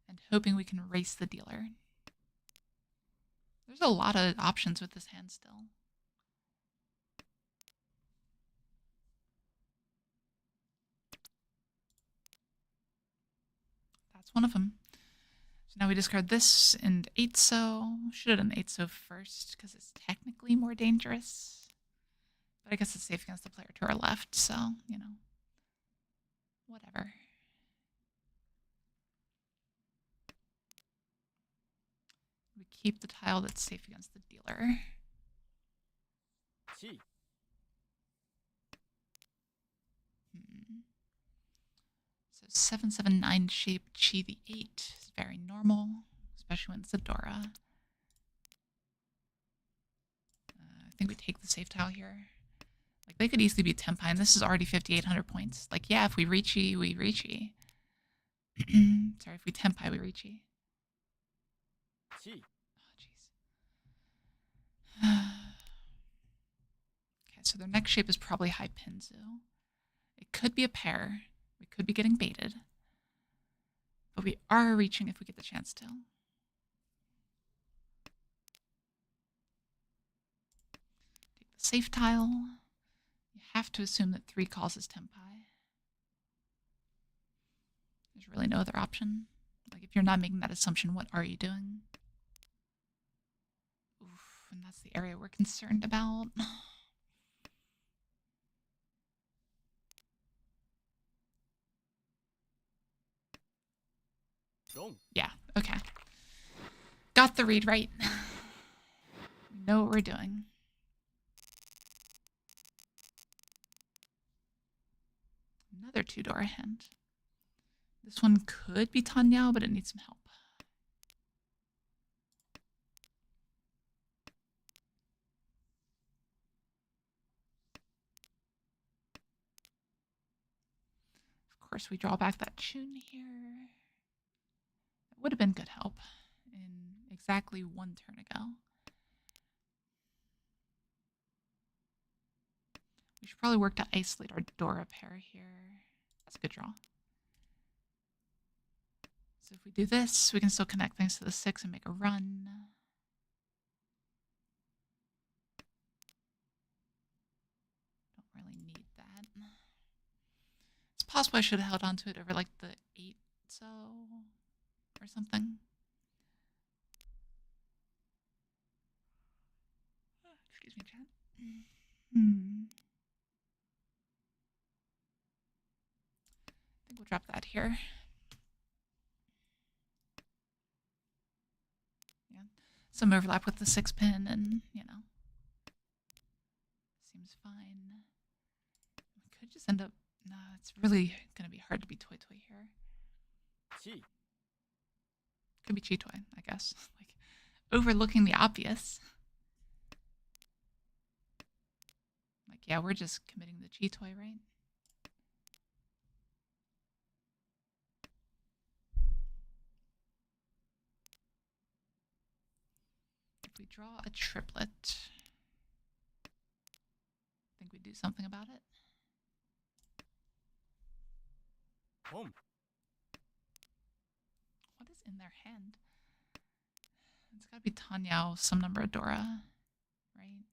And hoping we can race the dealer. There's a lot of options with this hand still. That's one of them. So now we discard this and 8-so. Should have done 8-so first because it's technically more dangerous. But I guess it's safe against the player to our left, so, you know, whatever. We keep the tile that's safe against the dealer. Chi. So 779 shape chi the 8 is very normal, especially when it's a Dora. I think we take the safe tile here. Like, they could easily be Tenpai, and this is already 5,800 points. Like, yeah, if we Riichi, we Riichi. Sorry, if we Tenpai, we Riichi. Chi. Oh, jeez. Okay, so their next shape is probably High Pinzu. It could be a pair. We could be getting baited. But we are reaching if we get the chance to. Take the safe tile. You have to assume that 3 calls is Tenpai. There's really no other option. Like, if you're not making that assumption, what are you doing? Oof, and that's the area we're concerned about. Gong. Yeah, okay. Got the read right. We know what we're doing. another 2-Dora hand. This one could be Tenhou, but it needs some help. Of course, we draw back that tune here. That would have been good help in exactly 1 turn ago. We should probably work to isolate our Dora pair here. That's a good draw. So if we do this, we can still connect things to the 6 and make a run. Don't really need that. It's possible I should have held on to it over like the 8 so or something. Excuse me, chat. I think we'll drop that here. Yeah, some overlap with the 6 pin, and seems fine. We could just end up. Nah, it's really gonna be hard to be toy here. ち Could be chi toy, I guess. Like overlooking the obvious. Like, yeah, we're just committing the chi toy, right? If we draw a triplet, I think we'd do something about it. ポン What is in their hand? It's gotta be Tenhou, some number of Dora, right?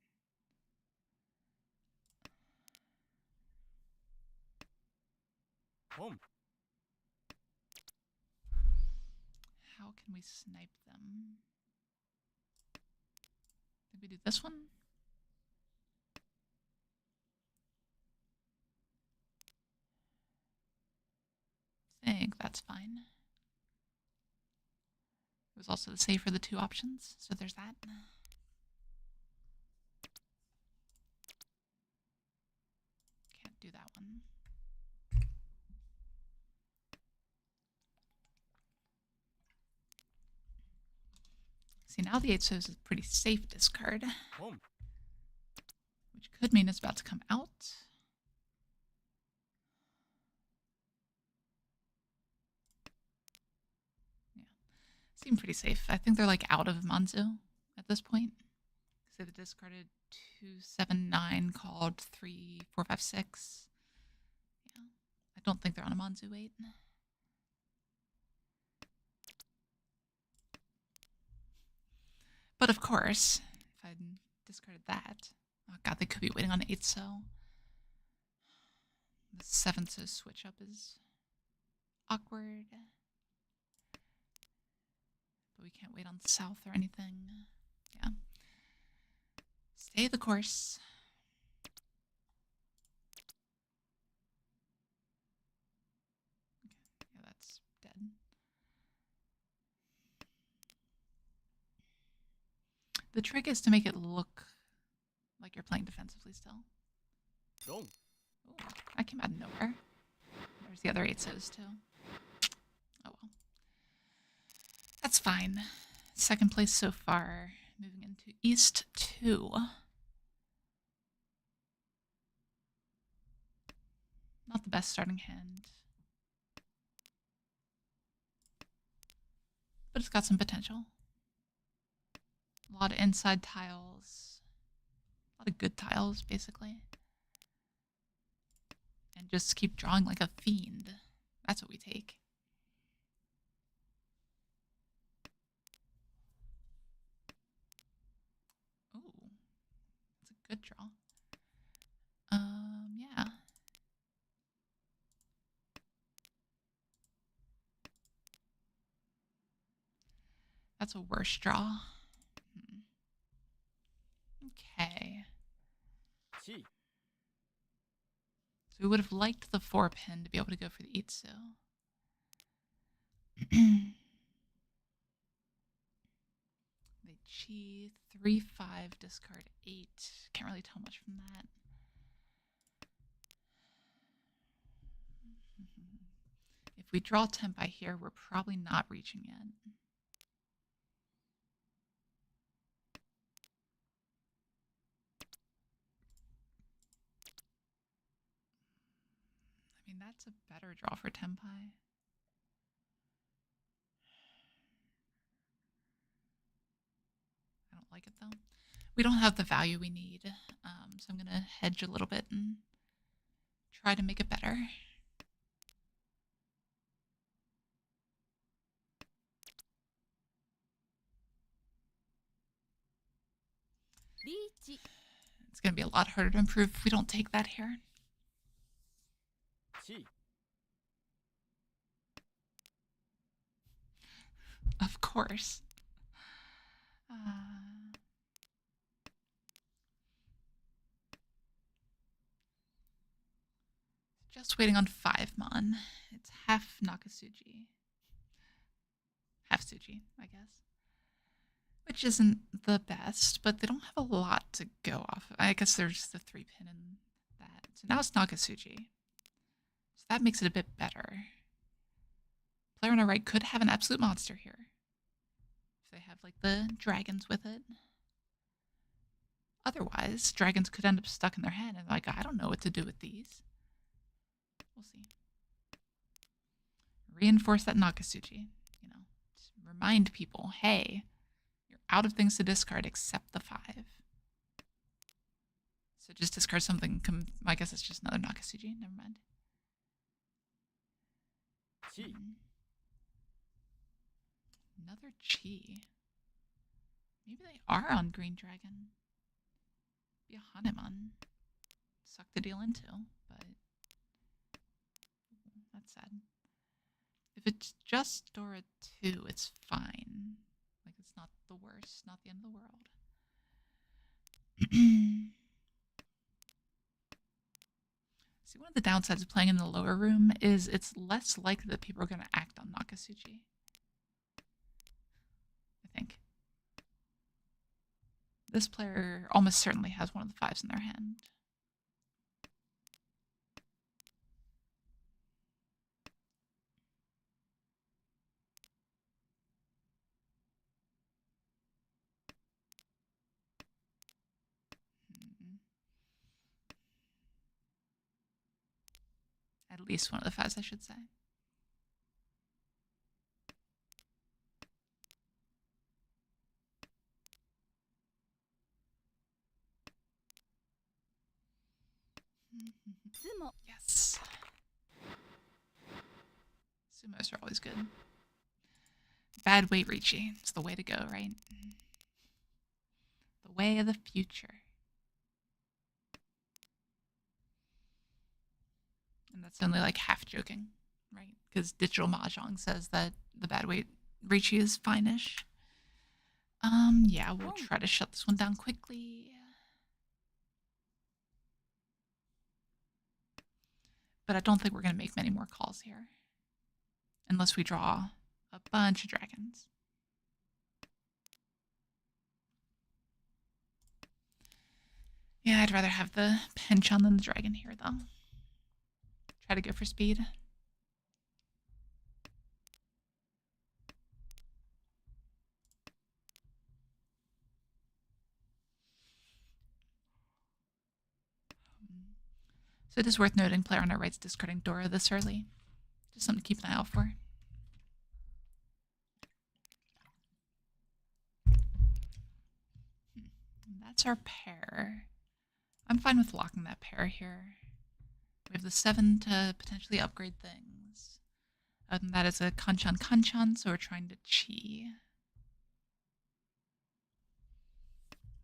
ポン How can we snipe them? Think we do this one? I think that's fine. It was also the save for the 2 options, so there's that. Can't do that one. See, now the 8 shows is a pretty safe discard, ポン which could mean it's about to come out. Yeah, seem pretty safe. I think they're like out of Manzu at this point. So they discarded 2, 7, 9, called 3, 4, 5, 6. Yeah, I don't think they're on a Manzu 8. But of course, if I'd discarded that, oh god, they could be waiting on 8 so. The 7 so switch up is awkward. But we can't wait on south or anything. Yeah. Stay the course. Okay. Yeah, that's dead. The trick is to make it look like you're playing defensively still. ドン Ooh, that came out of nowhere. There's the other 8 so's too. Oh well. That's fine. 2nd place so far. Moving into East 2. Not the best starting hand. But it's got some potential. A lot of inside tiles. A lot of good tiles, basically. And just keep drawing like a fiend. That's what we take. Ooh. That's a good draw. Yeah. That's a worse draw. Okay. ち So we would have liked the 4 pin to be able to go for the Itsu. They chi 3, 5, discard 8. Can't really tell much from that. If we draw Tenpai here, we're probably not reaching yet. I mean, that's a better draw for Tenpai. I don't like it though. We don't have the value we need, so I'm gonna hedge a little bit and try to make it better. Riichi. It's gonna be a lot harder to improve if we don't take that here. 地 Of course. Just waiting on 5 mon. It's half Nakasuji. Half Suji, I guess. Which isn't the best, but they don't have a lot to go off of. I guess there's the 3 pin in that. So now it's Nakasuji. So that makes it a bit better. Player on our right could have an absolute monster here. If they have like the dragons with it. Otherwise, dragons could end up stuck in their hand and like, I don't know what to do with these. We'll see. Reinforce that Nakasuji. You know, just remind people, hey, you're out of things to discard except the 5. So just discard something. I guess it's just another Nakasuji. Never mind. 地 Another Chi. Maybe they are on Green Dragon. Be a Hanemon. Suck the deal into, but that's sad. If it's just Dora 2, it's fine. Like, it's not the worst, not the end of the world. See, one of the downsides of playing in the lower room is it's less likely that people are going to act on Nakasuchi. I think. This player almost certainly has one of the 5s in their hand. At least one of the 5s, I should say. Sumo. Yes. Sumos are always good. Bad weight Riichi. It's the way to go, right? The way of the future. And that's only like half joking, right? Because Digital Mahjong says that the bad weight Riichi is fine-ish. Yeah, we'll try to shut this one down quickly. But I don't think we're going to make many more calls here. Unless we draw a bunch of dragons. Yeah, I'd rather have the Penchon than the dragon here, though. Try to go for speed. So it is worth noting player on our right's discarding Dora this early. Just something to keep an eye out for. And that's our pair. I'm fine with locking that pair here. We have the 7 to potentially upgrade things. Other than that, it's a Kanchan, so we're trying to chi.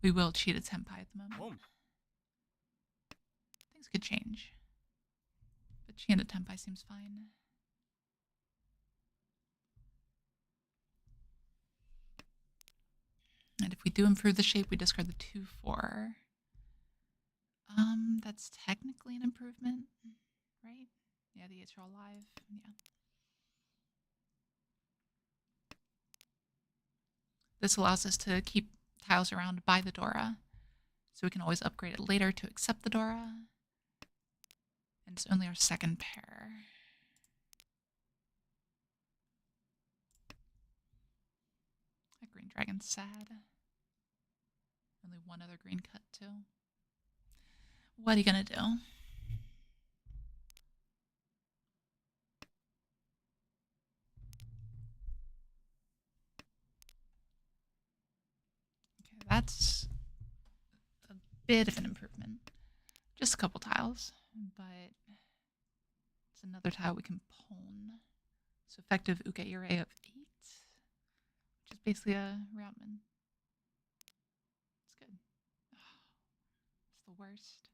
We will cheat a Tenpai at the moment. Boom. Things could change. But chi and a Tenpai seems fine. And if we do improve the shape, we discard the 2/4. That's technically an improvement, right? Yeah, the 8s are all live. Yeah. This allows us to keep tiles around by the Dora, so we can always upgrade it later to accept the Dora. And it's only our 2nd pair. dragon's sad. Only one other green cut, too. What are you gonna do? Okay, that's a bit of an improvement. Just a couple tiles, but it's another tile we can pawn. So effective uke-ire of 8, which is basically a Routman. It's good. It's the worst.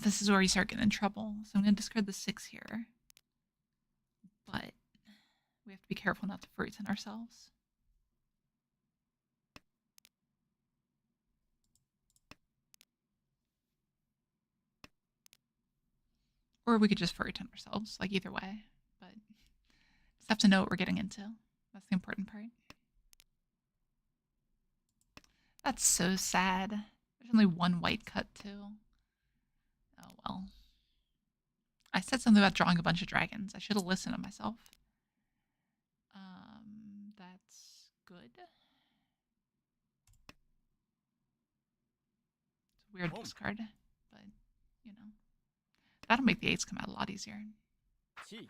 This is where you start getting in trouble. So I'm going to discard the 6 here. But we have to be careful not to freeze in ourselves. Or we could just furry ten ourselves, like either way. But just have to know what we're getting into. That's the important part. That's so sad. There's only one white cut, too. Oh, well. I said something about drawing a bunch of dragons. I should have listened to myself. That's good. It's a weird discard, but, you know. That'll make the 8s come out a lot easier. 7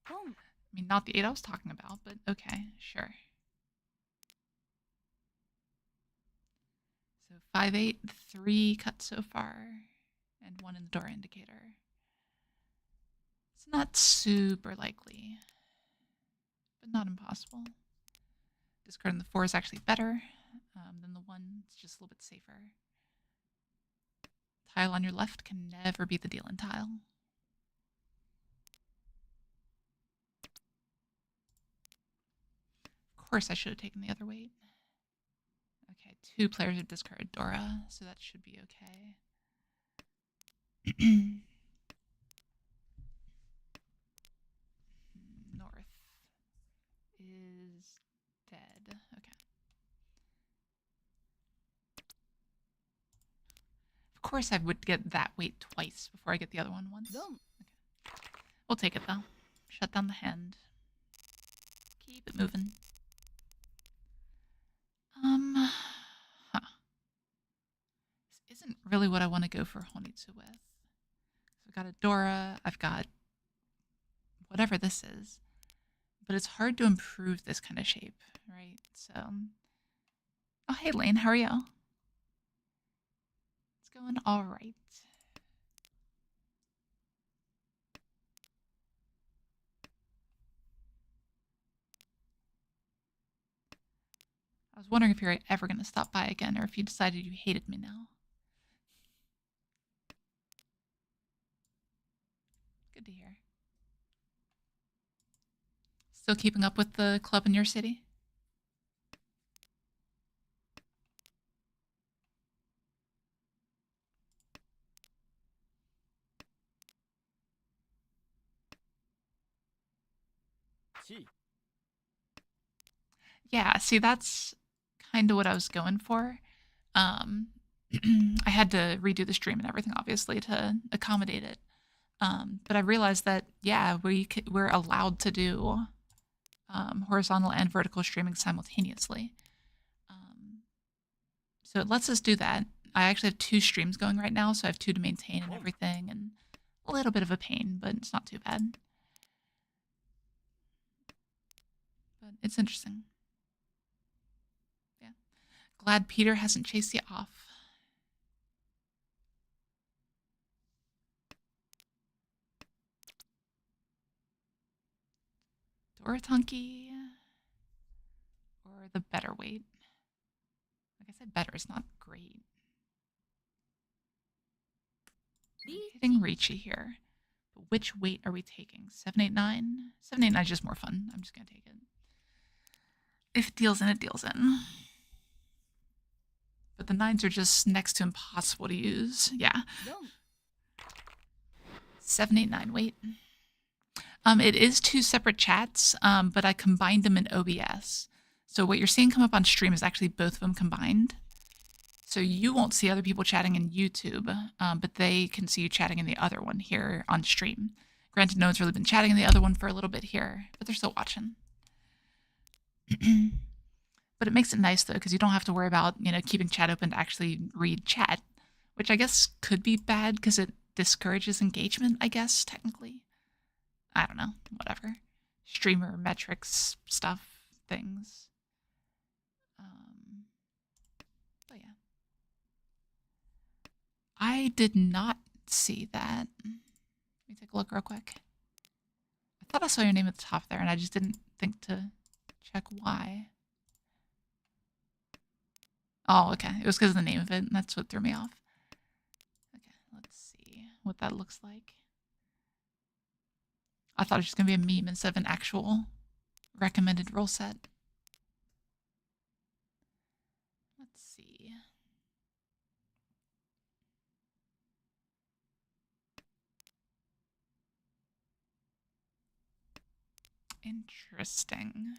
Boom. I mean, not the 8 I was talking about, but okay, sure. So 5, 8, 3 cut so far, and 1 in the door indicator. It's not super likely, but not impossible. Discarding the 4 is actually better than the 1. It's just a little bit safer. Tile on your left can never be the deal-in tile. Of course I should have taken the other weight. Okay, 2 players have discarded Dora, so that should be okay. North is dead. Okay. Of course I would get that weight twice before I get the other one once. Boom. Okay. We'll take it though. Shut down the hand. Keep it moving. Huh. This isn't really what I want to go for Honitsu with. So I've got a Dora, I've got whatever this is. But it's hard to improve this kind of shape, right? So, oh, hey Lane, how are you? It's going all right. I was wondering if you're ever going to stop by again, or if you decided you hated me now. Good to hear. Still keeping up with the club in your city? Yeah, see, that's kind of what I was going for. I had to redo the stream and everything, obviously, to accommodate it. But I realized that, yeah, we're allowed to do horizontal and vertical streaming simultaneously. So it lets us do that. I actually have 2 streams going right now, so I have 2 to maintain and everything, and a little bit of a pain, but it's not too bad. But it's interesting. Yeah. Glad Peter hasn't chased you off. Dorotonki or the better weight? Like I said, better is not great. We're hitting Riichi here. But which weight are we taking? 789? 789 is just more fun. I'm just going to take it. If it deals in, it deals in. But the 9s are just next to impossible to use. Yeah. 789 weight. It is 2 separate chats, but I combined them in OBS. So what you're seeing come up on stream is actually both of them combined. So you won't see other people chatting in YouTube, but they can see you chatting in the other one here on stream. Granted, no one's really been chatting in the other one for a little bit here, but they're still watching. But it makes it nice though, because you don't have to worry about, keeping chat open to actually read chat, which I guess could be bad because it discourages engagement, I guess, technically. I don't know, whatever. Streamer metrics stuff, things. But yeah. I did not see that. Let me take a look real quick. I thought I saw your name at the top there, and I just didn't think to check why. Oh, okay. It was because of the name of it, and that's what threw me off. Okay, let's see what that looks like. I thought it was just going to be a meme instead of an actual recommended rule set. Let's see. Interesting.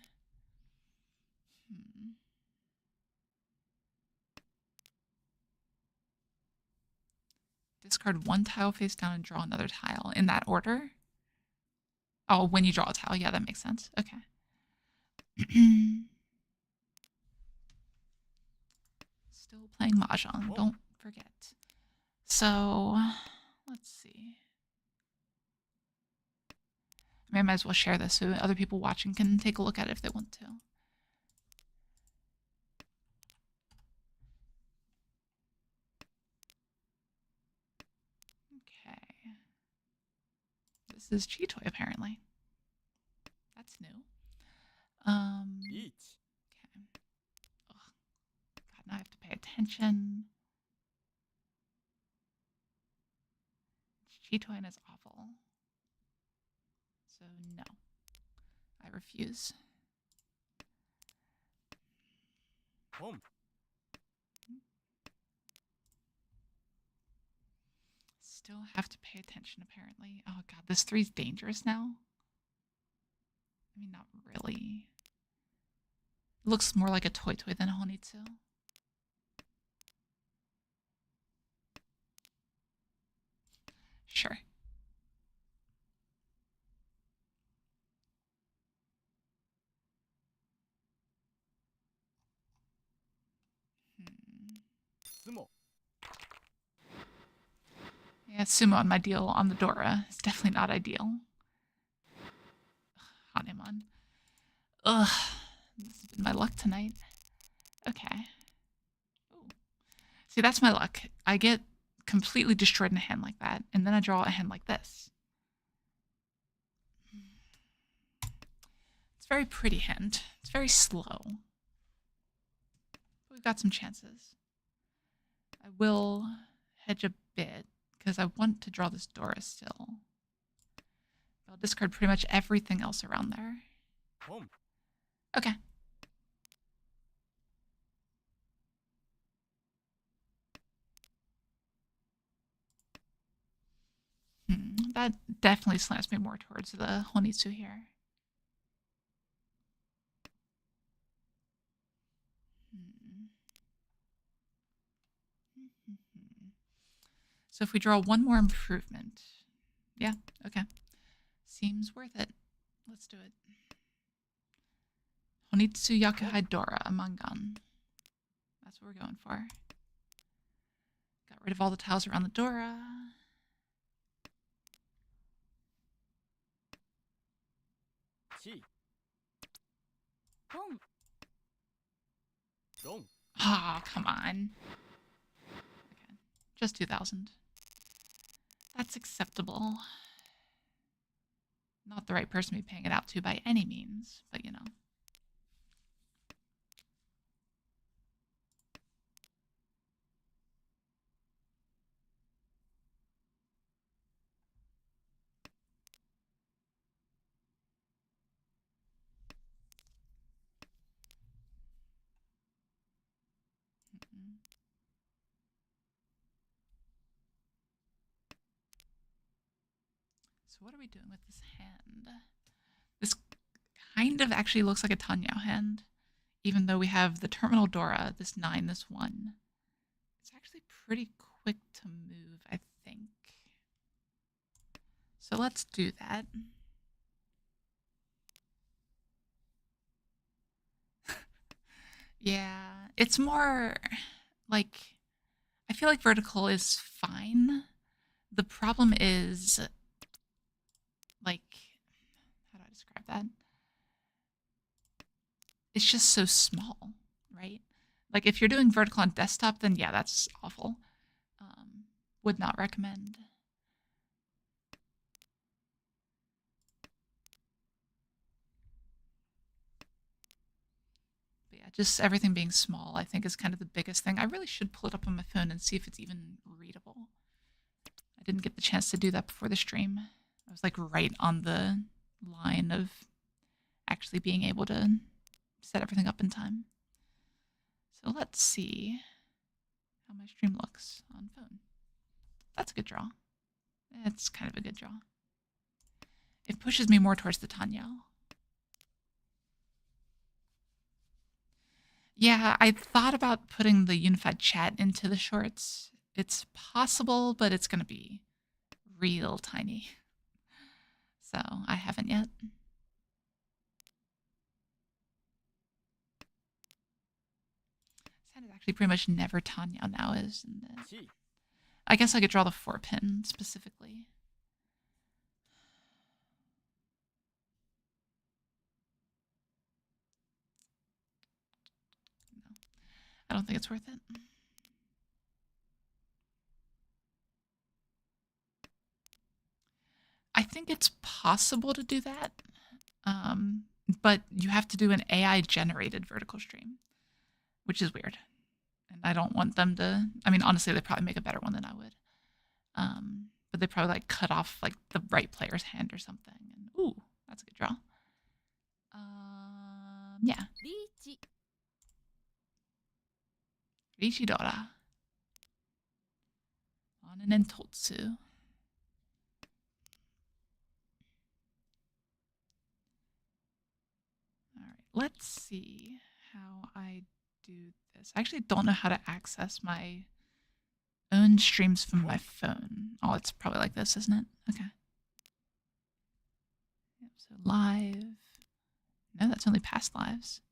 Discard one tile face down and draw another tile in that order. Oh, when you draw a tile. Yeah, that makes sense. Okay. Still playing Mahjong. Don't forget. So, let's see. I might as well share this so other people watching can take a look at it if they want to. Okay. This is Chitoy, apparently. That's new. Riichi. Okay. Ugh. God, now I have to pay attention. Chitoy is awful. So no. I refuse. Home. Still have to pay attention, apparently. Oh god, this 3's dangerous now. I mean, not really. It looks more like a toy than a Honitsu. Sure. Sumo. Yeah, sumo on my deal on the Dora. It's definitely not ideal. Hanemon. Ugh. This has been my luck tonight. Okay. Ooh. See, that's my luck. I get completely destroyed in a hand like that, and then I draw a hand like this. It's a very pretty hand. It's very slow. But we've got some chances. I will hedge a bit, because I want to draw this Dora still. I'll discard pretty much everything else around there. Home. Okay. That definitely slants me more towards the Honitsu here. So if we draw one more improvement, yeah, okay. Seems worth it. Let's do it. Honitsu Yakuhai Dora, a Mangan. That's what we're going for. Got rid of all the tiles around the Dora. Chi. Home. Dong. Oh, come on. Okay, just 2,000. That's acceptable. Not the right person to be paying it out to by any means, but you know. So what are we doing with this hand? This kind of actually looks like a Tanyao hand, even though we have the Terminal Dora, this 9, this 1. It's actually pretty quick to move, I think. So let's do that. Yeah, it's more like I feel like vertical is fine. The problem is like how do I describe that? It's just so small, right? Like if you're doing vertical on desktop, then yeah, that's awful. Would not recommend. But yeah, just everything being small, I think is kind of the biggest thing. I really should pull it up on my phone and see if it's even readable. I didn't get the chance to do that before the stream. I was like right on the line of actually being able to set everything up in time. So let's see how my stream looks on phone. That's a good draw. It's kind of a good draw. It pushes me more towards the Tenhou. Yeah, I thought about putting the unified chat into the shorts. It's possible, but it's going to be real tiny. So I haven't yet. That is actually pretty much never Tenhou now, isn't it? 1 I guess I could draw the 4-pin specifically. No, I don't think it's worth it. I think it's possible to do that, but you have to do an AI-generated vertical stream, which is weird. And I don't want them to. I mean, honestly, they probably make a better one than I would. But they probably like cut off like the right player's hand or something. And ooh, that's a good draw. Yeah. Riichi. Riichi Dora. On an Entotsu. All right, let's see how I do this. I actually don't know how to access my own streams from my phone. Oh, it's probably like this, isn't it? Okay. Yep, so live. No, that's only past lives.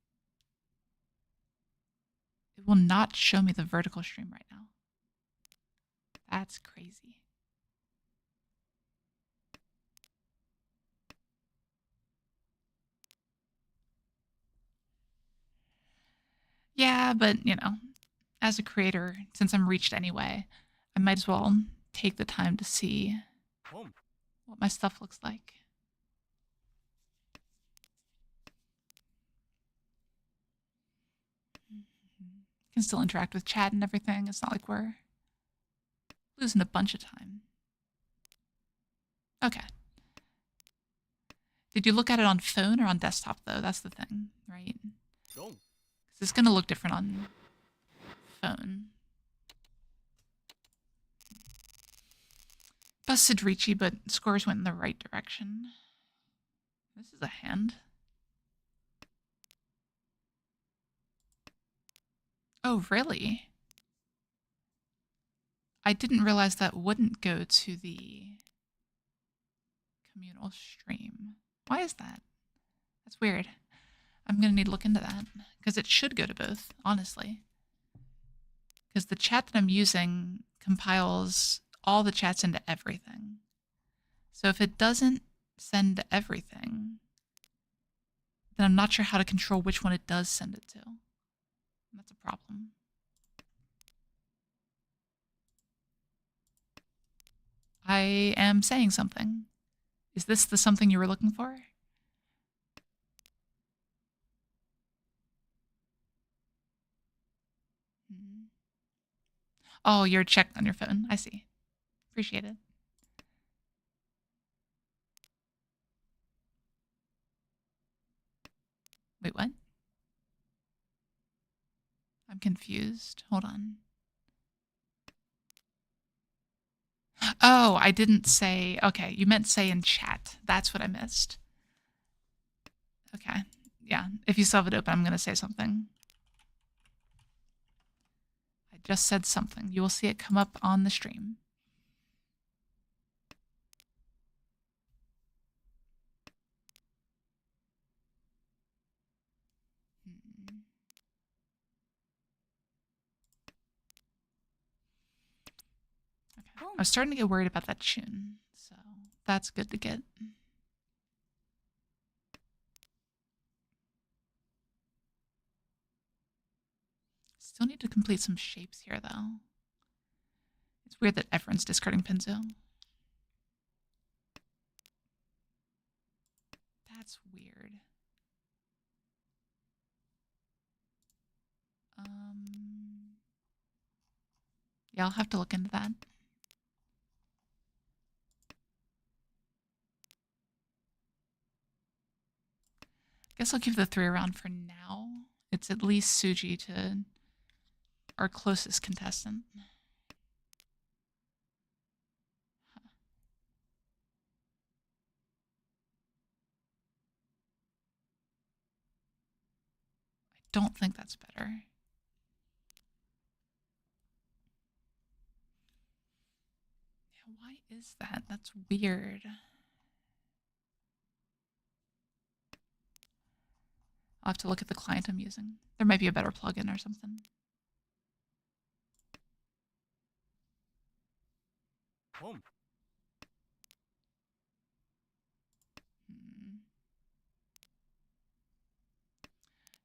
It will not show me the vertical stream right now. That's crazy. Yeah, but you know, as a creator, since I'm reached anyway, I might as well take the time to see 本 what my stuff looks like. Can still interact with chat and everything. It's not like we're losing a bunch of time. Okay. Did you look at it on phone or on desktop, though? That's the thing, right? ロン Because it's going to look different on phone. Busted Riichi, but scores went in the right direction. This is a hand. Oh, really? I didn't realize that wouldn't go to the communal stream. Why is that? That's weird. I'm going to need to look into that because it should go to both, honestly. Because the chat that I'm using compiles all the chats into everything. So if it doesn't send everything, then I'm not sure how to control which one it does send it to. That's a problem. I am saying something. Is this the something you were looking for? Oh, you're checked on your phone. I see. Appreciate it. Wait, what? I'm confused. Hold on. Oh, I didn't say. Okay, you meant say in chat. That's what I missed. Okay. Yeah, if you still have it open, I'm going to say something. I just said something. You will see it come up on the stream. Okay. I was starting to get worried about that tune, so that's good to get. Still need to complete some shapes here, though. It's weird that everyone's discarding Pinzo. That's weird. Yeah, I'll have to look into that. Guess I'll keep the 3 around for now. It's at least Suji to our closest contestant. Huh. I don't think that's better. Yeah, why is that? That's weird. I'll have to look at the client I'm using. There might be a better plugin or something. Boom.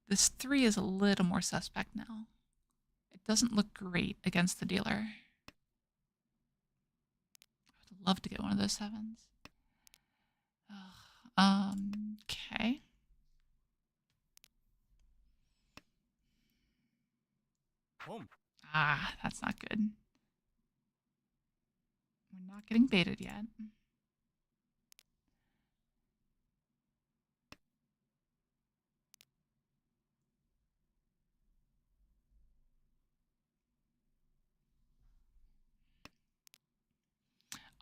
This 3 is a little more suspect now. It doesn't look great against the dealer. I would love to get one of those 7s. Okay. Boom. Ah, that's not good. We're not getting baited yet.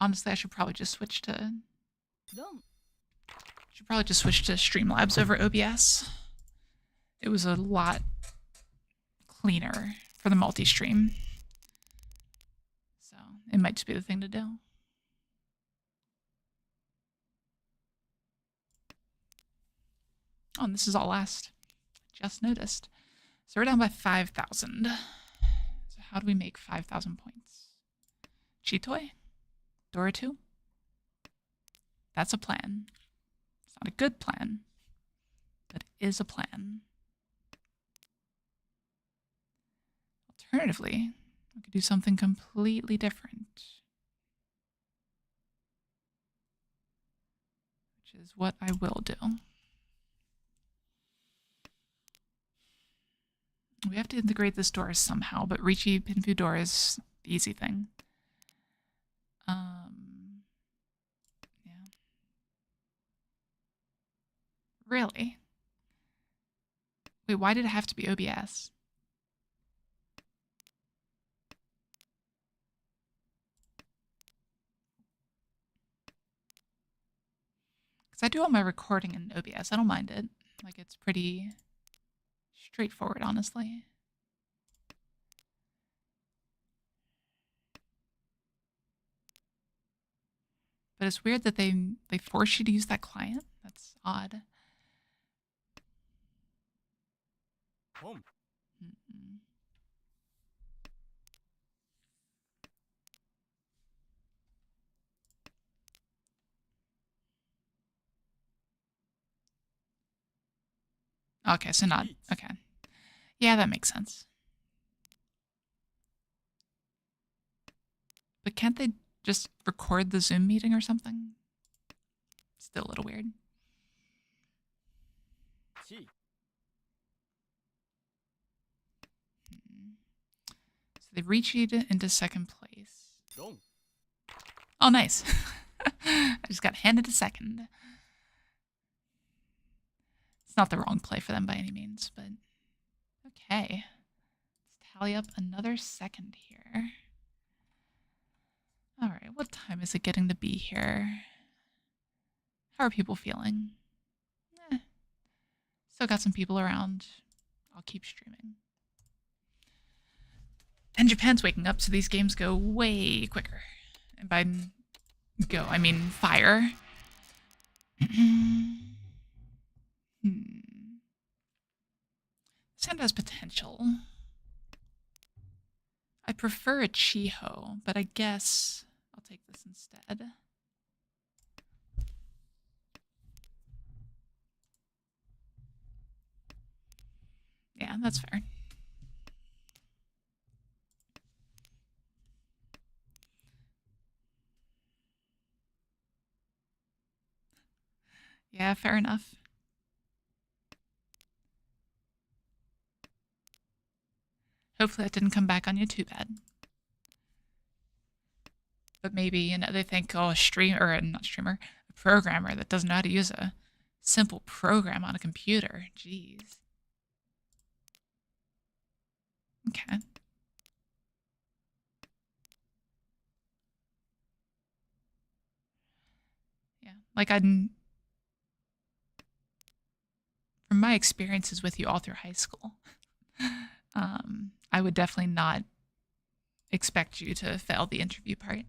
Honestly, I should probably just switch to Streamlabs over OBS. It was a lot cleaner for the multi-stream. So it might just be the thing to do. Oh, and this is all last. Just noticed. So we're down by 5,000. So how do we make 5,000 points? Chitoy? Dora 2? That's a plan. It's not a good plan, but it is a plan. Alternatively, we could do something completely different. Which is what I will do. We have to integrate this door somehow, but Riichi Pinfu door is the easy thing. Yeah. Really? Wait, why did it have to be OBS? Because I do all my recording in OBS. I don't mind it. Like, it's pretty straightforward, honestly. But it's weird that they force you to use that client. That's odd. Boom. Okay, so not... Okay. Yeah, that makes sense. But can't they just record the Zoom meeting or something? Still a little weird. Chi. So they reached into second place. Long. Oh, nice. I just got handed a second. It's not the wrong play for them by any means, but okay. Let's tally up another second here. All right, what time is it getting to be here? How are people feeling? Still got some people around. I'll keep streaming. And Japan's waking up, so these games go way quicker. And by go, I mean fire. Hmm. This hand has potential. I prefer a Chiho, but I guess I'll take this instead. Yeah, that's fair. Yeah, fair enough. Hopefully that didn't come back on you too bad. But maybe, you know, they think, oh, not streamer, a programmer that doesn't know how to use a simple program on a computer. Jeez. Okay. Yeah, like from my experiences with you all through high school, I would definitely not expect you to fail the interview part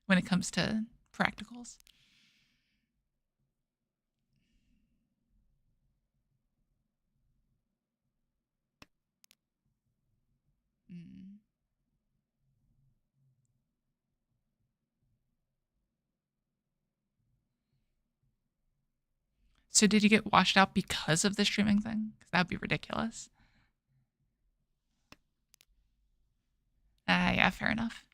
when it comes to practicals. Mm. So did you get washed out because of the streaming thing? 'Cause that would be ridiculous. Yeah, fair enough.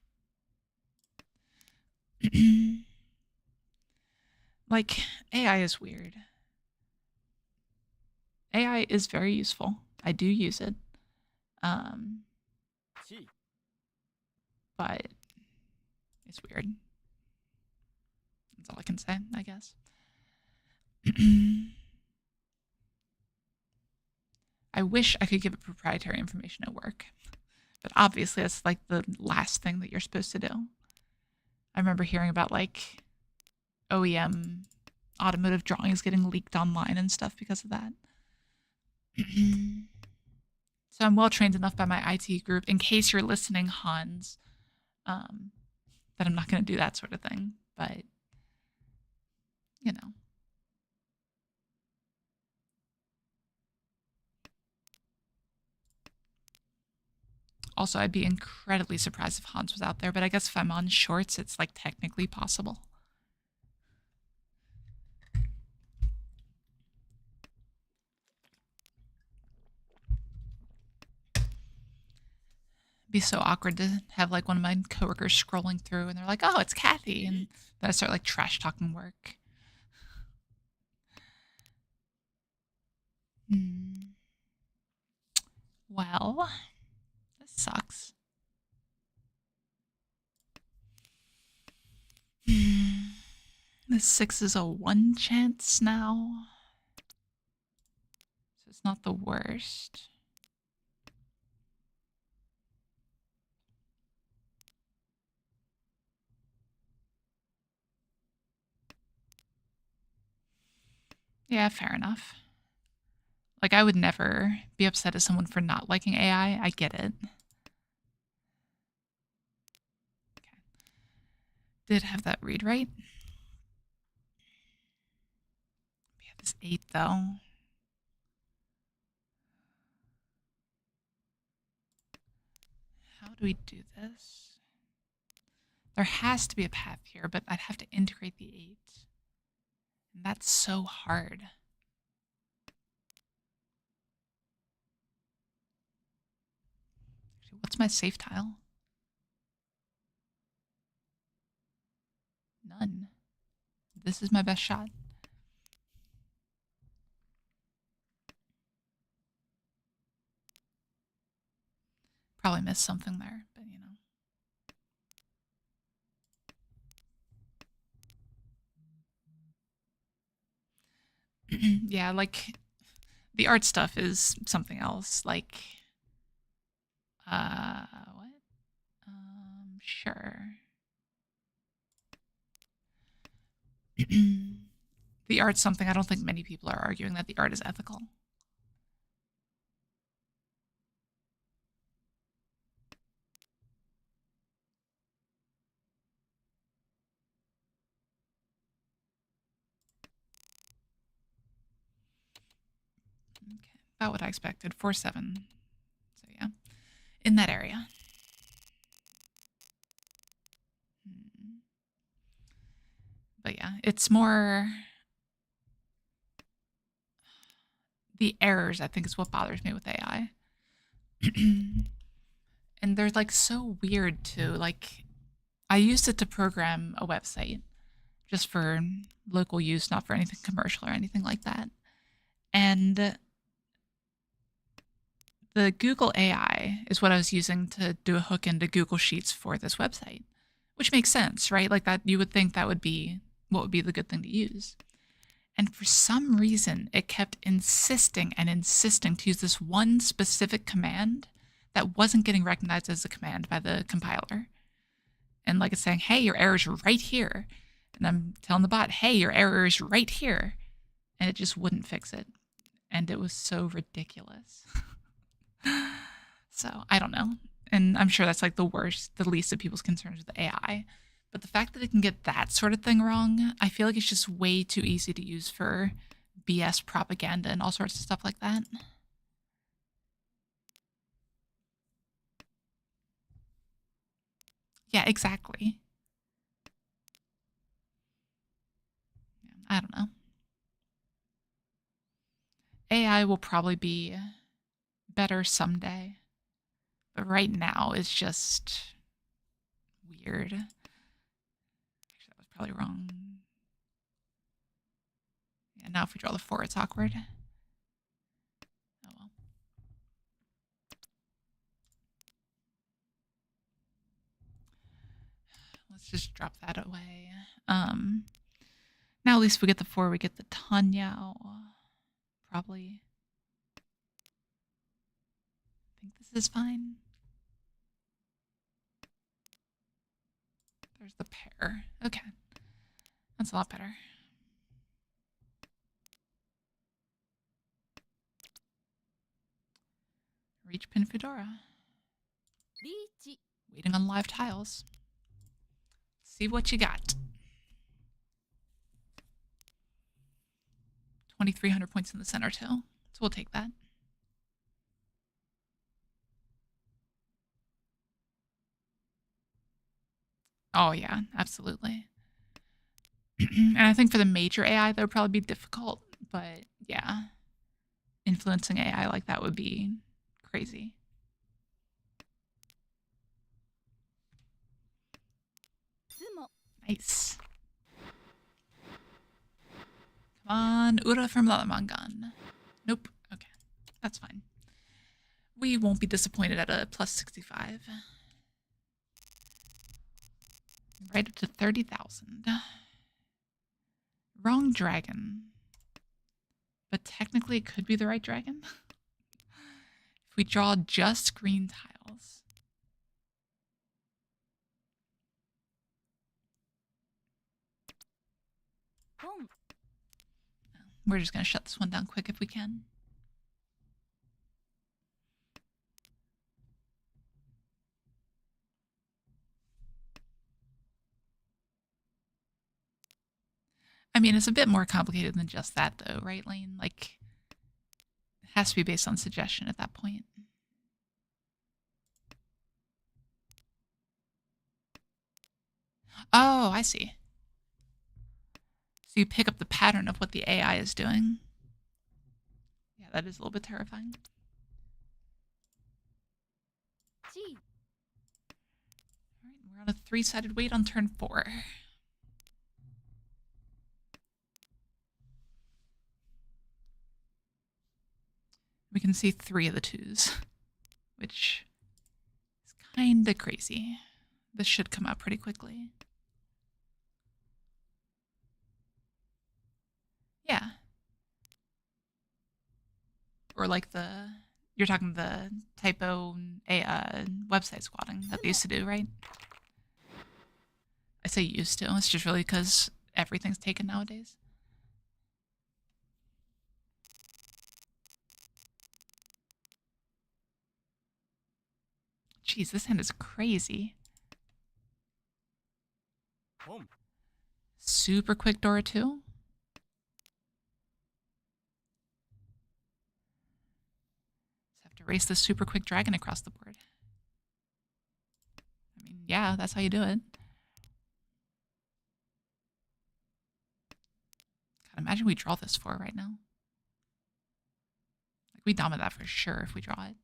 Like, AI is weird. AI is very useful. I do use it. Chi. But it's weird. That's all I can say, I guess. I wish I could give it proprietary information at work. But obviously that's like the last thing that you're supposed to do. I remember hearing about like OEM automotive drawings getting leaked online and stuff because of that. So I'm well trained enough by my IT group, in case you're listening, Hans, that I'm not going to do that sort of thing. But, you know. Also, I'd be incredibly surprised if Hans was out there, but I guess if I'm on shorts, it's like technically possible. It'd be so awkward to have like one of my coworkers scrolling through and they're like, oh, it's Kathy. And then I start like trash talking work. Well, this sucks. This 6 is a 1 chance now. So it's not the worst. Yeah, fair enough. Like, I would never be upset at someone for not liking AI. I get it. Okay. Did have that read right. We have this 8, though. How do we do this? There has to be a path here, but I'd have to integrate the 8. And that's so hard. Actually, what's my safe tile? None. This is my best shot. Probably missed something there, but you know. Yeah, like the art stuff is something else. Like, what? Sure. The art's something I don't think many people are arguing that the art is ethical. Okay, about what I expected. 4-7. So yeah, in that area. But yeah, it's more the errors, I think, is what bothers me with AI. And they're like so weird too. Like, I used it to program a website just for local use, not for anything commercial or anything like that. And the Google AI is what I was using to do a hook into Google Sheets for this website, which makes sense, right? Like that, you would think that would be what would be the good thing to use. And for some reason, it kept insisting and insisting to use this one specific command that wasn't getting recognized as a command by the compiler. And like it's saying, hey, your error is right here. And I'm telling the bot, hey, your error is right here. And it just wouldn't fix it. And it was so ridiculous. So I don't know. And I'm sure that's like the least of people's concerns with AI. But the fact that it can get that sort of thing wrong, I feel like it's just way too easy to use for BS propaganda and all sorts of stuff like that. Yeah, exactly. I don't know. AI will probably be better someday. But right now it's just weird. Actually, that was probably wrong. Yeah, now if we draw the 4, it's awkward. Oh well. Let's just drop that away. Now at least we get the 4, we get the Tenhou. Probably. I think this is fine. There's the pair. Okay. That's a lot better. Reach pin Fedora. Riichi. Waiting on live tiles. See what you got. 2,300 points in the center too. So we'll take that. Oh yeah, absolutely. And I think for the major AI, that would probably be difficult. But yeah, influencing AI like that would be crazy. Nice. Come on, Ura from Lalamangan. Nope. Okay, that's fine. We won't be disappointed at a plus 65. Right up to 30,000. Wrong dragon. But technically it could be the right dragon. If we draw just green tiles. We're just going to shut this one down quick if we can. I mean, it's a bit more complicated than just that, though, right, Lane? Like, it has to be based on suggestion at that point. Oh, I see. So you pick up the pattern of what the AI is doing. Yeah, that is a little bit terrifying. All right, we're on a 3-sided wait on turn 4. We can see 3 of the 2s, which is kind of crazy. This should come out pretty quickly. Yeah. Or like you're talking the typo website squatting that they used to do, right? I say used to. It's just really because everything's taken nowadays. Jeez, this hand is crazy. Boom. Super quick Dora 2. race this super quick dragon across the board. I mean, yeah, that's how you do it. God, imagine we draw this 4 right now. Like, we dominate that for sure if we draw it.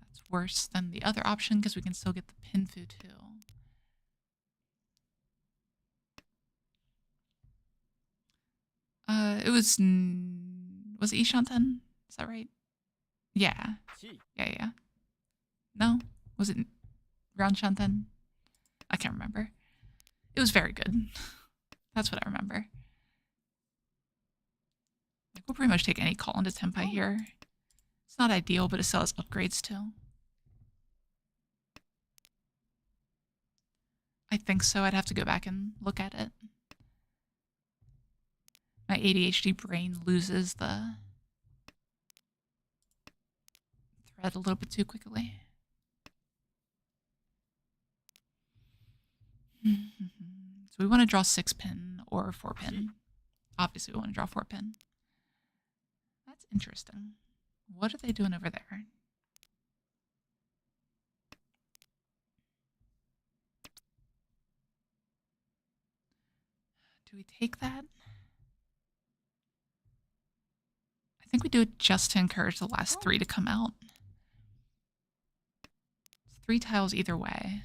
That's worse than the other option because we can still get the Pinfu too. It was it Ishanten? Is that right? Yeah. Yeah. No? Was it Round Shanten? I can't remember. It was very good. That's what I remember. Like, we'll pretty much take any call into Tenpai here. It's not ideal, but it still has upgrades too. I think so. I'd have to go back and look at it. My ADHD brain loses the thread a little bit too quickly. So we want to draw 6-pin or 4-pin. Obviously, we want to draw 4-pin. That's interesting. What are they doing over there? Do we take that? I think we do it just to encourage the last 3 to come out. It's 3 tiles either way.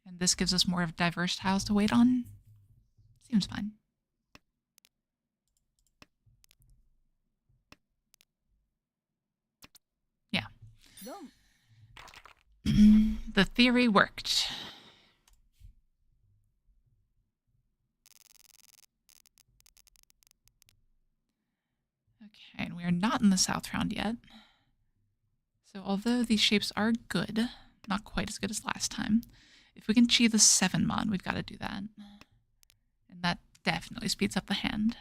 And this gives us more of diverse tiles to wait on. Seems fine. Yeah. The theory worked. Okay, and we are not in the south round yet. So although these shapes are good, not quite as good as last time, if we can chi the 7-mon, we've got to do that. And that definitely speeds up the hand.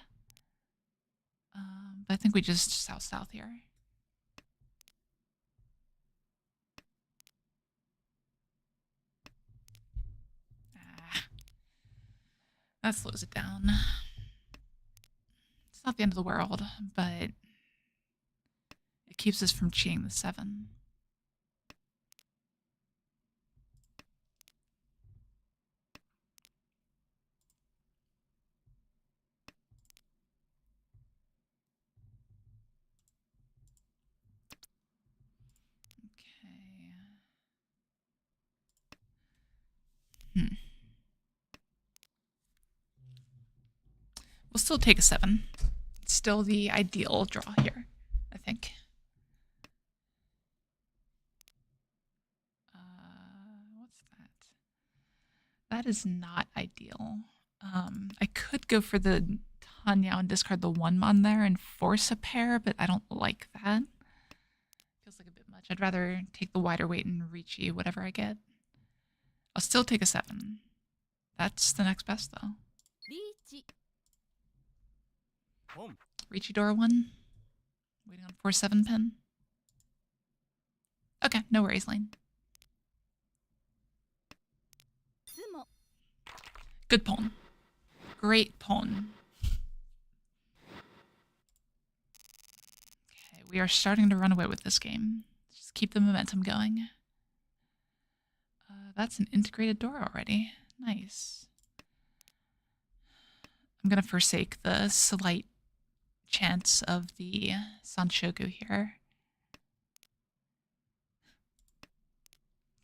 But I think we just south-south here. That slows it down. It's not the end of the world, but it keeps us from chiing the 7. Okay. We'll still take a 7. It's still the ideal draw here, I think. What's that? That is not ideal. I could go for the Tenhou and discard the 1-mon there and force a pair, but I don't like that. Feels like a bit much. I'd rather take the wider weight and Riichi, whatever I get. I'll still take a 7. That's the next best, though. Riichi. Riichi Dora 1. Waiting on 4-7-pin. Okay, no worries, Lane. Good pawn. Great pawn. Okay, we are starting to run away with this game. Just keep the momentum going. That's an integrated door already. Nice. I'm going to forsake the slight chance of the Sanshoku here.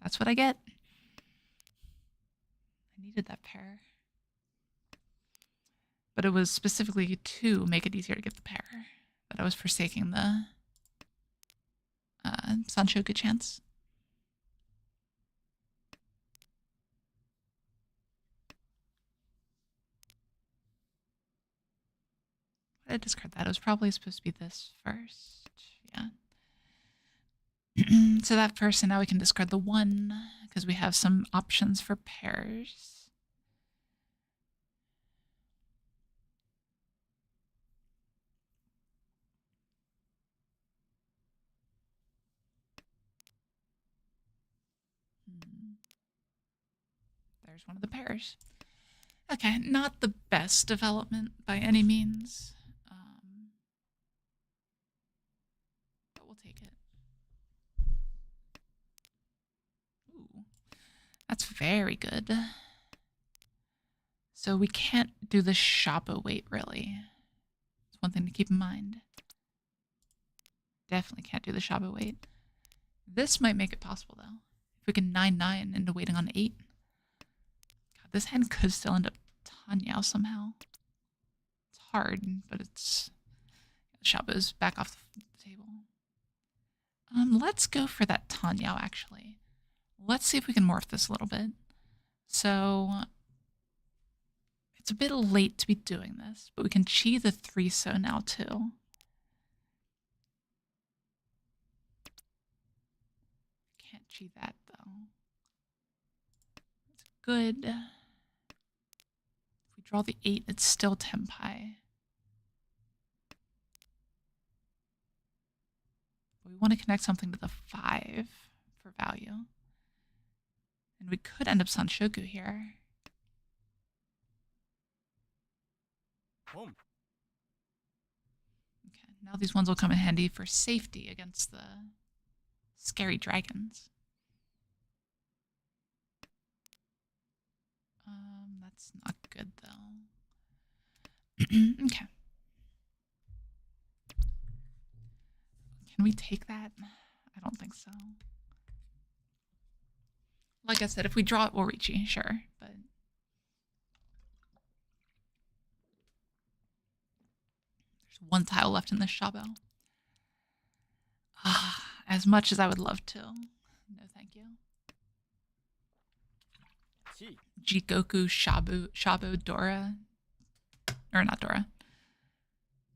That's what I get. I needed that pair. But it was specifically to make it easier to get the pair that I was forsaking the Sanshoku chance. Why did I discard that? It was probably supposed to be this first. Yeah. So that first, and now we can discard the 1 because we have some options for pairs. There's one of the pairs. Okay, not the best development by any means. very good. So we can't do the Shoppo weight, really. It's one thing to keep in mind. Definitely can't do the Shoppo weight. This might make it possible, though. If we can 9-9 into waiting on 8. God, this hand could still end up Tenhou somehow. It's hard, but it's... Shoppo's back off the table. Let's go for that Tenhou, actually. Let's see if we can morph this a little bit. So... It's a bit late to be doing this, but we can chi the 3-so now, too. Can't chi that, though. That's good. If we draw the 8, it's still Tenpai. But we want to connect something to the 5 for value. And we could end up Sanshoku here. Boom. Okay, now these ones will come in handy for safety against the scary dragons. That's not good, though. Okay. Can we take that? I don't think so. Like I said, if we draw it, we'll Riichi, sure, but... There's one tile left in this Shabo. As much as I would love to. No, thank you. Chi. Jigoku Shabo Dora. Or not Dora.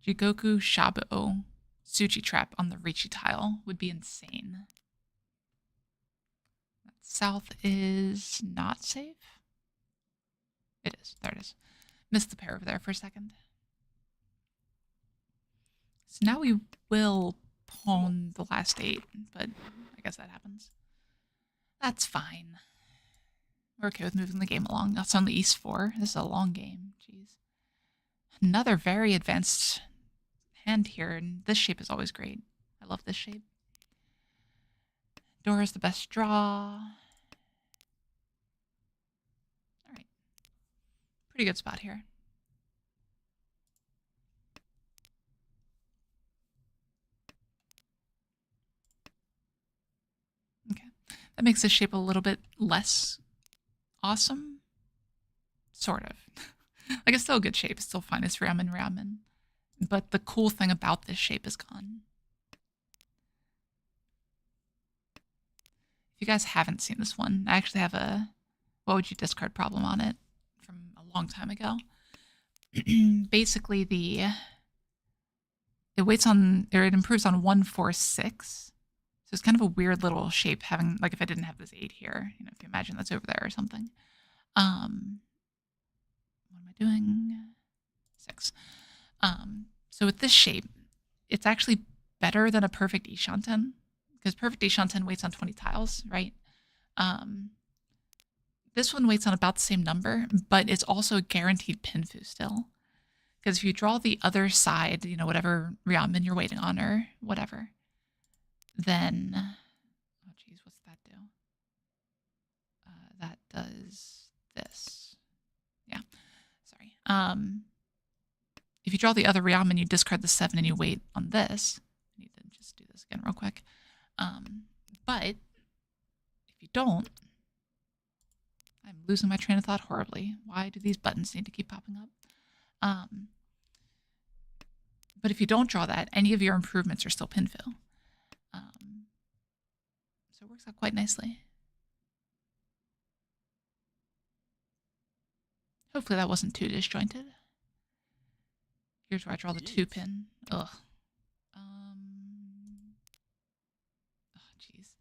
Jigoku Shabo Suchi Trap on the Riichi tile would be insane. South is not safe. It is. There it is. Missed the pair over there for a second. So now we will pawn the last 8, but I guess that happens. That's fine. We're okay with moving the game along. That's on the East 4. This is a long game. Jeez. Another very advanced hand here, and this shape is always great. I love this shape. Dora's the best draw. Alright. Pretty good spot here. Okay. That makes this shape a little bit less awesome. Sort of. Like, it's still a good shape. It's still fine. It's ramen. But the cool thing about this shape is gone. If you guys haven't seen this one, I actually have a what would you discard problem on it from a long time ago. Basically, it waits on, or it improves on 1, 4, 6. So it's kind of a weird little shape having, like, if I didn't have this 8 here, you know, if you imagine that's over there or something. What am I doing? 6. So with this shape, it's actually better than a perfect Ishanten, because perfect Ishanten waits on 20 tiles, right? This one waits on about the same number, but it's also a guaranteed pinfu still. Because if you draw the other side, you know, whatever Ryamen you're waiting on or whatever, then, oh geez, what's that do? That does this. Yeah, sorry. If you draw the other Ryamen, you discard the 7 and you wait on this. I need to just do this again real quick. But if you don't, I'm losing my train of thought horribly. Why do these buttons need to keep popping up? But if you don't draw that, any of your improvements are still pinfill. So it works out quite nicely. Hopefully that wasn't too disjointed. Here's where I draw the 2 pin. Ugh. Oh, jeez.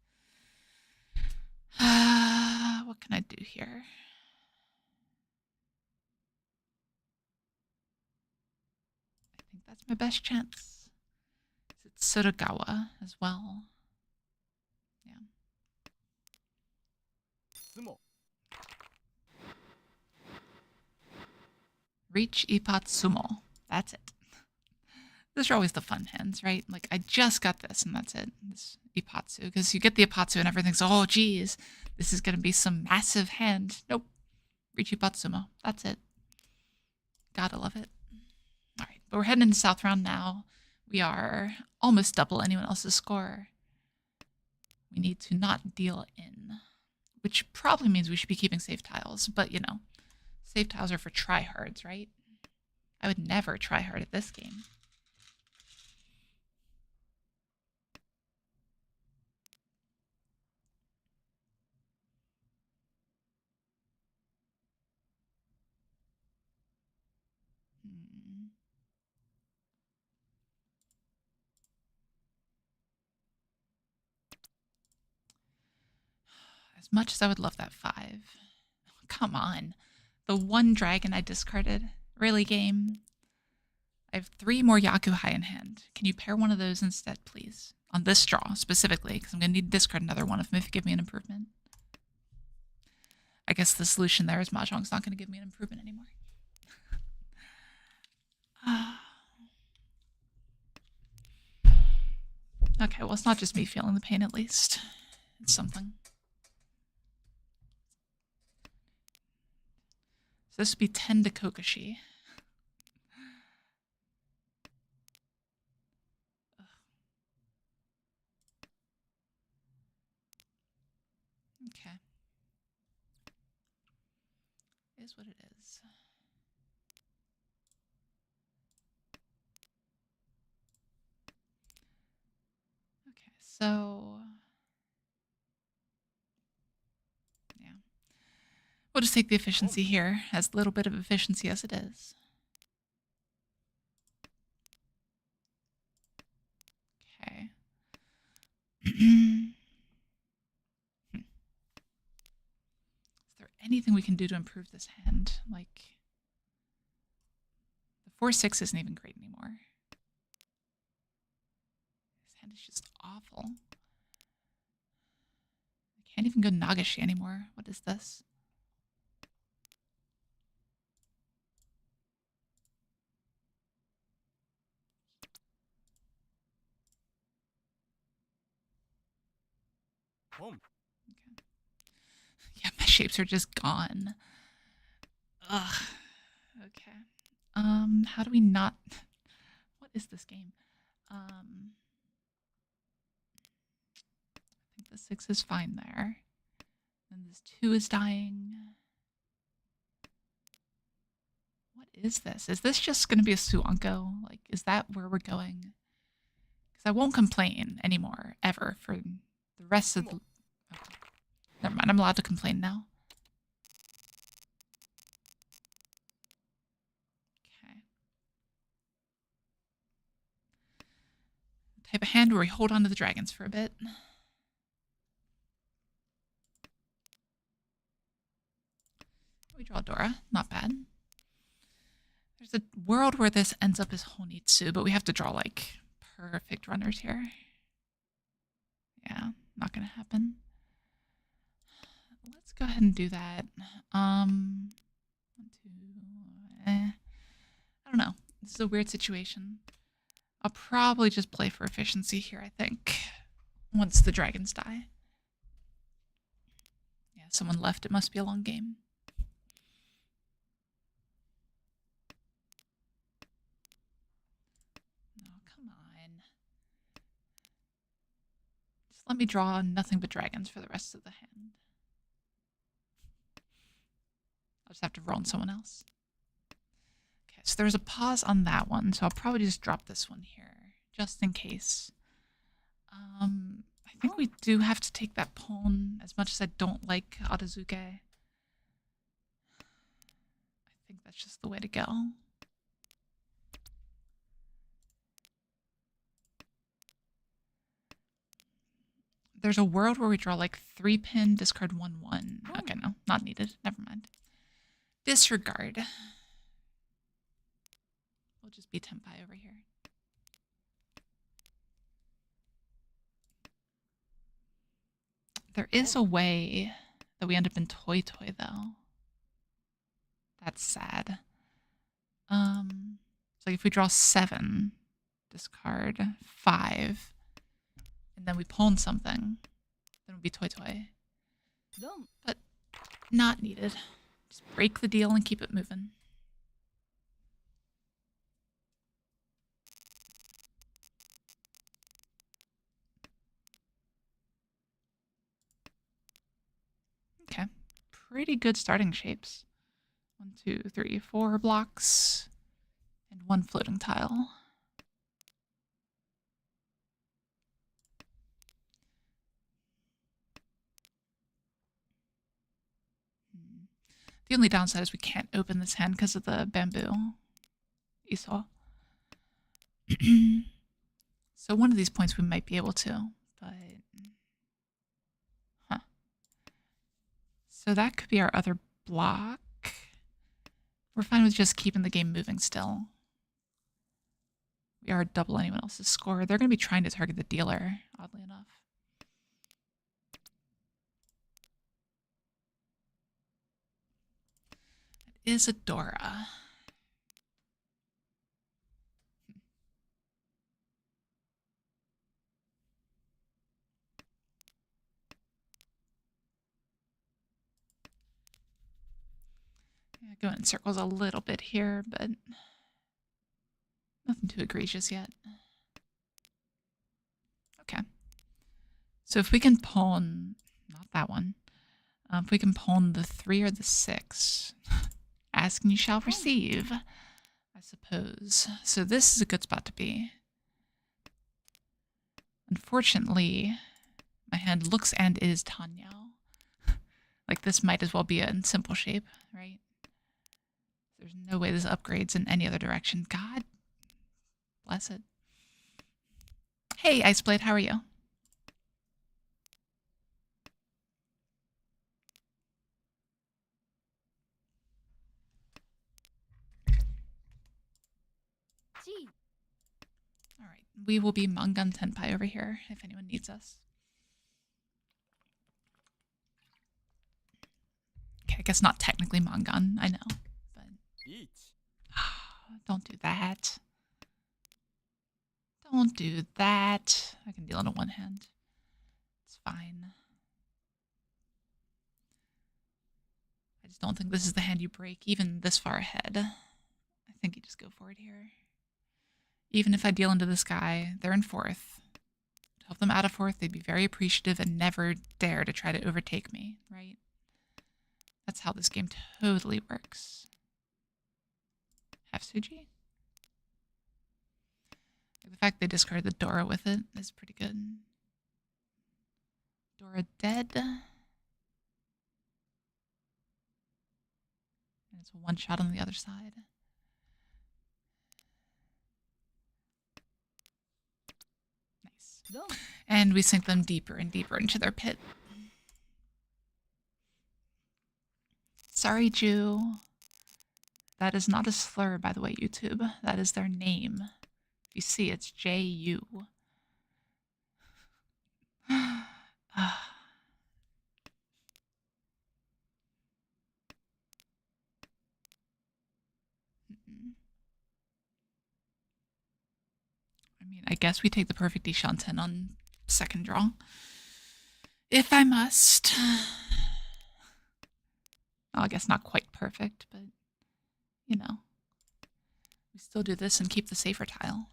What can I do here? I think that's my best chance. It's Sotogawa as well. Yeah. Sumo. Reach Ipat Sumo. That's it. Those are always the fun hands, right? Like, I just got this, and that's it. This Ipatsu. Because you get the Ipatsu, and everything's, oh, geez, this is going to be some massive hand. Nope. Riichi Patsumo. That's it. Gotta love it. All right, but we're heading into South Round now. We are almost double anyone else's score. We need to not deal in, which probably means we should be keeping safe tiles. But, you know, safe tiles are for tryhards, right? I would never try hard at this game. As much as I would love that 5. Come on. The one dragon I discarded. Really, game? I have 3 more Yakuhai in hand. Can you pair one of those instead, please? On this draw, specifically, because I'm going to need to discard another one of them if you give me an improvement. I guess the solution there is Mahjong's not going to give me an improvement anymore. Okay, well, it's not just me feeling the pain, at least. It's something. So this would be 10 to Kokoshi. Okay. It is what it is. Okay, so... yeah. We'll just take the efficiency here, as little bit of efficiency as it is. Okay. Is there anything we can do to improve this hand? Like, the 4-6 isn't even great anymore. This hand is just awful. I can't even go Nagashi anymore. What is this? Boom. Okay. Yeah, my shapes are just gone. Ugh. Okay. How do we not... What is this game? I think the 6 is fine there. And this 2 is dying. What is this? Is this just going to be a Suanko? Like, is that where we're going? Because I won't complain anymore, ever, for the rest of the... Okay. Never mind, I'm allowed to complain now. Okay. Type of hand where we hold on to the dragons for a bit. We draw Dora. Not bad. There's a world where this ends up as Honitsu, but we have to draw, like, perfect runners here. Yeah, not gonna happen. Let's go ahead and do that. 1, 2, I don't know. This is a weird situation. I'll probably just play for efficiency here, I think, once the dragons die. Yeah, someone left. It must be a long game. No, come on. Just let me draw nothing but dragons for the rest of the hand. I'll just have to roll on someone else. Okay, so there's a pause on that one, so I'll probably just drop this one here, just in case. I think we do have to take that pawn, as much as I don't like Adazuke. I think that's just the way to go. There's a world where we draw like 3-pin, discard 1/1. Okay, no, not needed. Never mind. Disregard. We'll just be Tenpai over here. There is a way that we end up in Toy Toy, though. That's sad. It's like if we draw 7, discard 5, and then we pawn something, then it would be Toi Toi. ドン But not needed. Just break the deal and keep it moving. Okay. Pretty good starting shapes. 1, 2, 3, 4 blocks and 1 floating tile. The only downside is we can't open this hand because of the bamboo. You saw. So one of these points we might be able to, but... Huh. So that could be our other block. We're fine with just keeping the game moving still. We are double anyone else's score. They're going to be trying to target the dealer, oddly enough. It is a Dora. Yeah, going in circles a little bit here, but nothing too egregious yet. Okay. So if we can pawn, not that one, if we can pawn the 3 or the 6, ask and you shall receive, I suppose. So this is a good spot to be. Unfortunately, my hand looks and is Tenhou. Like this might as well be in simple shape, right? There's no way this upgrades in any other direction. God bless it. Hey, Iceblade, how are you? G All right, we will be Mahjong Tenpai over here if anyone needs us. Okay, I guess not technically Mahjong, I know, but リーチ don't do that. Don't do that. I can deal it in one hand. It's fine. I just don't think this is the hand you break, even this far ahead. I think you just go for it here. Even if I deal into this guy, they're in 4th. To help them out of 4th, they'd be very appreciative and never dare to try to overtake me, right? That's how this game totally works. Have Suji? The fact they discarded the Dora with it is pretty good. Dora dead. And it's a 1-shot on the other side. Nice. ドン And we sink them deeper and deeper into their pit. Sorry, Jew. That is not a slur, by the way, YouTube. That is their name. You see, it's J-U. I mean, I guess we take the perfect Deshanten on second draw. If I must. Well, I guess not quite perfect, but, you know. We still do this and keep the safer tile.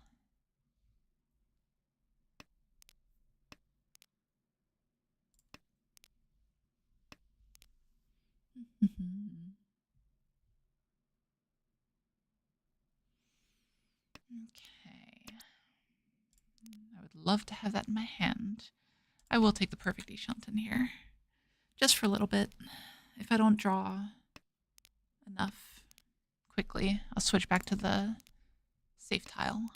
Okay. I would love to have that in my hand. I will take the perfect Deshanten here. Just for a little bit. If I don't draw enough quickly, I'll switch back to the safe tile.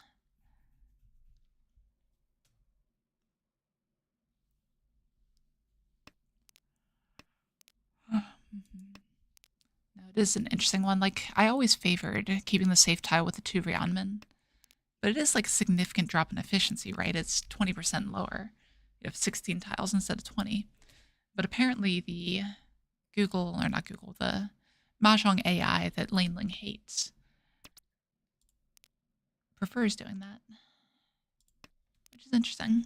Now it is an interesting one. Like, I always favored keeping the safe tile with the 2 Ryanmen. But it is like a significant drop in efficiency, right? It's 20% lower. You have 16 tiles instead of 20. But apparently the the Mahjong AI that Laneling hates prefers doing that. is interesting.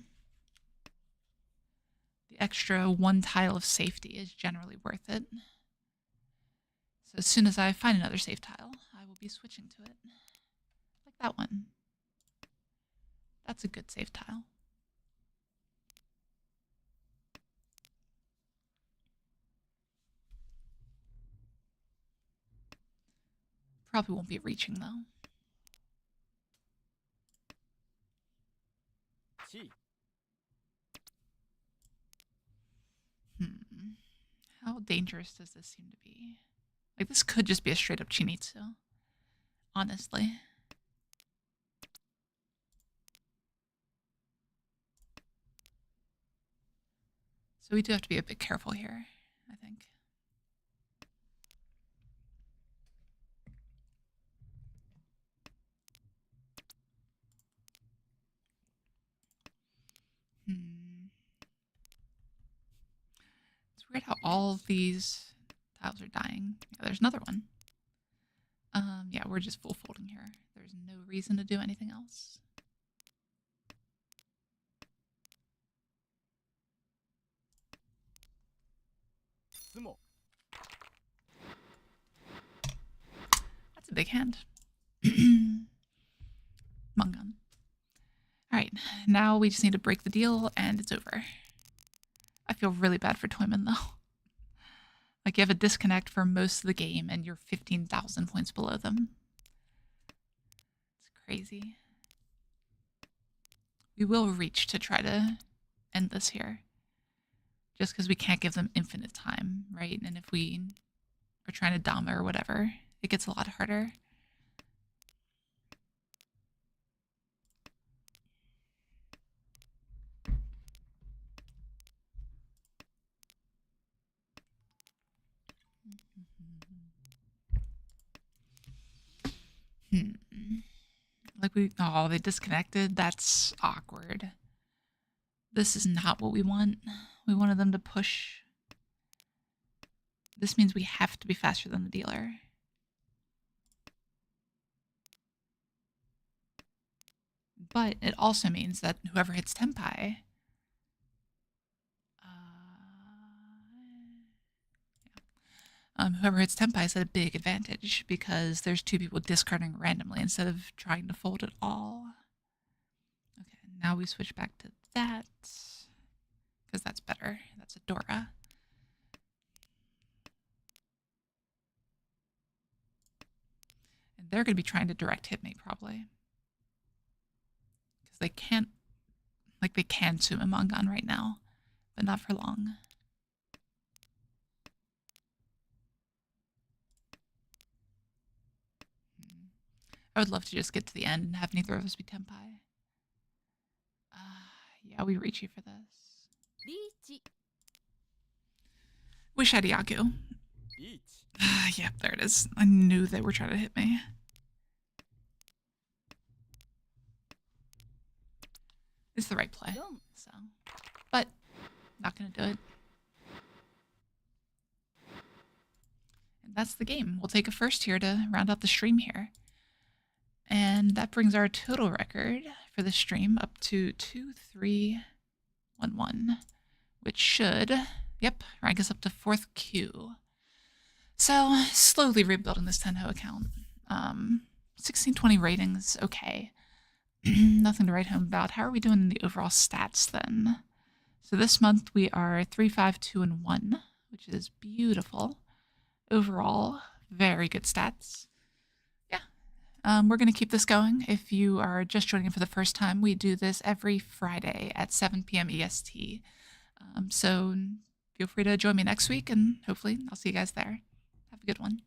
The extra one tile of safety is generally worth it. So as soon as I find another safe tile, I will be switching to it. Like that one. That's a good safe tile. Probably won't be reaching though. 地 How dangerous does this seem to be? Like, this could just be a straight up Chinitsu. Honestly. So we do have to be a bit careful here, I think. It's weird how all of these tiles are dying. Yeah, there's another one. Yeah, we're just full folding here. There's no reason to do anything else. Sumo. That's a big hand. Mangan. Alright, now we just need to break the deal and it's over. I feel really bad for Toyman though. Like, you have a disconnect for most of the game and you're 15,000 points below them. It's crazy. We will reach to try to end this here. Just because we can't give them infinite time, right? And if we are trying to dama or whatever, it gets a lot harder. Like oh, they disconnected? That's awkward. This is not what we want. We wanted them to push. This means we have to be faster than the dealer. But it also means that whoever hits Tenpai, whoever hits Tenpai is at a big advantage because there's two people discarding randomly instead of trying to fold it all. Okay, now we switch back to that because that's better. That's a Dora. And they're going to be trying to direct hit me probably. Because they can't, like they can Sumamongan right now, but not for long. I would love to just get to the end and have neither of us be Tenpai. Yeah, we Riichi for this. Riichi. Wish I had Yaku. Riichi. Yep, there it is. I knew they were trying to hit me. It's the right play. So, but not gonna do it. And that's the game. We'll take a first here to round out the stream here. And that brings our total record for the stream up to 2311, which should, yep, rank us up to 4th queue. So, slowly rebuilding this Tenhou account. 1620 ratings, okay. Nothing to write home about. How are we doing in the overall stats then? So this month we are 3, 5, 2, and 1, which is beautiful. Overall, very good stats. We're going to keep this going. If you are just joining for the first time, we do this every Friday at 7 p.m. EST. So feel free to join me next week, and hopefully I'll see you guys there. Have a good one.